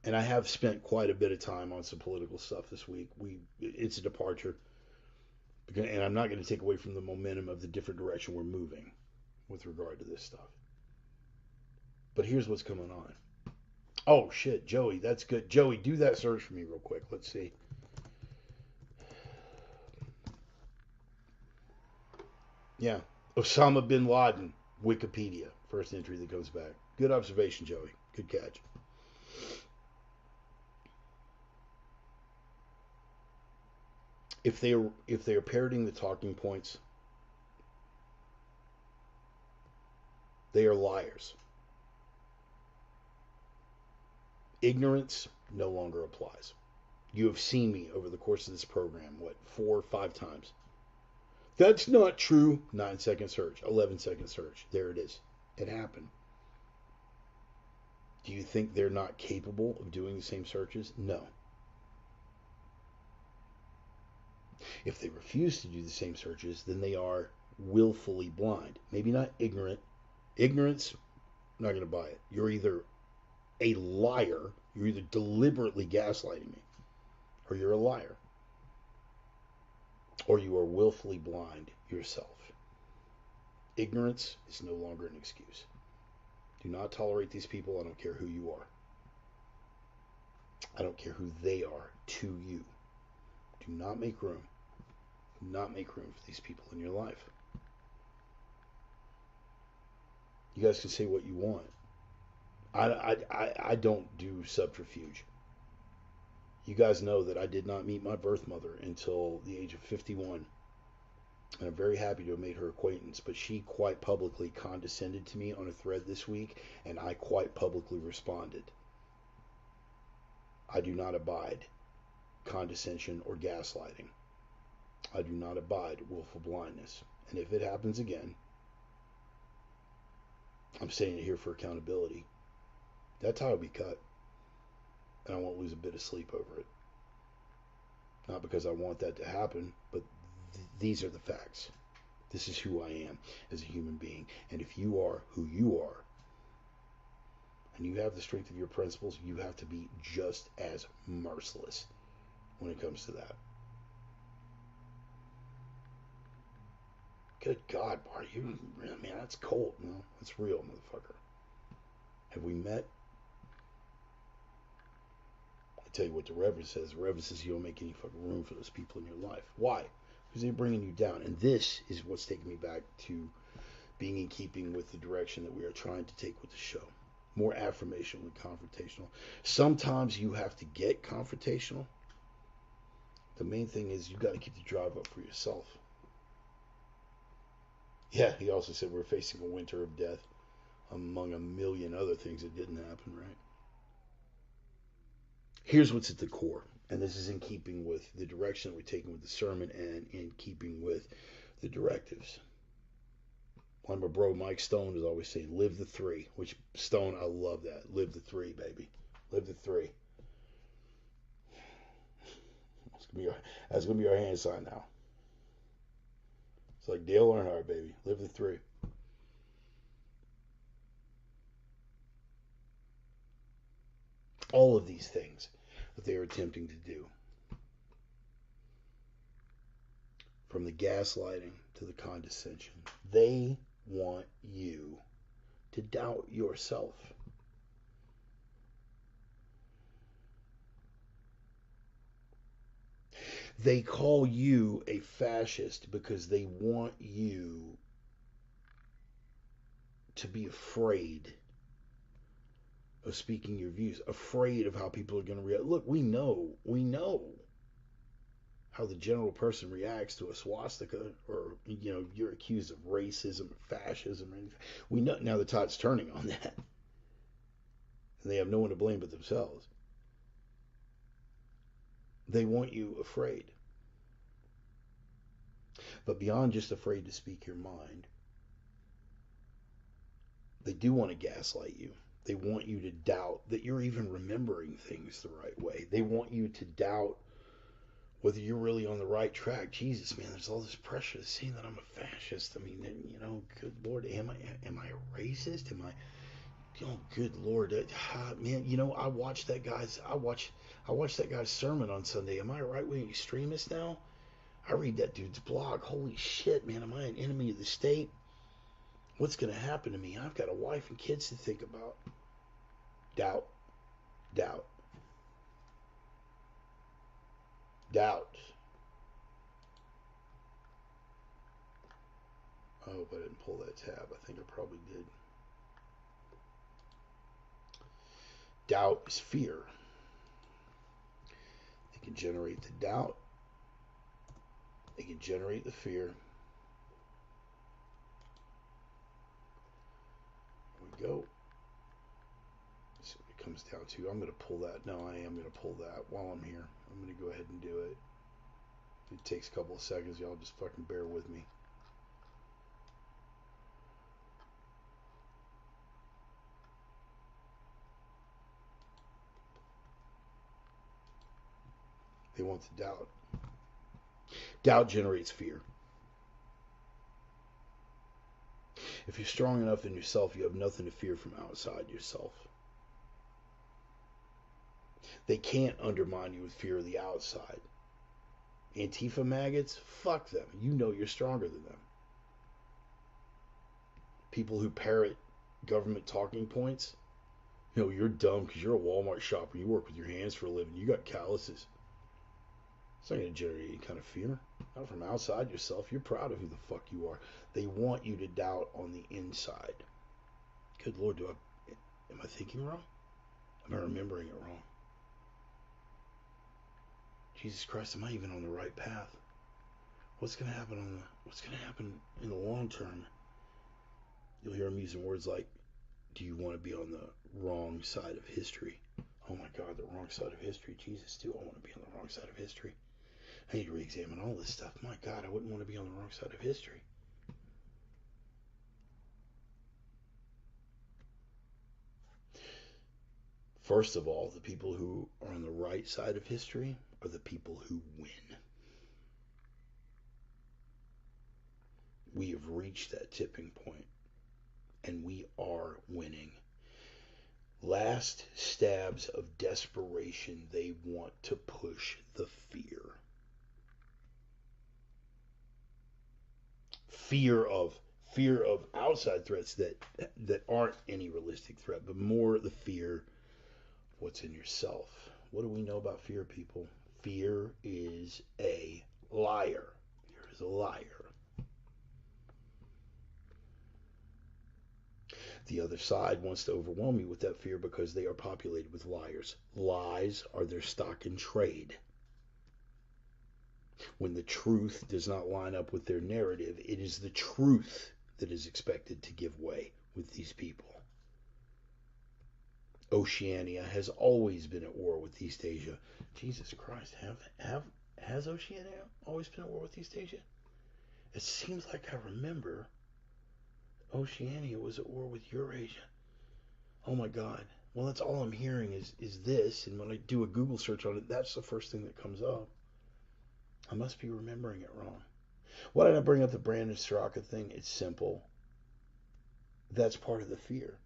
and I have spent quite a bit of time on some political stuff this week. It's a departure, and I'm not going to take away from the momentum of the different direction we're moving with regard to this stuff. But here's what's going on. Oh, shit, Joey, that's good. Joey, do that search for me real quick. Let's see. Yeah. Osama bin Laden, Wikipedia. First entry that comes back. Good observation, Joey. Good catch. If they are parroting the talking points, they are liars. Ignorance no longer applies. You have seen me over the course of this program, 4 or 5 times. That's not true. 9-second search, 11-second search. There it is. It happened. Do you think they're not capable of doing the same searches? No. If they refuse to do the same searches, then they are willfully blind. Maybe not ignorant. Ignorance, not going to buy it. You're either a liar, you're either deliberately gaslighting me, or you're a liar. Or you are willfully blind yourself. Ignorance is no longer an excuse. Do not tolerate these people. I don't care who you are. I don't care who they are to you. Do not make room. Do not make room for these people in your life. You guys can say what you want. I don't do subterfuge. You guys know that I did not meet my birth mother until the age of 51. And I'm very happy to have made her acquaintance, but she quite publicly condescended to me on a thread this week, and I quite publicly responded. I do not abide condescension or gaslighting. I do not abide willful blindness. And if it happens again, I'm saying it here for accountability. That tie will be cut. And I won't lose a bit of sleep over it. Not because I want that to happen, but these are the facts. This is who I am as a human being. And if you are who you are, and you have the strength of your principles, you have to be just as merciless when it comes to that. Good God, Bart, man, that's cold. No, that's real, motherfucker. Have we met? I tell you what the Reverend says. The Reverend says you don't make any fucking room for those people in your life. Why? Because they're bringing you down. And this is what's taking me back to being in keeping with the direction that we are trying to take with the show. More affirmational than confrontational. Sometimes you have to get confrontational. The main thing is you got to keep the drive up for yourself. Yeah, he also said we're facing a winter of death, among a million other things that didn't happen, right? Here's what's at the core, and this is in keeping with the direction that we're taking with the sermon and in keeping with the directives. Like my bro Mike Stone is always saying, live the 3, which Stone, I love that. Live the 3, baby. Live the 3. That's gonna be our hand sign now. It's like Dale Earnhardt, baby. Live the 3. All of these things that they are attempting to do, from the gaslighting to the condescension, they want you to doubt yourself. They call you a fascist because they want you to be afraid of speaking your views, afraid of how people are going to react. Look, we know how the general person reacts to a swastika, or you're accused of racism or fascism or anything. We know now the tide's turning on that, and they have no one to blame but themselves. They want you afraid. But beyond just afraid to speak your mind, they do want to gaslight you. They want you to doubt that you're even remembering things the right way. They want you to doubt whether you're really on the right track. Jesus, man, there's all this pressure to saying that I'm a fascist. I mean, good Lord, am I a racist? Am I? Oh, good Lord, man, I watched that guy's sermon on Sunday. Am I a right-wing extremist now? I read that dude's blog. Holy shit, man, am I an enemy of the state? What's going to happen to me? I've got a wife and kids to think about. Doubt. I hope I didn't pull that tab. I think I probably did. Doubt is fear. They can generate the doubt. They can generate the fear. There we go. That's what it comes down to. I'm going to pull that. No, I am going to pull that while I'm here. I'm going to go ahead and do it. It takes a couple of seconds. Y'all just fucking bear with me. They want the doubt. Doubt generates fear. If you're strong enough in yourself, you have nothing to fear from outside yourself. They can't undermine you with fear of the outside. Antifa maggots, fuck them. You know you're stronger than them. People who parrot government talking points, you know, you're dumb because you're a Walmart shopper. You work with your hands for a living. You got calluses. It's not going to generate any kind of fear. Not from outside yourself. You're proud of who the fuck you are. They want you to doubt on the inside. Good Lord, am I thinking wrong? Am I remembering it wrong? Jesus Christ, am I even on the right path? What's going to happen in the long term? You'll hear them using words like, do you want to be on the wrong side of history? Oh my God, the wrong side of history. Jesus, do I want to be on the wrong side of history? I need to re-examine all this stuff. My God, I wouldn't want to be on the wrong side of history. First of all, the people who are on the right side of history are the people who win. We have reached that tipping point, and we are winning. Last stabs of desperation, they want to push the fear. Fear of outside threats that aren't any realistic threat, but more the fear of what's in yourself. What do we know about fear, people? Fear is a liar. Fear is a liar. The other side wants to overwhelm you with that fear because they are populated with liars. Lies are their stock in trade. When the truth does not line up with their narrative, it is the truth that is expected to give way with these people. Oceania has always been at war with East Asia. Jesus Christ, has Oceania always been at war with East Asia? It seems like I remember Oceania was at war with Eurasia. Oh my God. Well, that's all I'm hearing is this, and when I do a Google search on it, that's the first thing that comes up. I must be remembering it wrong. Why did I bring up the Brandon Straka thing? It's simple. That's part of the fear.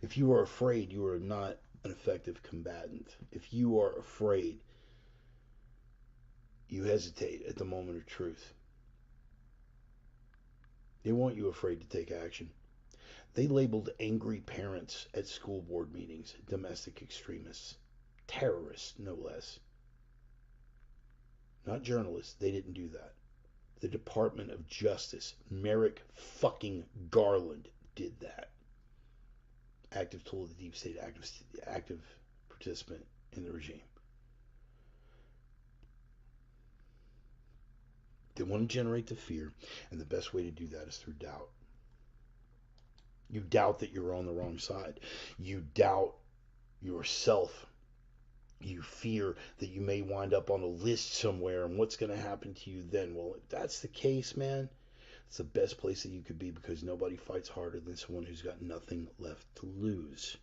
If you are afraid, you are not an effective combatant. If you are afraid, you hesitate at the moment of truth. They want you afraid to take action. They labeled angry parents at school board meetings domestic extremists. Terrorists, no less. Not journalists. They didn't do that. The Department of Justice, Merrick fucking Garland, did that. Active tool of the deep state, active participant in the regime. They want to generate the fear, and the best way to do that is through doubt. You doubt that you're on the wrong side. You doubt yourself. You fear that you may wind up on a list somewhere, and what's going to happen to you then? Well, if that's the case, man, it's the best place that you could be, because nobody fights harder than someone who's got nothing left to lose.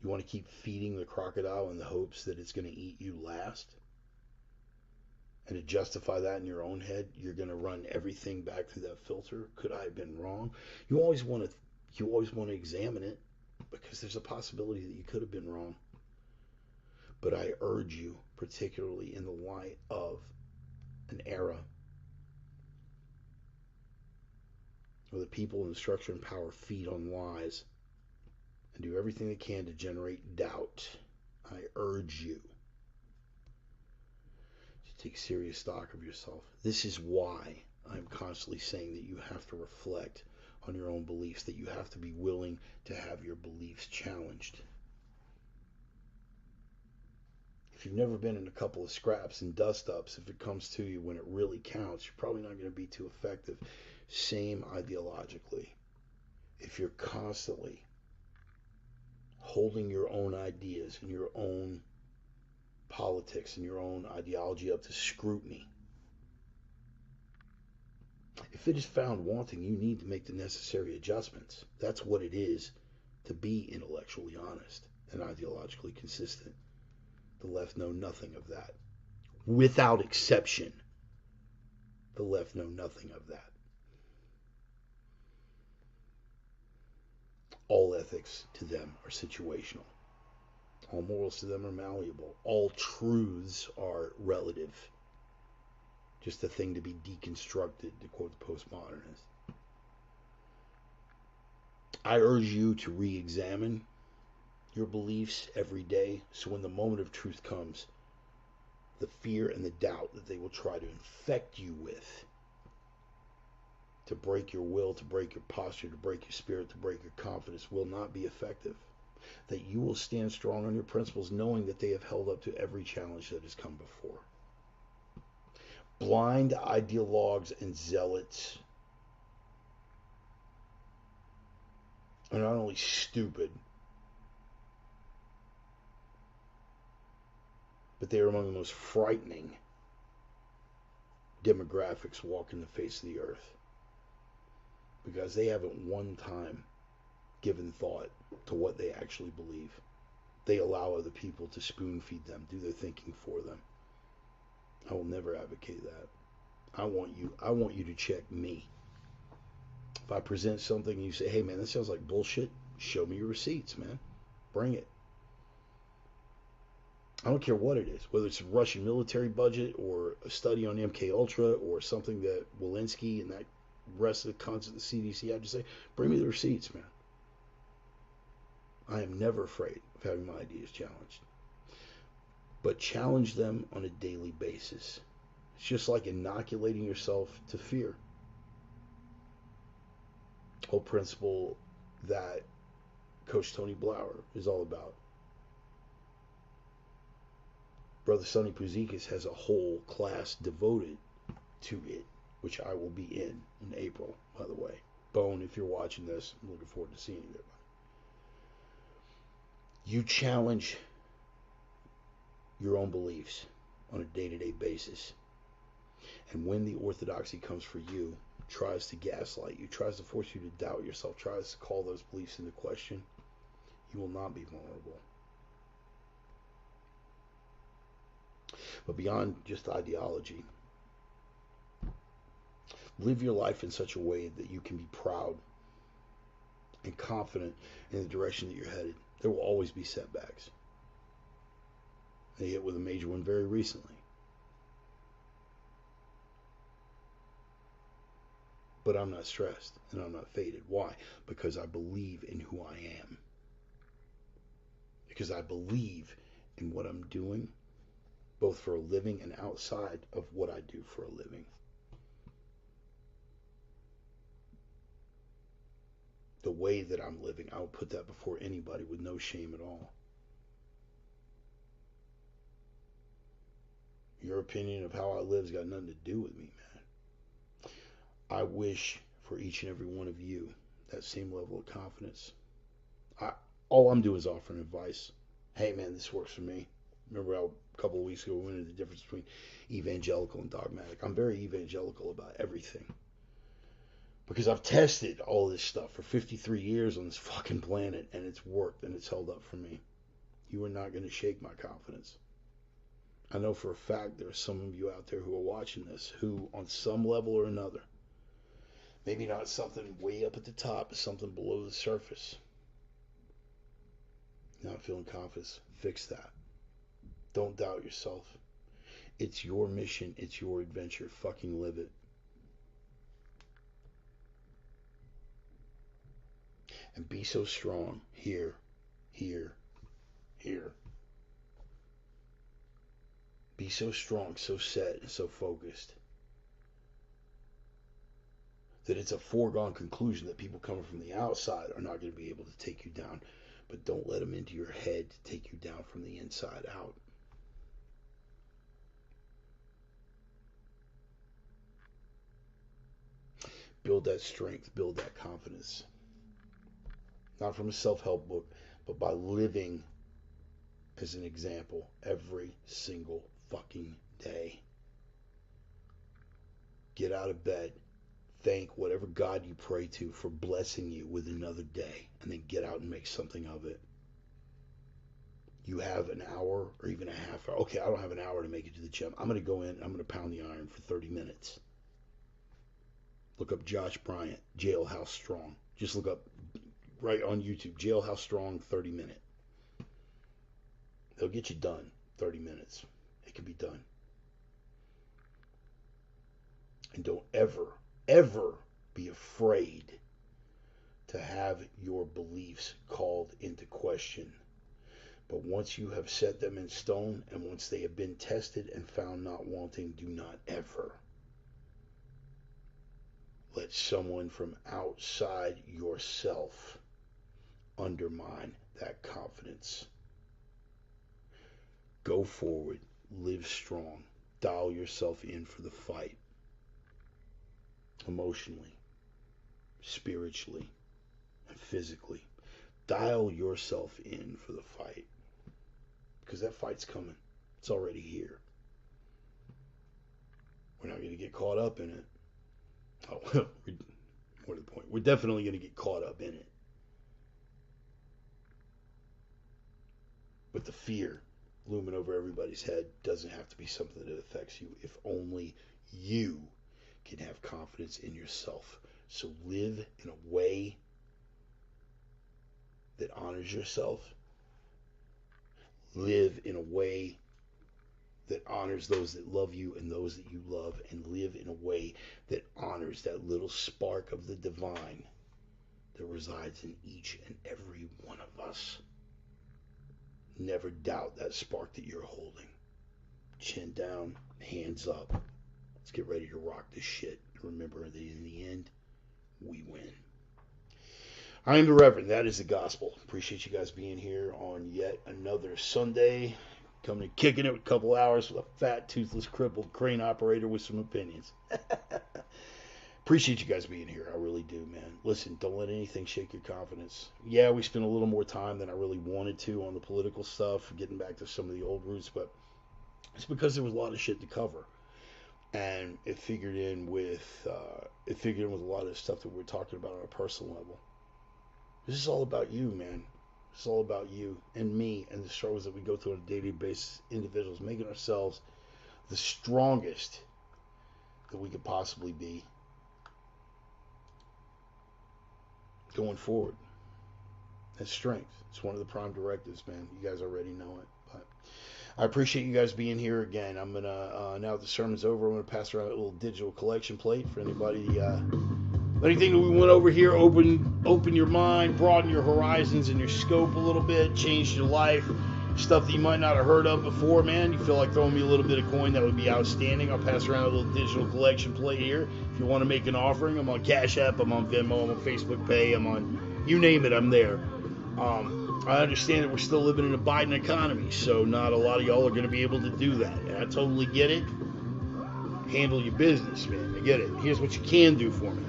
You want to keep feeding the crocodile in the hopes that it's going to eat you last? And to justify that in your own head, you're going to run everything back through that filter. Could I have been wrong? You always want to examine it, because there's a possibility that you could have been wrong. But I urge you, particularly in the light of an era where the people in the structure and power feed on lies and do everything they can to generate doubt. I urge you to take serious stock of yourself. This is why I'm constantly saying that you have to reflect on your own beliefs, that you have to be willing to have your beliefs challenged. If you've never been in a couple of scraps and dust-ups, if it comes to you when it really counts, you're probably not going to be too effective. Same ideologically. If you're constantly holding your own ideas and your own politics and your own ideology up to scrutiny, if it is found wanting, you need to make the necessary adjustments. That's what it is to be intellectually honest and ideologically consistent. The left know nothing of that. Without exception, the left know nothing of that. All ethics to them are situational. All morals to them are malleable. All truths are relative. Just a thing to be deconstructed, to quote the postmodernist. I urge you to re-examine your beliefs every day, so when the moment of truth comes, the fear and the doubt that they will try to infect you with, to break your will, to break your posture, to break your spirit, to break your confidence, will not be effective. That you will stand strong on your principles, knowing that they have held up to every challenge that has come before. Blind ideologues and zealots are not only stupid, but they are among the most frightening demographics walking the face of the earth, because they haven't one time given thought to what they actually believe. They allow other people to spoon feed them, do their thinking for them. I will never advocate that. I want you to check me. If I present something and you say, hey man, that sounds like bullshit, show me your receipts, man. Bring it. I don't care what it is, whether it's a Russian military budget or a study on MK Ultra or something that Walensky and that rest of the cons of the CDC had to say, bring me the receipts, man. I am never afraid of having my ideas challenged. But challenge them on a daily basis. It's just like inoculating yourself to fear. Whole principle that Coach Tony Blauer is all about. Brother Sonny Puzikas has a whole class devoted to it, which I will be in April, by the way. Bone, if you're watching this, I'm looking forward to seeing you. You challenge your own beliefs on a day-to-day basis. And when the orthodoxy comes for you, tries to gaslight you, tries to force you to doubt yourself, tries to call those beliefs into question, you will not be vulnerable. But beyond just ideology, live your life in such a way that you can be proud and confident in the direction that you're headed. There will always be setbacks. They hit with a major one very recently. But I'm not stressed and I'm not faded. Why? Because I believe in who I am. Because I believe in what I'm doing, both for a living and outside of what I do for a living. The way that I'm living, I will put that before anybody with no shame at all. Your opinion of how I live has got nothing to do with me, man. I wish for each and every one of you that same level of confidence. All I'm doing is offering advice. Hey, man, this works for me. Remember how a couple of weeks ago we went into the difference between evangelical and dogmatic. I'm very evangelical about everything. Because I've tested all this stuff for 53 years on this fucking planet, and it's worked, and it's held up for me. You are not going to shake my confidence. I know for a fact there are some of you out there who are watching this who, on some level or another, maybe not something way up at the top, but something below the surface, not feeling confidence. Fix that. Don't doubt yourself. It's your mission. It's your adventure. Fucking live it. And be so strong here here. Be so strong, so set, and so focused that it's a foregone conclusion that people coming from the outside are not going to be able to take you down. But don't let them into your head to take you down from the inside out. Build that strength, build that confidence. Not from a self-help book, but by living as an example every single fucking day. Get out of bed. Thank whatever God you pray to for blessing you with another day, and then get out and make something of it. You have an hour or even a half hour. Okay, I don't have an hour to make it to the gym. I'm going to go in, I'm going to pound the iron for 30 minutes. Look up Josh Bryant, Jailhouse Strong. Just look up right on YouTube, Jailhouse Strong 30 minute. They'll get you done. 30 minutes. It can be done. And don't ever be afraid to have your beliefs called into question. But once you have set them in stone, and once they have been tested and found not wanting, do not ever let someone from outside yourself undermine that confidence. Go forward, live strong, dial yourself in for the fight. Emotionally, spiritually, and physically. Dial yourself in for the fight. Because that fight's coming. It's already here. We're not going to get caught up in it. Oh, more to the point. We're definitely going to get caught up in it. But the fear looming over everybody's head doesn't have to be something that affects you. If only you can have confidence in yourself. So live in a way that honors yourself. Live in a way that honors those that love you and those that you love, and live in a way that honors that little spark of the divine that resides in each and every one of us. Never doubt that spark that you're holding. Chin down, hands up. Let's get ready to rock this shit. Remember that in the end, we win. I am the Reverend. That is the gospel. Appreciate you guys being here on yet another Sunday. Coming and kicking it with a couple hours with a fat, toothless, crippled crane operator with some opinions. Appreciate you guys being here. I really do, man. Listen, don't let anything shake your confidence. Yeah, we spent a little more time than I really wanted to on the political stuff, getting back to some of the old roots, but it's because there was a lot of shit to cover. And it figured in with a lot of the stuff that we're talking about on a personal level. This is all about you, man. It's all about you and me and the struggles that we go through on a daily basis. Individuals making ourselves the strongest that we could possibly be going forward. That's strength. It's one of the prime directives, man. You guys already know it. But I appreciate you guys being here again. I'm going to, now that the sermon's over, I'm going to pass around a little digital collection plate for anybody. Anything that we went over here, open your mind, broaden your horizons and your scope a little bit, change your life, stuff that you might not have heard of before, man. You feel like throwing me a little bit of coin, that would be outstanding. I'll pass around a little digital collection plate here. If you want to make an offering, I'm on Cash App, I'm on Venmo, I'm on Facebook Pay, I'm on, you name it, I'm there. I understand that we're still living in a Biden economy, so not a lot of y'all are going to be able to do that. And I totally get it. Handle your business, man. I get it. Here's what you can do for me.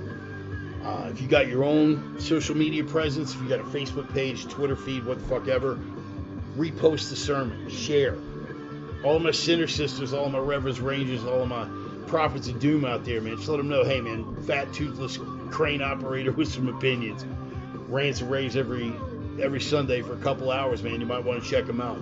If you got your own social media presence, if you got a Facebook page, Twitter feed, what the fuck ever, repost the sermon, share. All of my sinner sisters, all of my reverends, rangers, all of my prophets of doom out there, man, just let them know, hey, man, fat, toothless crane operator with some opinions. Rants and raves every Sunday for a couple hours, man. You might want to check them out.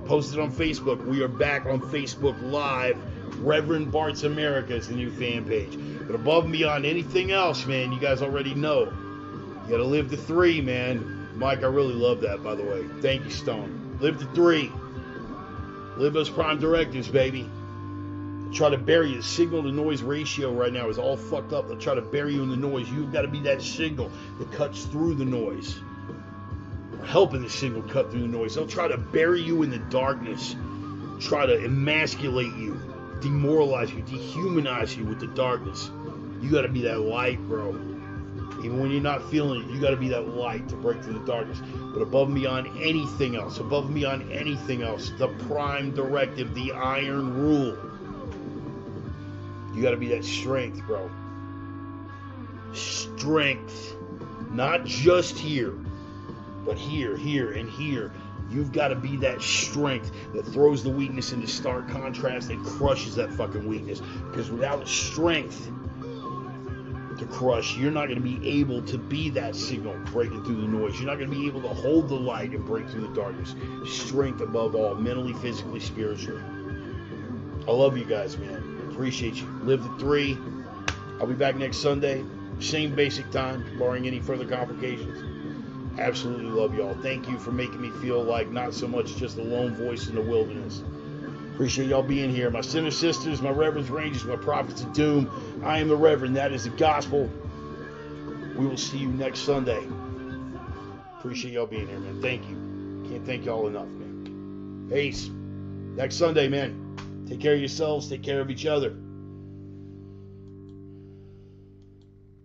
Post it on Facebook. We are back on Facebook Live. Reverend Bart's America is the new fan page. But above and beyond anything else, man, you guys already know. You got to live the 3, man. Mike, I really love that, by the way. Thank you, Stone. Live the 3. Live those prime directives, baby. Try to bury you. The signal to noise ratio right now is all fucked up. They'll try to bury you in the noise. You've got to be that signal that cuts through the noise. helping the signal cut through the noise. They'll try to bury you in the darkness, try to emasculate you, demoralize you, dehumanize you with the darkness. You got to be that light, bro. Even when you're not feeling it, you got to be that light to break through the darkness. But above and beyond anything else, the prime directive, the iron rule, you got to be that strength, bro. Strength. Not just here, but here, and here. You've got to be that strength that throws the weakness into stark contrast and crushes that fucking weakness. Because without strength to crush, you're not going to be able to be that signal breaking through the noise. You're not going to be able to hold the light and break through the darkness. Strength above all, mentally, physically, spiritually. I love you guys, man. Appreciate you. Live the 3. I'll be back next Sunday. Same basic time, barring any further complications. Absolutely love y'all. Thank you for making me feel like not so much just a lone voice in the wilderness. Appreciate y'all being here. My sinner sisters, my reverends, rangers, my prophets of doom. I am the Reverend. That is the gospel. We will see you next Sunday. Appreciate y'all being here, man. Thank you. Can't thank y'all enough, man. Peace. Next Sunday, man. Take care of yourselves. Take care of each other.